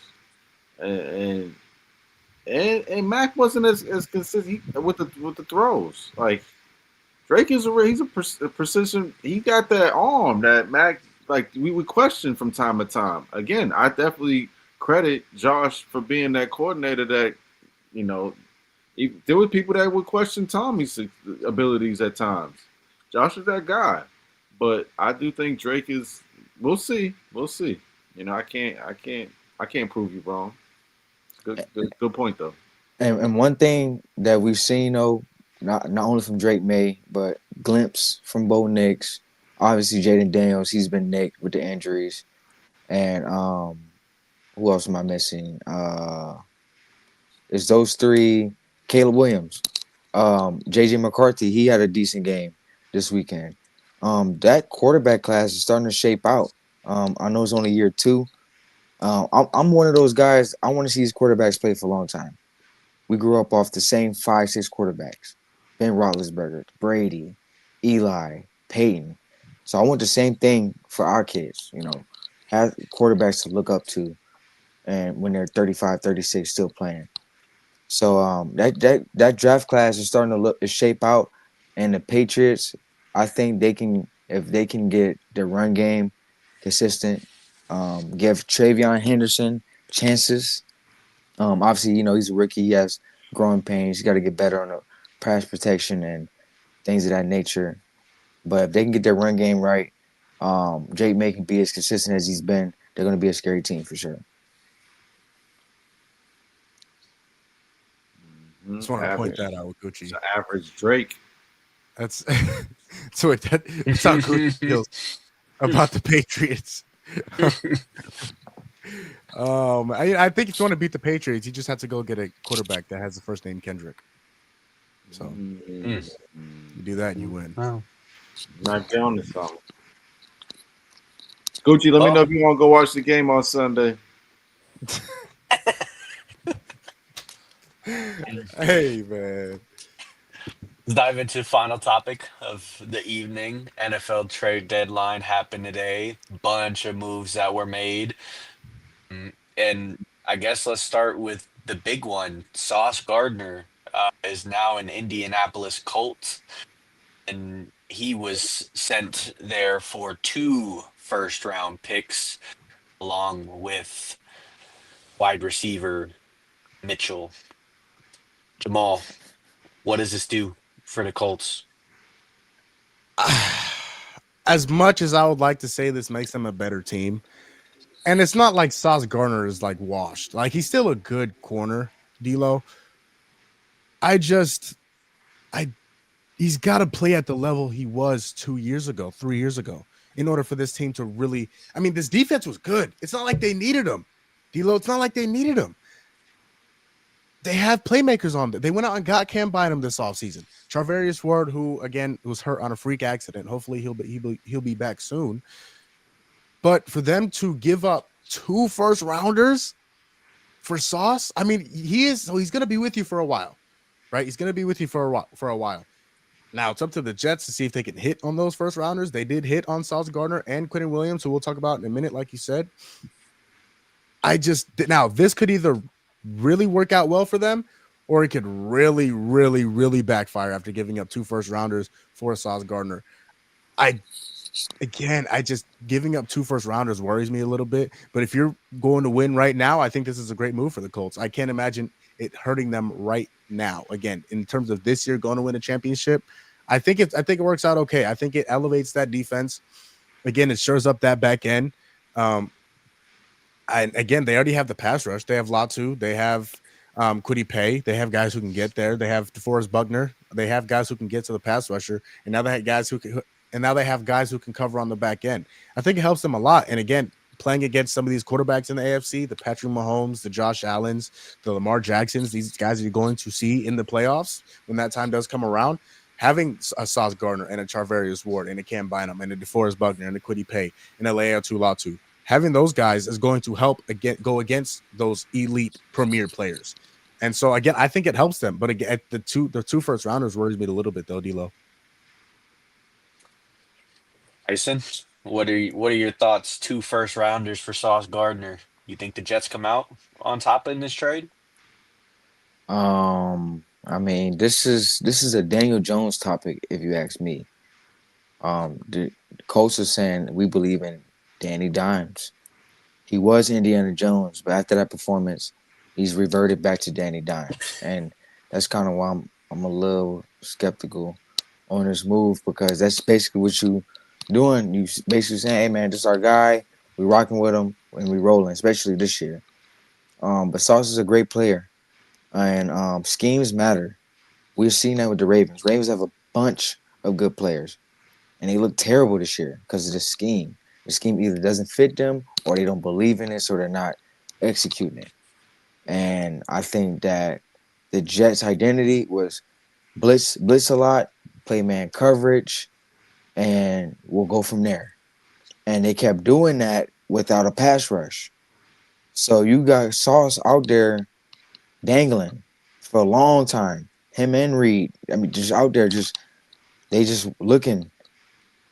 S2: and and Mac wasn't as consistent with the throws. Like Drake is he's a precision. He got that arm that Mac like we would question from time to time. Again, I definitely credit Josh for being that coordinator that you know there were people that would question Tommy's abilities at times. Josh is that guy, but I do think Drake is. We'll see. We'll see. I can't prove you wrong. Good point though.
S3: and one thing that we've seen though, not only from Drake May, but glimpse from Bo Nix. Obviously, Jaden Daniels, he's been nicked with the injuries, and who else am I missing? It's those three. Caleb Williams, JJ McCarthy, he had a decent game this weekend. That quarterback class is starting to shape out. I know it's only year two. I'm one of those guys. I want to see these quarterbacks play for a long time. We grew up off the same 5, 6 quarterbacks: Ben Roethlisberger, Brady, Eli, Peyton. So I want the same thing for our kids. Have quarterbacks to look up to, and when they're 35, 36, still playing. So that draft class is starting to shape out, and the Patriots, I think they can, if they can get the run game consistent, give Travion Henderson chances. Obviously, he's a rookie. He has growing pains. He's got to get better on the pass protection and things of that nature. But if they can get their run game right, Drake May can be as consistent as he's been. They're going to be a scary team for sure.
S4: Just want to point
S2: Average.
S4: that out with
S2: It's
S4: Gucci.
S2: an average Drake.
S4: That's that's how Gucci feels about the Patriots. I think if you want to beat the Patriots, you just have to go get a quarterback that has the first name Kendrick. So
S2: Mm,
S4: you do that and you win.
S1: Well,
S2: not down to something. Gucci, let me know
S1: well,
S2: if you want to go watch the game on Sunday.
S4: Hey man,
S1: let's dive into the final topic of the evening. NFL trade deadline happened today. Bunch of moves that were made. And I guess let's start with the big one, Sauce Gardner, is now an Indianapolis Colt, and he was sent there for 2 first-round picks, along with wide receiver Mitchell. Jamal, what does this do for the Colts?
S4: As much as I would like to say this makes them a better team, and it's not like Sauce Gardner is like washed. Like he's still a good corner, D'Lo. I just, I he's got to play at the level he was 2 years ago, 3 years ago, in order for this team to really. I mean, this defense was good. It's not like they needed him, D'Lo. It's not like they needed him. They have playmakers on there. They went out and got Cam Bynum this offseason. Charvarius Ward, who again was hurt on a freak accident. Hopefully he'll be back soon. But for them to give up 2 first-rounders for Sauce, I mean, he's going to be with you for a while, right? He's going to be with you for a while. Now it's up to the Jets to see if they can hit on those first-rounders. They did hit on Sauce Gardner and Quentin Williams, who we'll talk about in a minute, like you said. Now this could either really work out well for them, or it could really, really, really backfire after giving up 2 first-rounders for Sauce Gardner. I just giving up 2 first-rounders worries me a little bit. But if you're going to win right now, I think this is a great move for the Colts. I can't imagine it hurting them right now. Again, in terms of this year going to win a championship, I think it works out okay. I think it elevates that defense. Again, it shores up that back end. And again, they already have the pass rush. They have Latu. They have Kwity Paye. They have guys who can get there. They have DeForest Buckner. They have guys who can get to the pass rusher. And now they have guys who can cover on the back end. I think it helps them a lot. And again, playing against some of these quarterbacks in the AFC, the Patrick Mahomes, the Josh Allens, the Lamar Jacksons, these guys that you're going to see in the playoffs when that time does come around, having a Sauce Gardner and a Charvarius Ward and a Cam Bynum and a DeForest Buckner and a Kwity Paye and a Leatu Latu, having those guys is going to help go against those elite premier players. And so again, I think it helps them. But again, the 2 first-rounders worries me a little bit though, D'Lo.
S1: Tyson, what are your thoughts? 2 first-rounders for Sauce Gardner. You think the Jets come out on top in this trade?
S3: I mean, this is a Daniel Jones topic, if you ask me. The Colts are saying we believe in Danny Dimes. He was Indiana Jones, but after that performance, he's reverted back to Danny Dimes, and that's kind of why I'm a little skeptical on this move, because that's basically what you doing. You basically saying, "Hey man, this is our guy. We rocking with him and we rolling, especially this year." But Sauce is a great player, and schemes matter. We've seen that with the Ravens. Ravens have a bunch of good players, and they look terrible this year because of the scheme. The scheme either doesn't fit them, or they don't believe in it, so they're not executing it. And I think that the Jets' identity was blitz a lot, play man coverage, and we'll go from there. And they kept doing that without a pass rush. So you got Sauce out there dangling for a long time. Him and Reed, I mean, just out there, they just looking.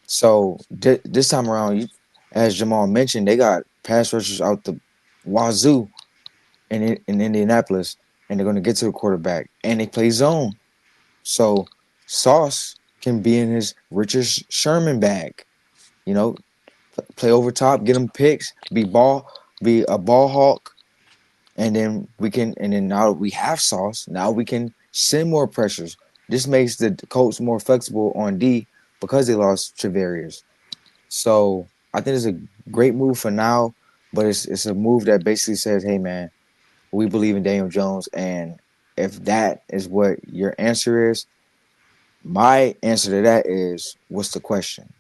S3: So this time around, as Jamal mentioned, they got pass rushers out the wazoo in Indianapolis, and they're going to get to the quarterback, and they play zone. So Sauce can be in his Richard Sherman bag, play over top, get him picks, be a ball hawk, and then now we have Sauce. Now we can send more pressures. This makes the Colts more flexible on D because they lost Travarius. So I think it's a great move for now, but it's a move that basically says, hey man, we believe in Daniel Jones, and if that is what your answer is, my answer to that is, what's the question?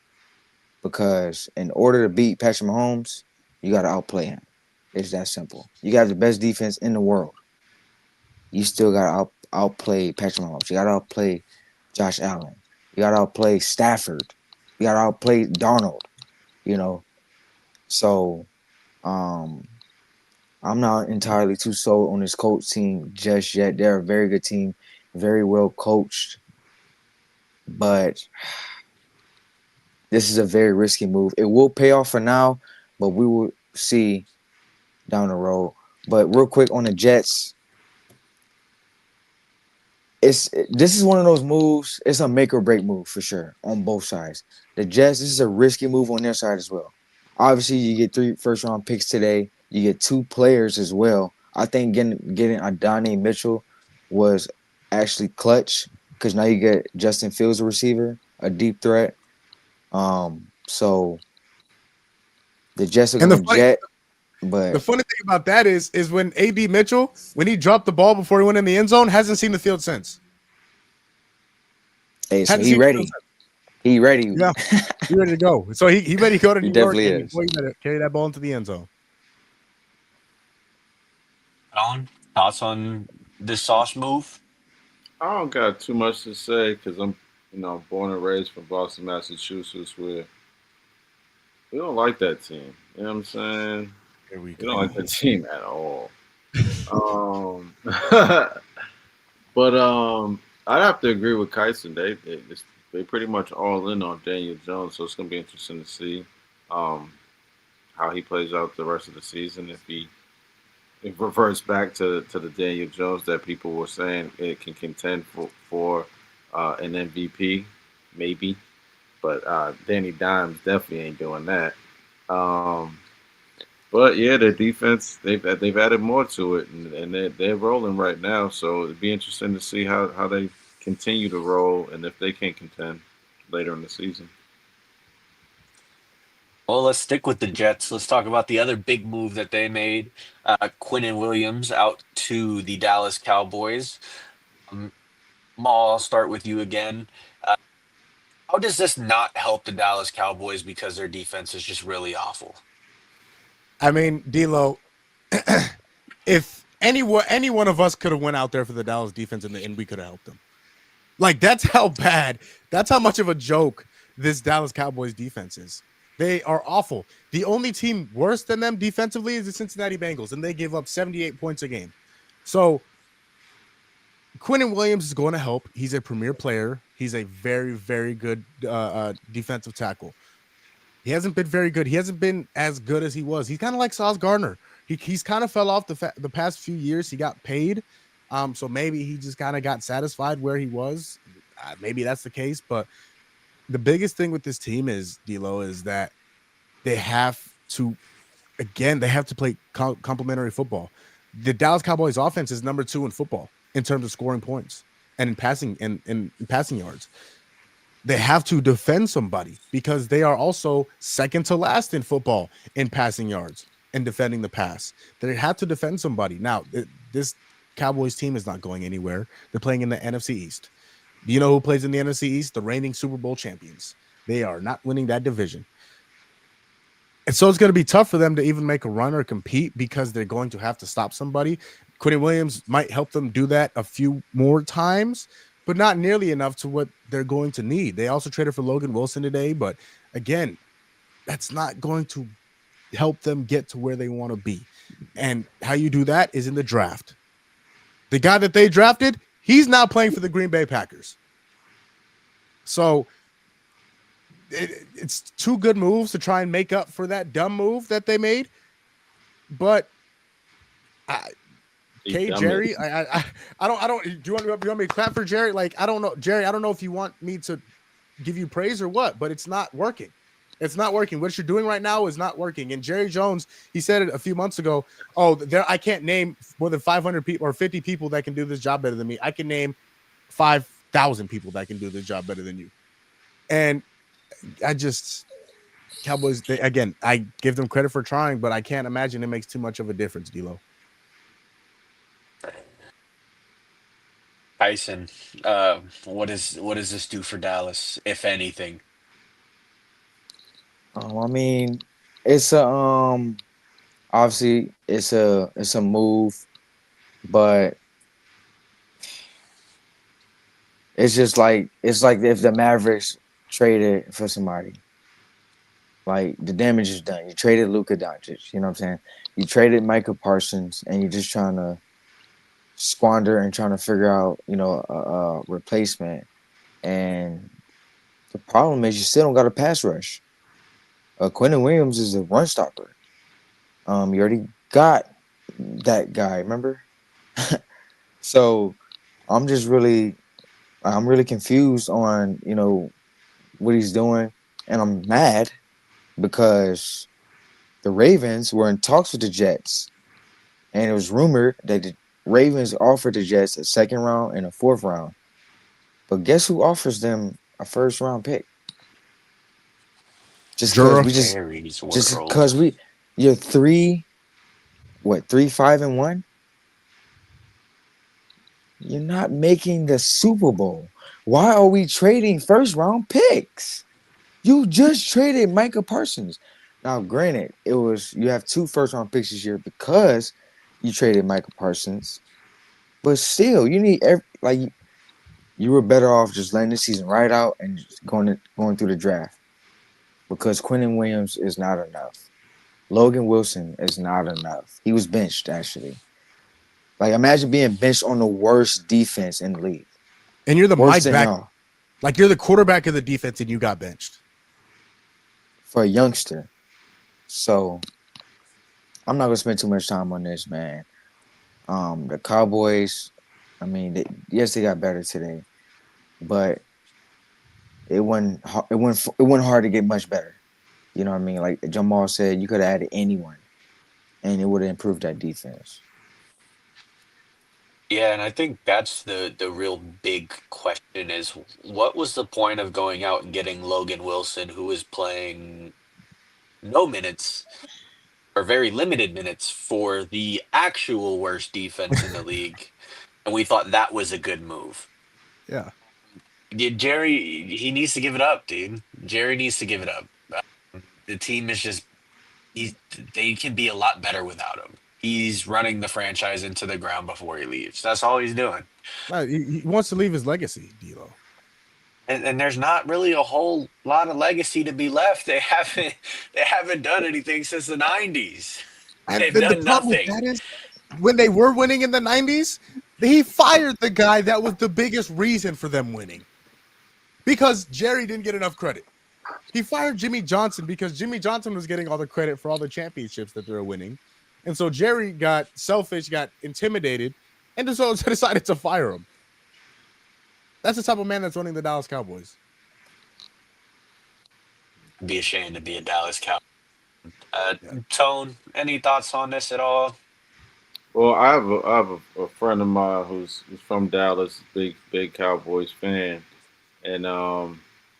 S3: Because in order to beat Patrick Mahomes, you got to outplay him. It's that simple. You got the best defense in the world. You still got to outplay Patrick Mahomes. You got to outplay Josh Allen. You got to outplay Stafford. You got to outplay Darnold. So I'm not entirely too sold on this Colts team just yet. They're a very good team, very well coached. But this is a very risky move. It will pay off for now, but we will see down the road. But real quick on the Jets, this is one of those moves. It's a make or break move for sure on both sides. The Jets, this is a risky move on their side as well. Obviously, you get 3 first-round picks today. You get 2 players as well. I think getting Adonai Mitchell was actually clutch because now you get Justin Fields, a receiver, a deep threat. So the Jets are
S4: And
S3: gonna jet,
S4: the
S3: but
S4: funny thing about that is when AB Mitchell, when he dropped the ball before he went in the end zone, hasn't seen the field since.
S3: hey, so
S4: Hadn't
S3: he
S4: seen the field
S3: ready.
S4: since.
S3: He ready.
S4: Yeah, he ready to go. So he ready to go to
S3: He
S4: New York,
S3: definitely
S4: and
S3: is.
S4: boy, you better carry that ball into the end zone.
S1: Alan, thoughts on this Sauce move?
S2: I don't got too much to say because I'm, born and raised from Boston, Massachusetts, where we don't like that team. You know what I'm saying?
S4: Here we
S2: We don't like
S4: go.
S2: that team at all. Um, but I'd have to agree with Kyson. They pretty much all in on Daniel Jones, so it's gonna be interesting to see um, how he plays out the rest of the season. If he reverts back to the Daniel Jones that people were saying it can contend for an MVP, maybe. But Danny Dimes definitely ain't doing that. Um, but yeah, their defense they've added more to it, and they're rolling right now. So it'd be interesting to see how they continue to roll and if they can contend later in the season.
S1: Well, let's stick with the Jets. Let's talk about the other big move that they made. Quinnen Williams out to the Dallas Cowboys. Um, Maul, I'll start with you again. Uh, how does this not help the Dallas Cowboys because their defense is just really awful?
S4: I mean, D'Lo, if any one of us could have went out there for the Dallas defense and we could have helped them. Like that's how bad, that's how much of a joke this Dallas Cowboys defense is. They are awful. The only team worse than them defensively is the Cincinnati Bengals, and they give up 78 points a game. So Quinnen Williams is going to help. He's a premier player. He's a very, very good defensive tackle. He hasn't been very good. He hasn't been as good as he was. He's kind of like Sauce Gardner. He's kind of fell off the past few years. He got paid, so maybe he just kind of got satisfied where he was. Maybe that's the case. But the biggest thing with this team is D'Lo is that they have to play complementary football. The Dallas Cowboys offense is number 2 in football in terms of scoring points and in passing and in passing yards. They have to defend somebody because they are also second to last in football in passing yards and defending the pass. They have to defend somebody. Now, this Cowboys team is not going anywhere. They're playing in the NFC East. Do you know who plays in the NFC East? The reigning Super Bowl champions. They are not winning that division. And so it's going to be tough for them to even make a run or compete because they're going to have to stop somebody. Quinnen Williams might help them do that a few more times, but not nearly enough to what they're going to need. They also traded for Logan Wilson today, but again, that's not going to help them get to where they want to be. And how you do that is in the draft. The guy that they drafted, he's now playing for the Green Bay Packers. So it's 2 good moves to try and make up for that dumb move that they made. But Jerry, I don't. Do you want me to clap for Jerry? Like, I don't know, Jerry. I don't know if you want me to give you praise or what, but it's not working. It's not working. What you're doing right now is not working. And Jerry Jones, he said it a few months ago. Oh, I can't name more than 500 people or 50 people that can do this job better than me. I can name 5,000 people that can do this job better than you. And Cowboys, again, I give them credit for trying, but I can't imagine it makes too much of a difference, D'Lo.
S1: Tyson, what does this do for Dallas, if anything?
S3: I mean, it's a obviously it's a move, but it's like if the Mavericks traded for somebody. Like the damage is done. You traded Luka Doncic, you know what I'm saying? You traded Micah Parsons, and you're just trying to squander and trying to figure out, a replacement. And the problem is you still don't got a pass rush. Quinnen Williams is a run stopper. You already got that guy, remember? So I'm just really, I'm really confused on what he's doing, and I'm mad because the Ravens were in talks with the Jets, and it was rumored that the Ravens offered the Jets a second round and a fourth round. But guess who offers them a first round pick? Just because
S4: Jura.
S3: we
S1: Jerry's
S3: just
S1: world.
S3: because you're 3-5-1. You're not making the Super Bowl. Why are we trading first round picks? You just traded Micah Parsons. Now, granted, you have 2 first round picks this year because you traded Micah Parsons, but still, you need you were better off just letting the season ride out and just going through the draft because Quentin Williams is not enough. Logan Wilson is not enough. He was benched actually. Like imagine being benched on the worst defense in the league,
S4: And you're the
S3: worse
S4: Mike
S3: than
S4: back,
S3: y'all
S4: like you're the quarterback of the defense, and you got benched.
S3: for a youngster. So I'm not gonna spend too much time on this, man. The Cowboys, I mean, yes, they got better today, but it wasn't hard to get much better. You know what I mean? Like Jamal said, you could have added anyone, and it would have improved that defense.
S1: Yeah, and I think that's the real big question is what was the point of going out and getting Logan Wilson, who is playing no minutes or very limited minutes for the actual worst defense in the league, and we thought that was a good move.
S4: Yeah.
S1: Jerry, he needs to give it up, dude. Jerry needs to give it up. The team is just he's they can be a lot better without him. He's running the franchise into the ground before he leaves. That's all he's doing.
S4: He wants to leave his legacy, D'Lo.
S1: And there's not really a whole lot of legacy to be left. They haven't done anything since the 90s.
S4: And
S1: They've
S4: the
S1: done
S4: problem with
S1: nothing.
S4: that is when they were winning in the 90s, he fired the guy that was the biggest reason for them winning because Jerry didn't get enough credit. He fired Jimmy Johnson because Jimmy Johnson was getting all the credit for all the championships that they were winning. And so Jerry got selfish, got intimidated, and so decided to fire him. That's the type of man that's running the Dallas Cowboys.
S1: I'd be ashamed to be a Dallas Cowboy.
S4: Yeah.
S1: Tone, any thoughts on this at all?
S2: Well, I have a friend of mine who's from Dallas, big Cowboys fan, and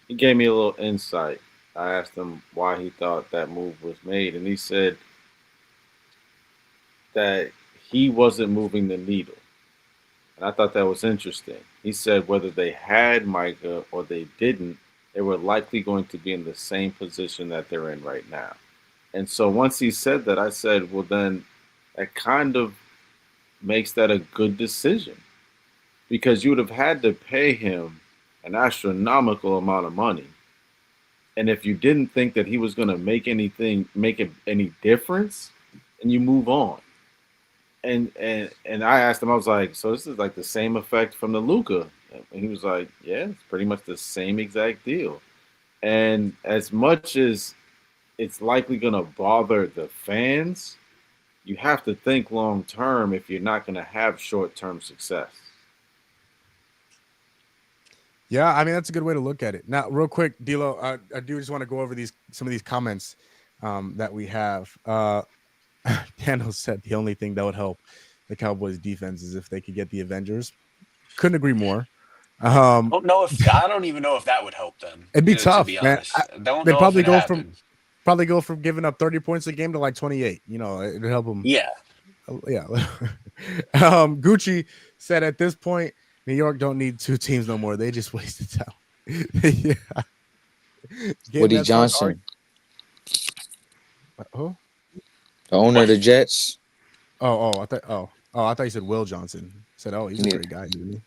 S2: he gave me a little insight. I asked him why he thought that move was made, and he said that he wasn't moving the needle. And I thought that was interesting. He said whether they had Micah or they didn't, they were likely going to be in the same position that they're in right now. And so once he said that, I said, well, then that kind of makes that a good decision because you would have had to pay him an astronomical amount of money. And if you didn't think that he was going to make any difference, and you move on. And I asked him, I was like, so this is like the same effect from the Luca. And he was like, yeah, it's pretty much the same exact deal. And as much as it's likely going to bother the fans, you have to think long term if you're not going to have short term success.
S4: Yeah, I mean that's a good way to look at it. Now, real quick, D'Lo, I do just want to go over some of these comments that we have. Daniel said the only thing that would help the Cowboys defense is if they could get the Avengers. Couldn't agree more.
S1: I don't even know if that would help them.
S4: It'd be
S1: To
S4: tough,
S1: be
S4: man.
S1: honest, I don't
S4: They'd
S1: know if
S4: probably
S1: it
S4: go from giving up 30 points a game to like 28. You know, it'd help them.
S1: Yeah,
S4: Yeah. Gucci said at this point, New York don't need 2 teams no more. They just wasted time. Yeah.
S3: Woody Johnson,
S4: Who?
S3: the owner of the Jets.
S4: I thought you said Will Johnson. Said, oh, he's a great guy, dude.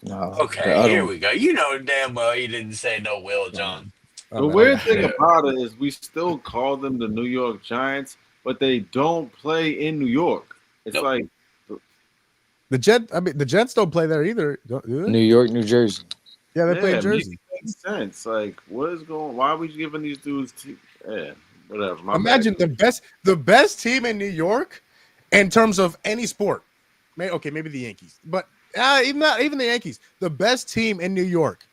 S3: No, the
S1: okay,
S3: other
S1: here
S3: one.
S1: we go. You know damn well he didn't say no Will
S4: Oh,
S1: John.
S2: The
S4: man,
S2: weird thing about it is we still call them the New York Giants, but they don't play in New York. It's
S1: Nope.
S2: like
S4: the Jets don't play there either. Do they?
S3: New York, New Jersey.
S4: Yeah, they play in
S2: it
S4: Jersey.
S2: makes sense. Like, what is going? Why are we giving these dudes? Whatever. My
S4: Imagine
S2: bad.
S4: the best team in New York in terms of any sport. Maybe the Yankees, but even the Yankees. The best team in New York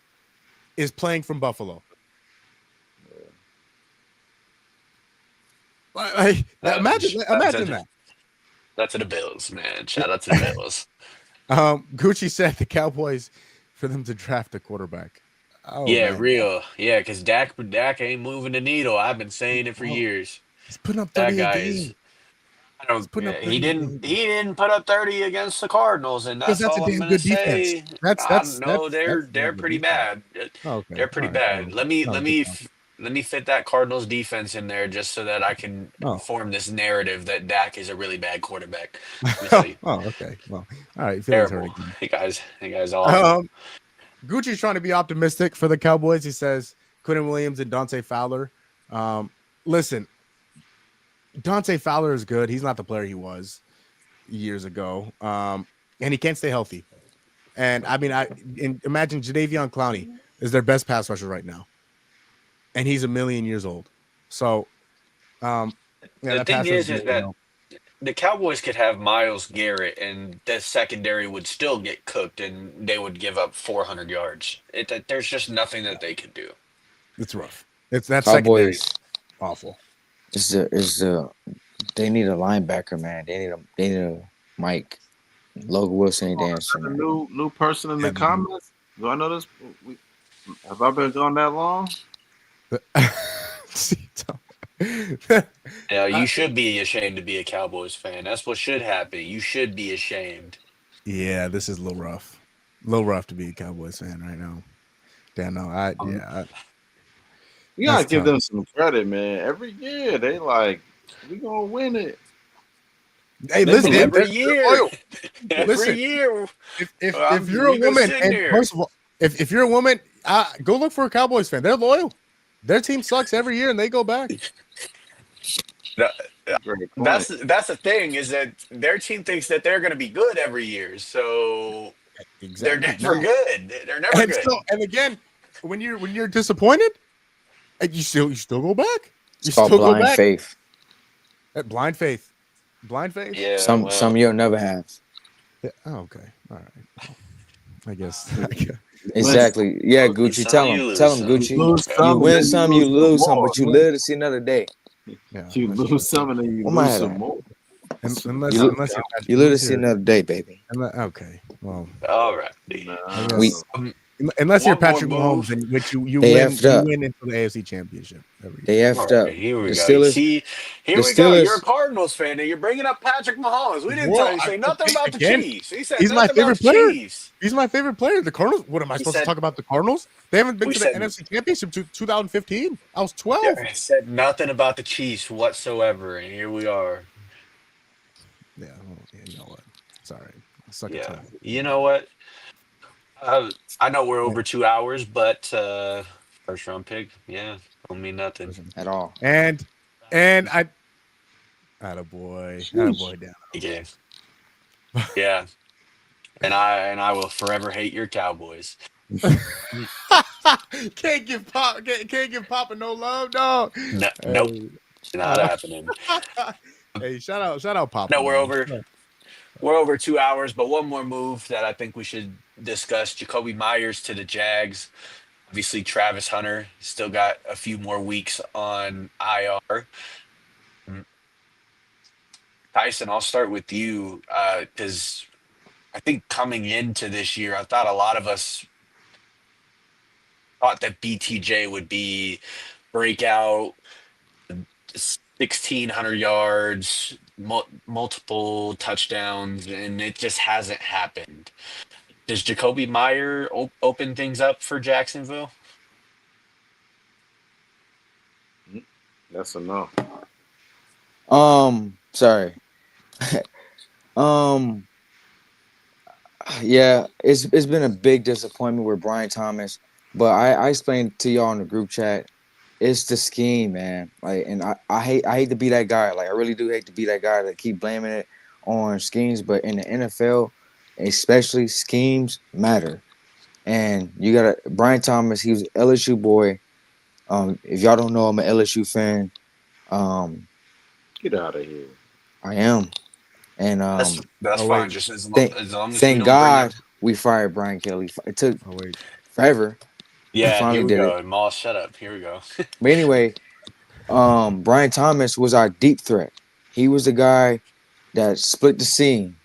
S4: is playing from Buffalo. Imagine that.
S1: That's to the Bills, man. Shout out to the Bills.
S4: Gucci said the Cowboys for them to draft a quarterback. Oh
S1: Yeah,
S4: man,
S1: real. Yeah, because Dak ain't moving the needle. I've been saying it for
S4: oh,
S1: years.
S4: he's putting up
S1: That
S4: 30 a
S1: guy
S4: game.
S1: is. I don't.
S4: He's putting up
S1: He
S4: 30 a
S1: didn't.
S4: game
S1: He didn't put up 30 against the Cardinals, and
S4: because
S1: that's
S4: that's a
S1: all I'm
S4: damn
S1: gonna
S4: good defense.
S1: say.
S4: That's
S1: I
S4: that's
S1: know
S4: that's that's
S1: they're
S4: damn good
S1: pretty
S4: defense.
S1: bad.
S4: Oh, okay,
S1: They're
S4: all
S1: pretty
S4: right.
S1: bad.
S4: No, good talk.
S1: Let me fit that Cardinals defense in there just so that I can
S4: Oh,
S1: form this narrative that Dak is a really bad quarterback. Let me see.
S4: oh, okay. Well, all right. Feelings hurt
S1: Terrible.
S4: again.
S1: You guys awful.
S4: Gucci's trying to be optimistic for the Cowboys. He says Quentin Williams and Dante Fowler. Listen, Dante Fowler is good. He's not the player he was years ago. And he can't stay healthy. And I mean, imagine Jadeveon Clowney is their best pass rusher right now, and he's 1,000,000 years old. So, yeah,
S1: The
S4: that
S1: thing
S4: pass rush,
S1: is that the Cowboys could have Myles Garrett, and the secondary would still get cooked, and they would give up 400 yards. There's just nothing that they could do.
S4: it's rough. It's that secondary
S3: Cowboys
S4: awful.
S3: they need a linebacker, man. They need a Mike. Logan Wilson ain't dancing,
S2: A
S3: man.
S2: new person in the comments. Do I know this? Have I been gone that long?
S1: Yeah, you should be ashamed to be a Cowboys fan. That's what should happen. You should be ashamed.
S4: Yeah, this is a little rough. A little rough to be a Cowboys fan right now. Damn, no,
S2: You gotta
S4: That's
S2: give
S4: tough.
S2: them some credit, man. Every year they like, we gonna win it.
S4: Hey,
S1: Listen,
S4: listen,
S1: every
S4: they're
S1: year,
S4: loyal.
S1: every
S4: Listen,
S1: year.
S4: if you're a
S1: We've been
S4: woman,
S1: sitting
S4: and
S1: there.
S4: first of all, if you're a woman, go look for a Cowboys fan. They're loyal. Their team sucks every year, and they go back.
S2: Great point.
S1: That's the thing is that their team thinks that they're going to be good every year, so they're never good. They're never
S4: And
S1: good.
S4: so, and again, when you're disappointed, you still go back. You
S3: It's called
S4: still go
S3: blind
S4: back.
S3: faith.
S4: Blind faith. Blind faith.
S1: Yeah,
S3: Some you'll never have.
S4: Yeah. Oh, okay. All right. Well, I guess.
S3: Exactly. Yeah,
S1: You
S3: Gucci.
S1: some,
S3: Tell
S1: you
S3: him.
S1: lose
S3: Tell him,
S1: some.
S3: Gucci.
S2: You lose
S3: You
S2: some,
S3: win
S2: then
S3: some,
S2: you
S3: you lose some,
S2: more.
S3: but you live to see another day.
S4: Yeah,
S2: You
S4: that's
S2: lose
S4: true.
S2: some and then you
S3: Where my
S2: lose
S3: head
S2: some
S3: at?
S2: more.
S4: Unless
S3: You-
S4: you're Patrick
S3: You live to
S4: Mahomes
S3: see
S4: here.
S3: another day, baby.
S4: Okay. Well,
S1: All right.
S4: I guess,
S3: We-
S4: unless you're
S1: One more
S4: Patrick Mahomes,
S1: move.
S4: in which you
S3: They
S4: win,
S3: effed
S4: you
S3: up.
S4: win into the AFC Championship every
S3: They
S4: year.
S1: All
S3: effed up.
S1: right, here we
S3: The
S1: go. You
S3: Steelers.
S1: see, here
S3: the
S1: we go. You're a
S3: Steelers-
S1: Cardinals fan, and you're bringing up Patrick Mahomes. We didn't
S4: Well,
S1: say nothing about the
S4: again,
S1: Chiefs. He said
S4: he's my
S1: nothing about
S4: favorite
S1: the
S4: player.
S1: Chiefs.
S4: He's my favorite player. The Cardinals. What am I
S1: He
S4: supposed to
S1: said-
S4: talk about? The Cardinals? They haven't been
S1: We
S4: to the
S1: said-
S4: NFC Championship to 2015. I was 12.
S1: Yeah, I said nothing about the Chiefs whatsoever, and here we are.
S4: Yeah, well, you know what? It's all right. I suck at
S1: Yeah,
S4: time.
S1: you know what? I know we're over 2 hours, but first round pick, yeah, don't mean nothing.
S3: At all.
S4: And I, attaboy down.
S1: Yeah, yeah, and I will forever hate your Cowboys.
S4: Can't give Papa no love, dog.
S1: No, nope, not happening.
S4: Hey, shout out Papa.
S1: No, we're
S4: man.
S1: over 2 hours, but one more move that I think we should discuss: Jacoby Myers to the Jags. Obviously, Travis Hunter still got a few more weeks on IR. Tyson, I'll start with you because I think coming into this year, I thought a lot of us thought that BTJ would be breakout, 1,600 yards, multiple touchdowns, and it just hasn't happened. Does Jacoby Meyer open things up for Jacksonville?
S2: Yes or no?
S3: Sorry. Yeah, it's been a big disappointment with Brian Thomas, but I explained to y'all in the group chat, it's the scheme, man. Like, and I hate to be that guy. Like, I really do hate to be that guy that keep blaming it on schemes, but in the NFL, especially, schemes matter. And you got Brian Thomas, he was an LSU boy. If y'all don't know, I'm an LSU fan.
S2: Get out of here.
S3: I am. And
S1: That's
S4: Oh,
S1: fine.
S4: wait.
S1: Just as long
S3: thank,
S1: as we
S3: thank
S1: don't
S3: God, we fired Brian Kelly. It took
S4: Oh wait,
S3: forever. We
S1: Yeah,
S3: finally
S1: here we
S3: did it.
S1: go. Moss, shut up. Here we go.
S3: But anyway, Brian Thomas was our deep threat. He was the guy that split the scene.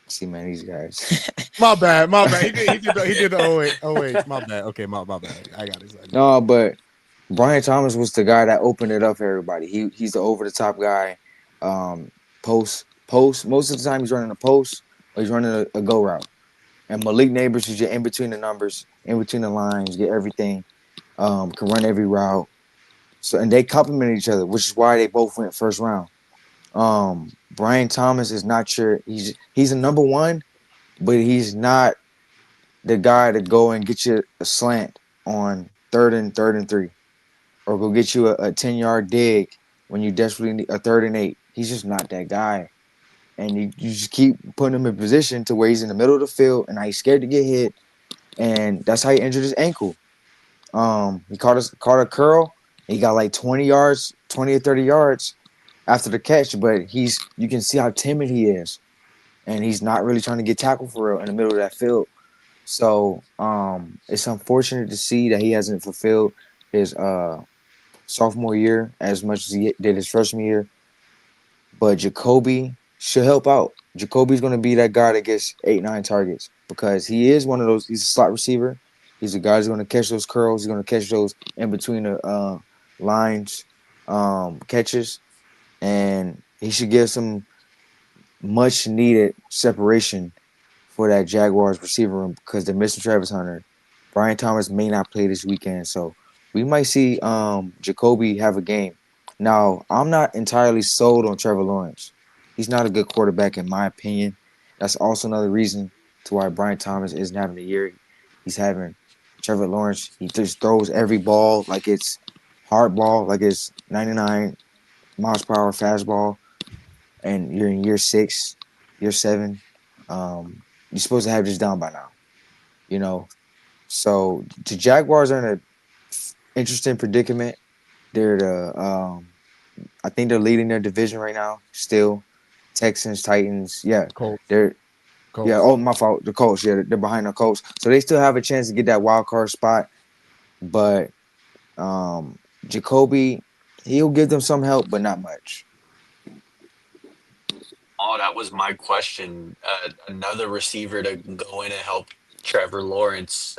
S3: See, man, these guys.
S4: my bad, my bad. He did the oh wait, my bad. Okay, my bad. I got it.
S3: No, but Brian Thomas was the guy that opened it up for everybody. He's the over the top guy. Post. Most of the time he's running a post or he's running a go route. And Malik Neighbors is just in between the numbers, in between the lines, get everything. Can run every route. So and they complement each other, which is why they both went first round. Brian Thomas is not sure he's a number one, but he's not the guy to go and get you a slant on third and 3, or go get you a 10-yard dig when you desperately need a 3rd and 8. He's just not that guy. And you just keep putting him in position to where he's in the middle of the field and he's scared to get hit. And that's how he injured his ankle. He caught a curl. He got like 20 yards, 20 or 30 yards after the catch, but you can see how timid he is. And he's not really trying to get tackled for real in the middle of that field. So it's unfortunate to see that he hasn't fulfilled his sophomore year as much as he did his freshman year. But Jacoby should help out. Jacoby's going to be that guy that gets 8-9 targets because he is one of those. He's a slot receiver. He's a guy who's going to catch those curls. He's going to catch those in between the lines catches. And he should give some much needed separation for that Jaguars receiver room because they're missing Travis Hunter. Brian Thomas may not play this weekend, so we might see Jacoby have a game. Now, I'm not entirely sold on Trevor Lawrence. He's not a good quarterback in my opinion. That's also another reason to why Brian Thomas isn't having the year he's having. Trevor Lawrence, he just throws every ball like it's hard ball, like it's 99 miles per hour fastball, and you're in year 6, year 7. You're supposed to have this down by now, you know. So the Jaguars are in an interesting predicament. They're I think they're leading their division right now. Still, Texans, Titans, yeah,
S4: Colts.
S3: they're
S4: Colts.
S3: yeah. Oh, my fault. The Colts, yeah, they're behind the Colts, so they still have a chance to get that wild card spot. But Jacoby, he'll give them some help, but not much.
S1: Oh, that was my question. Another receiver to go in and help Trevor Lawrence.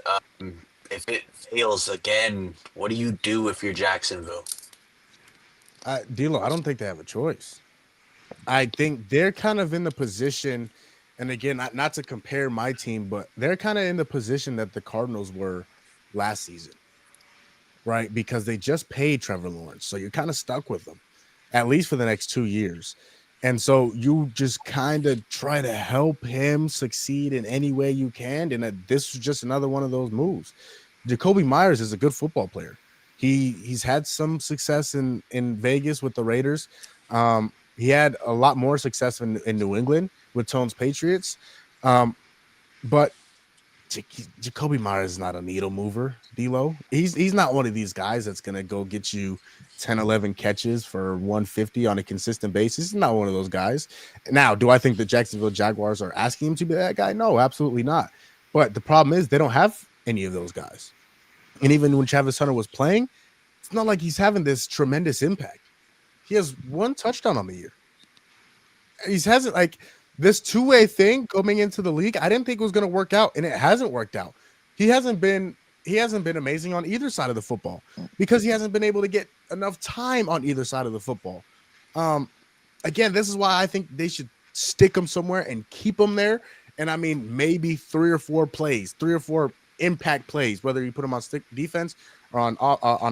S1: If it fails again, what do you do if you're Jacksonville?
S4: D'Lo, I don't think they have a choice. I think they're kind of in the position, and again, not to compare my team, but they're kind of in the position that the Cardinals were last season, right? Because they just paid Trevor Lawrence, so you're kind of stuck with them, at least for the next 2 years. And so you just kind of try to help him succeed in any way you can. And this was just another one of those moves. Jacoby Myers is a good football player. He's had some success in Vegas with the Raiders. He had a lot more success in New England with Tone's Patriots. But Jacoby Myers is not a needle mover, D'Lo. He's not one of these guys that's going to go get you 10, 11 catches for 150 on a consistent basis. He's not one of those guys. Now, do I think the Jacksonville Jaguars are asking him to be that guy? No, absolutely not. But the problem is they don't have any of those guys. And even when Travis Hunter was playing, it's not like he's having this tremendous impact. He has 1 touchdown on the year. He hasn't like this two-way thing coming into the league. I didn't think it was going to work out, and it hasn't worked out. He hasn't been amazing on either side of the football because he hasn't been able to get enough time on either side of the football. Again, this is why I think they should stick him somewhere and keep him there. And I mean, maybe 3 or 4 plays, 3 or 4 impact plays, whether you put him on stick defense or on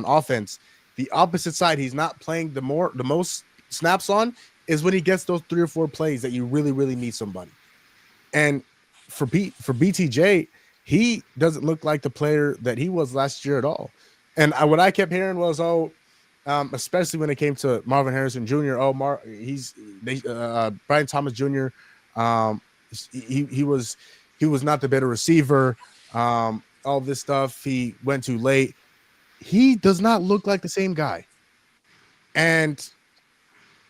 S4: offense. The opposite side, he's not playing the most snaps on is when he gets those 3 or 4 plays that you really, really need somebody. And for BTJ, he doesn't look like the player that he was last year at all. And what I kept hearing was, especially when it came to Marvin Harrison Jr. Brian Thomas Jr. He was not the better receiver. All this stuff. He went too late. He does not look like the same guy. And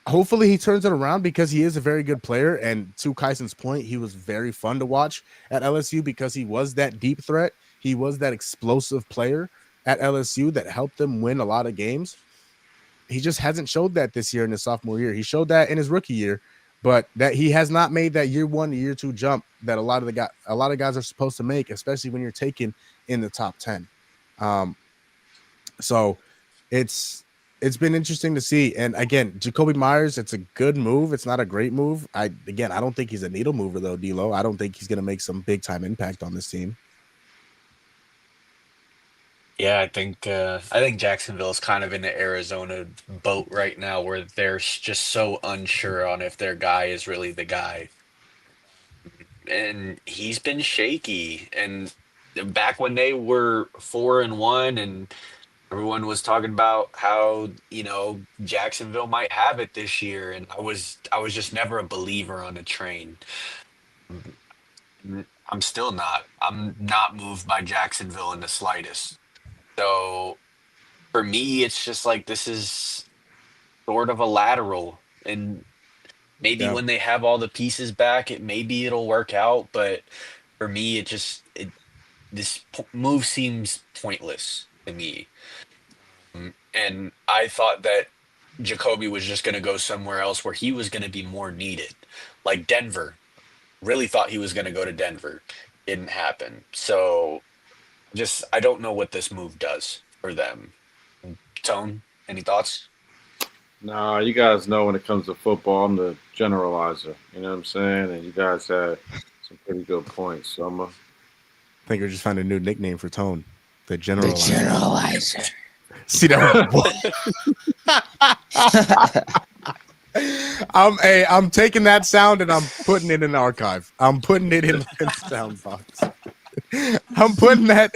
S4: hopefully he turns it around because he is a very good player. And to Kyson's point, he was very fun to watch at LSU because he was that deep threat. He was that explosive player at LSU that helped them win a lot of games. He just hasn't showed that this year in his sophomore year. He showed that in his rookie year, but that he has not made that year 1 to year 2 jump that a lot of guys are supposed to make, especially when you're taken in the top 10. So it's been interesting to see. And again, Jacoby Myers, it's a good move. It's not a great move. I don't think he's a needle mover though, D'Lo. I don't think he's going to make some big time impact on this team.
S1: Yeah, I think Jacksonville is kind of in the Arizona boat right now, where they're just so unsure on if their guy is really the guy, and he's been shaky. And back when they were 4-1, and everyone was talking about how Jacksonville might have it this year, and I was just never a believer on the train. I'm still not. I'm not moved by Jacksonville in the slightest. So for me, it's just like this is sort of a lateral, and maybe
S4: Yeah.
S1: when they have all the pieces back, maybe it'll work out. But for me, this move seems pointless to me. And I thought that Jacoby was just going to go somewhere else where he was going to be more needed, like Denver. Really thought he was going to go to Denver. Didn't happen. So I don't know what this move does for them. Tone, any thoughts?
S2: Nah, you guys know when it comes to football, I'm the generalizer. You know what I'm saying? And you guys had some pretty good points. So I'm a
S4: I think we're just finding a new nickname for Tone, the
S3: The
S4: generalizer.
S3: generalizer.
S4: See that? I'm taking that sound and I'm putting it in the archive. I'm putting it in the sound box. I'm putting that.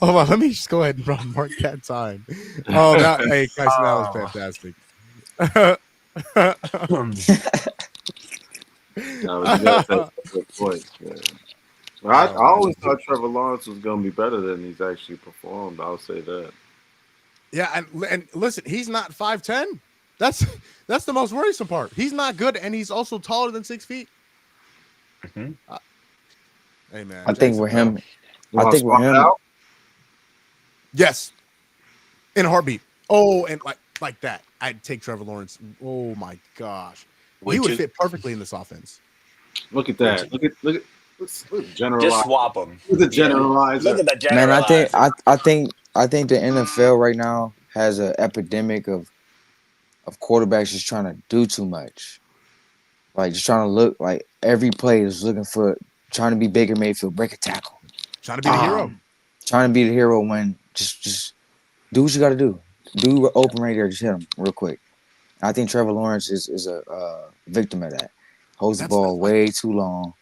S4: Hold on, let me just go ahead and mark that time. Oh, hey, Tyson, that was fantastic.
S2: no, you guys had some good points. Yeah. Well, I always thought Trevor Lawrence was going to be better than he's actually performed. I'll say that.
S4: Yeah, and listen, he's not 5'10". That's the most worrisome part. He's not good, and he's also taller than 6 feet.
S1: Mhm.
S4: Hey man,
S3: I think we're him.
S2: You
S3: I
S2: wanna
S3: think we're
S2: swap it
S3: him.
S2: out?
S4: Yes, in a heartbeat. Oh, and like that, I'd take Trevor Lawrence. Oh my gosh, he would fit perfectly in this offense.
S2: Look at that. Look at
S1: Just
S2: generalize.
S1: swap them.
S2: Look at the generalizer.
S1: Look at the
S3: Man,
S1: generalizer.
S3: I think the NFL right now has an epidemic of quarterbacks just trying to do too much. Like just trying to look like every play is looking for trying to be Baker Mayfield, break a tackle.
S4: Trying to be the hero.
S3: Trying to be the hero when just do what you got to do. Do open right there, just hit him real quick. I think Trevor Lawrence is a victim of that. Holds the ball way too long.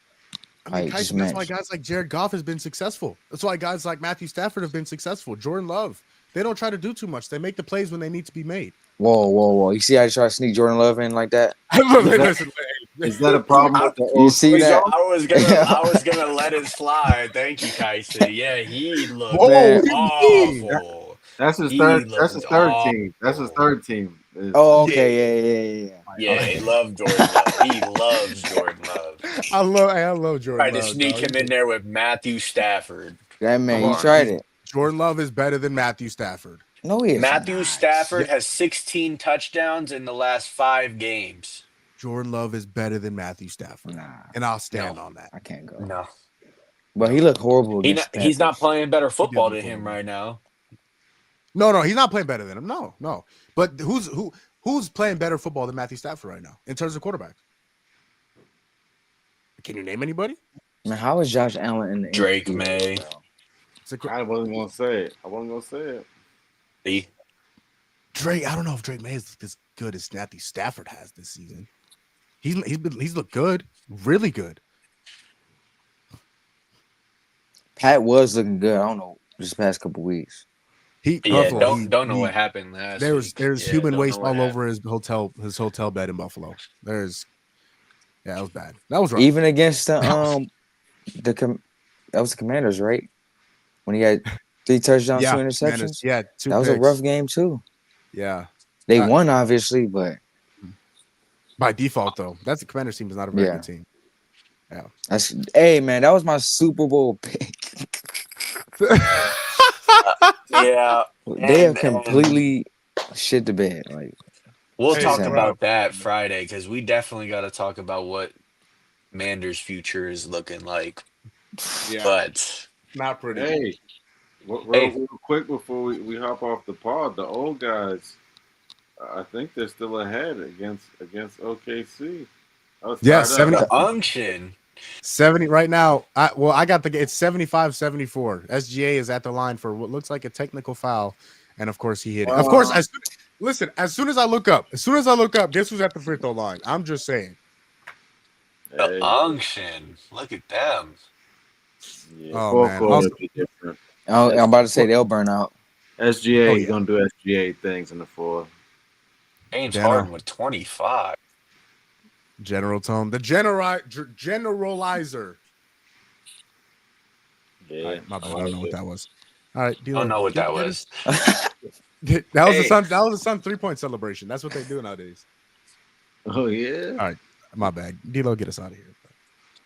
S4: I mean, Kyson, that's why guys like Jared Goff has been successful. That's why guys like Matthew Stafford have been successful. Jordan Love, they don't try to do too much. They make the plays when they need to be made.
S3: Whoa! You see how you try to sneak Jordan Love in like that?
S2: Is that a problem with the
S3: You see that?
S1: I was gonna let it slide. Thank you, Kyson. Yeah, he looked awful.
S2: That's his third. That's his third team. That's his third team.
S3: Oh, okay, yeah.
S1: Yeah,
S3: Okay.
S1: he loves Jordan Love. He loves Jordan Love.
S4: I love Jordan
S1: Tried
S4: Love.
S1: to sneak him in there with Matthew Stafford.
S3: That man, he tried it.
S4: Jordan Love is better than Matthew Stafford.
S3: No, he is
S1: Matthew
S3: not.
S1: Stafford has 16 touchdowns in the last 5 games.
S4: Jordan Love is better than Matthew Stafford.
S3: Nah,
S4: and I'll stand on that.
S3: I can't go.
S1: No.
S3: But he looked horrible.
S1: He's not playing better football than him right now.
S4: No, he's not playing better than him. No. But who's playing better football than Matthew Stafford right now in terms of quarterback? Can you name anybody?
S3: Man, how is Josh Allen in the
S1: Drake
S3: MVP
S1: May?
S2: I wasn't gonna say it.
S1: See?
S4: Drake. I don't know if Drake May is as good as Matthew Stafford has this season. He's looked good, really good.
S3: Pat was looking good. I don't know, this past couple weeks.
S1: Don't know what happened last week.
S4: There's human waste all over his hotel bed in Buffalo. That was bad. That was rough.
S3: Even against that was the Commanders, right? When he had 3 touchdowns, 2 interceptions.
S4: That
S3: was a rough game too.
S4: Yeah,
S3: they won obviously, but
S4: by default, though. That's the Commanders team is not a very good team. Yeah.
S3: Hey man, that was my Super Bowl pick.
S1: Yeah,
S3: They have
S1: and
S3: completely shit the bed. Like
S1: we'll
S4: Hey,
S1: talk
S4: bro.
S1: about that Friday because we definitely got to talk about what Mander's future is looking like.
S4: Yeah,
S1: But
S4: not pretty.
S2: Hey,
S1: hey,
S2: real quick before we hop off the pod, the old guys, I think they're still ahead against OKC. I was
S4: Yeah,
S2: tied up.
S1: the unction.
S4: 70 right now. I got it's 75-74. SGA is at the line for what looks like a technical foul, and of course he hit it. Of course, as soon as I look up, guess who's at the free throw line? I'm just saying.
S1: The
S2: Hey,
S1: unction. Look at them.
S2: yeah,
S4: Oh
S2: fourth
S4: man.
S2: quarter
S4: Also,
S2: will be different.
S3: I'm about to say they'll burn out.
S2: SGA,
S4: Oh,
S2: he's
S4: yeah.
S2: gonna do SGA things in the fourth.
S1: James
S4: Dana.
S1: Harden with 25.
S4: General Tone, the generalizer.
S2: Yeah,
S4: All right, my bad. I
S2: I
S4: don't
S2: like
S4: know what
S2: it.
S4: that was. All right,
S1: I
S4: D-Lo,
S1: don't know what that was.
S4: That was the
S1: Hey.
S4: Sun. That was the Sun 3-point celebration. That's what they do nowadays.
S2: Oh yeah.
S4: All right, my bad. D-Lo, get us out of here.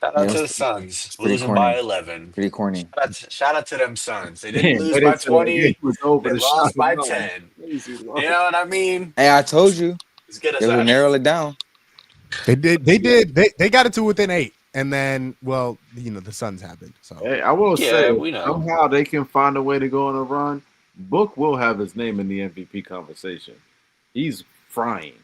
S1: Shout
S3: Yeah,
S1: out to the
S3: it's
S1: Suns
S3: pretty
S1: losing by
S3: corny.
S1: 11.
S3: Pretty corny.
S1: Shout out to them Suns. They didn't
S2: Damn,
S1: lose
S2: wait
S1: by
S2: until that game
S1: 20.
S2: was over.
S1: They
S2: The shot
S1: lost by
S2: was on.
S1: 10.
S2: Crazy
S1: You
S2: loss.
S1: know what I mean?
S3: Hey, I told you
S1: Let's get us
S3: they would
S1: out.
S3: narrow it down.
S4: They did. They got it to within 8, and then the Suns happened. So
S2: Hey, I will
S1: Yeah,
S2: say,
S1: we know.
S2: somehow they can find a way to go on a run. Book will have his name in the MVP conversation. He's frying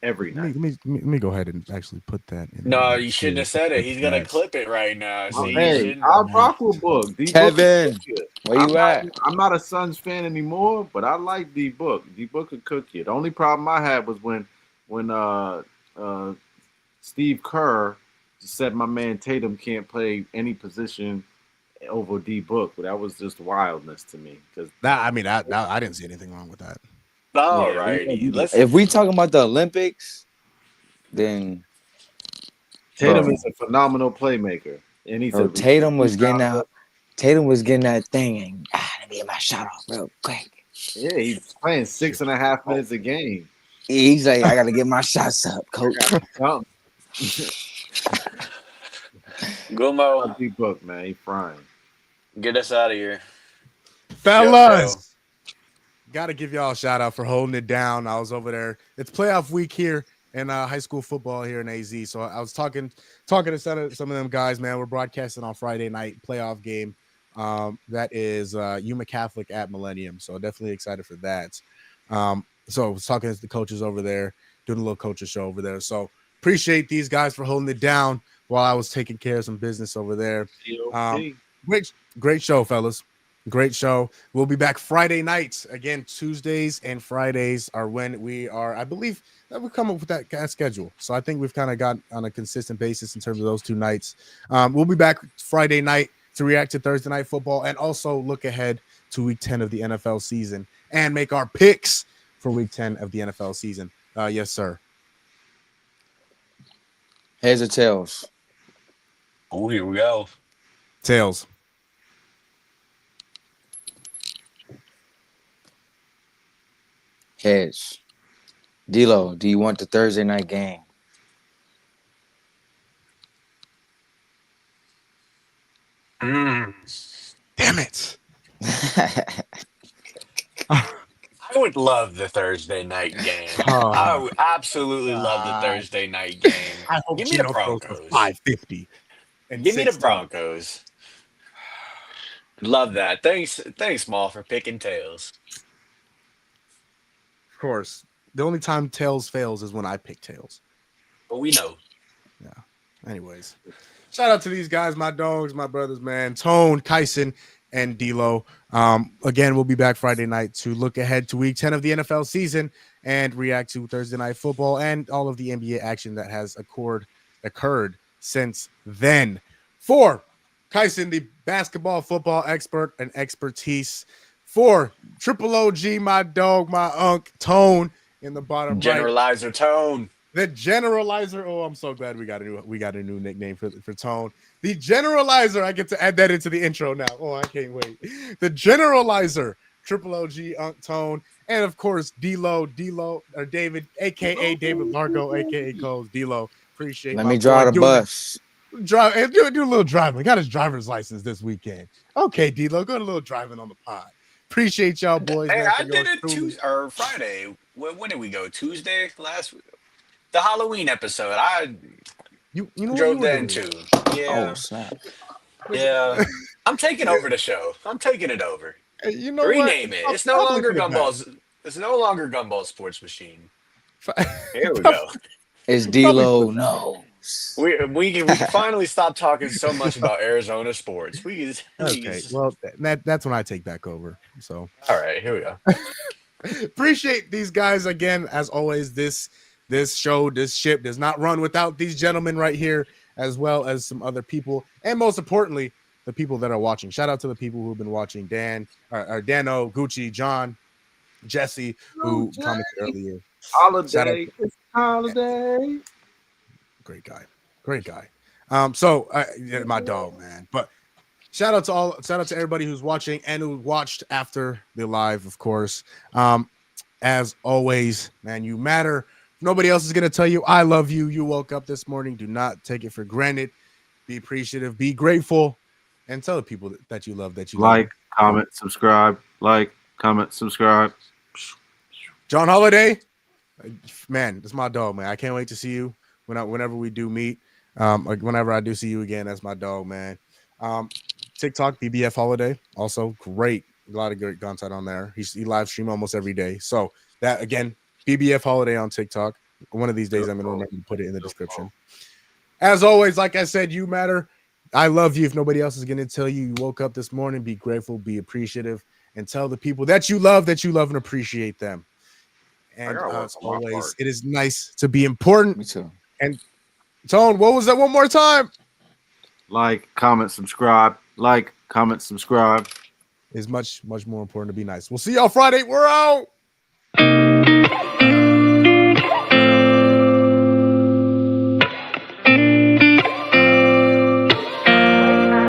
S2: every night.
S4: let me go ahead and actually put that in.
S1: No, you shouldn't have said it. He's gonna
S4: Stats.
S1: clip it right now.
S2: Oh,
S1: See, you
S2: hey,
S1: shouldn't.
S2: I'll rock with Book. D
S3: Kevin,
S2: Book could cook you.
S3: where you at?
S2: I'm not a Suns fan anymore, but I like D Book. D Book could cook you. The only problem I had was when Steve Kerr said my man Tatum can't play any position over D Book, but that was just wildness to me because
S4: I didn't see anything wrong with that.
S1: All
S2: yeah,
S1: righty. Let's.
S3: If we talking about the Olympics, then
S2: Tatum
S3: bro,
S2: is a phenomenal playmaker, and he's a
S3: Tatum was getting out. Tatum was getting that thing, and let me get my shot off real quick.
S2: Yeah, he's playing 6.5 minutes a game.
S3: He's like, I gotta get my shots up, coach.
S1: Gumo,
S2: D Book, man, he frying.
S1: get us out of here.
S4: Fellas, got to give y'all a shout out for holding it down. I was over there. It's playoff week here in high school football here in AZ. So I was talking to some of them guys, man. We're broadcasting on Friday night playoff game. That is Yuma Catholic at Millennium. So definitely excited for that. So I was talking to the coaches over there, doing a little coaches show over there. So appreciate these guys for holding it down while I was taking care of some business over there. Great show, fellas. Great show. We'll be back Friday nights. Again, Tuesdays and Fridays are when we are, I believe that we come up with that schedule. So I think we've kind of got on a consistent basis in terms of those 2 nights. We'll be back Friday night to react to Thursday night football and also look ahead to week 10 of the NFL season and make our picks for week 10 of the NFL season. Yes, sir.
S3: Heads or tails?
S1: Oh, here we go.
S4: Tails.
S3: Heads. D-Lo, do you want the Thursday night game?
S4: Damn it.
S1: I would love the Thursday night game. I would absolutely love the Thursday night game.
S4: I hope
S1: Give me the
S4: Gino throws for
S1: Broncos.
S4: 550. And
S1: Give me the
S4: 6
S1: Broncos. Love that. Thanks, Maul, for picking tails.
S4: Of course. The only time Tails fails is when I pick Tails.
S1: But we know.
S4: Yeah. Anyways, shout out to these guys, my dogs, my brothers, man. Tone, Kyson, and D-Lo. Again, we'll be back Friday night to look ahead to week 10 of the NFL season and react to Thursday night football and all of the NBA action that has occurred since then. For Kyson, the basketball football expert and expertise. For Triple OG, my dog, my unk, Tone in the bottom
S1: Generalizer
S4: right.
S1: Tone.
S4: The generalizer. Oh, I'm so glad we got a new nickname for Tone. The generalizer. I get to add that into the intro now. Oh, I can't wait. The generalizer, Triple OG, Unc Tone, and of course D-Lo, or David, aka David Largo, aka Coles, D-Lo. Appreciate
S3: Let
S4: my
S3: me
S4: boy
S3: drive the
S4: doing
S3: bus.
S4: drive and do a little driving. Got his driver's license this weekend. Okay, D-Lo, go to a little driving on the pod. Appreciate y'all boys,
S1: Hey,
S4: man,
S1: I
S4: for
S1: did
S4: yours
S1: it
S4: truly.
S1: Tuesday or Friday. When did we go? Tuesday last week. The Halloween episode. I
S4: You know what you
S1: drove
S4: were
S1: then
S4: doing?
S1: too.
S3: Oh
S1: Yeah,
S3: snap!
S1: yeah. I'm taking
S4: Yeah,
S1: over the show. I'm taking it over.
S4: you know what?
S1: Rename it.
S4: It's
S1: It's no
S4: probably
S1: longer
S4: for the best.
S1: Gumball's. It's no longer Gumball Sports Machine. Here we
S4: Probably
S1: go.
S3: It's
S4: for the
S3: D-Lo
S4: best.
S3: knows.
S1: We can finally stop talking so much about Arizona sports.
S4: Okay, well, that's when I take back over. So
S1: all right, here we go.
S4: appreciate these guys again, as always. This show, this ship does not run without these gentlemen right here, as well as some other people, and most importantly, the people that are watching. Shout out to the people who've been watching: Dan, or Dano, Gucci, John, Jesse, who commented earlier. Shout out,
S2: Holiday. It's holiday.
S4: great guy. Yeah, my dog, man. But shout out to everybody who's watching and who watched after the live, of course. As always, man, you matter. Nobody else is gonna tell you I love you. You woke up this morning. Do not take it for granted. Be appreciative, be grateful, and tell the people that you love that you love
S2: Like,
S4: them.
S2: comment, subscribe. Like, comment, subscribe.
S4: John Holiday, man, that's my dog, man. I can't wait to see you whenever we do meet. Like whenever I do see you again, that's my dog, man. TikTok, BBF Holiday, also great. A lot of great content on there. He live stream almost every day. So that again, BBF Holiday on TikTok. One of these days, I'm gonna remember to put it in the description. As always, like I said, you matter. I love you. If nobody else is gonna tell you, you woke up this morning, be grateful, be appreciative, and tell the people that you love and appreciate them. And
S2: gotta work
S4: as
S2: on my
S4: always,
S2: part.
S4: it is nice to be important.
S3: Me too.
S4: And Tone, what was that one more time?
S2: Like, comment, subscribe. Like, comment, subscribe.
S4: Is much more important to be nice. We'll see y'all Friday. We're out.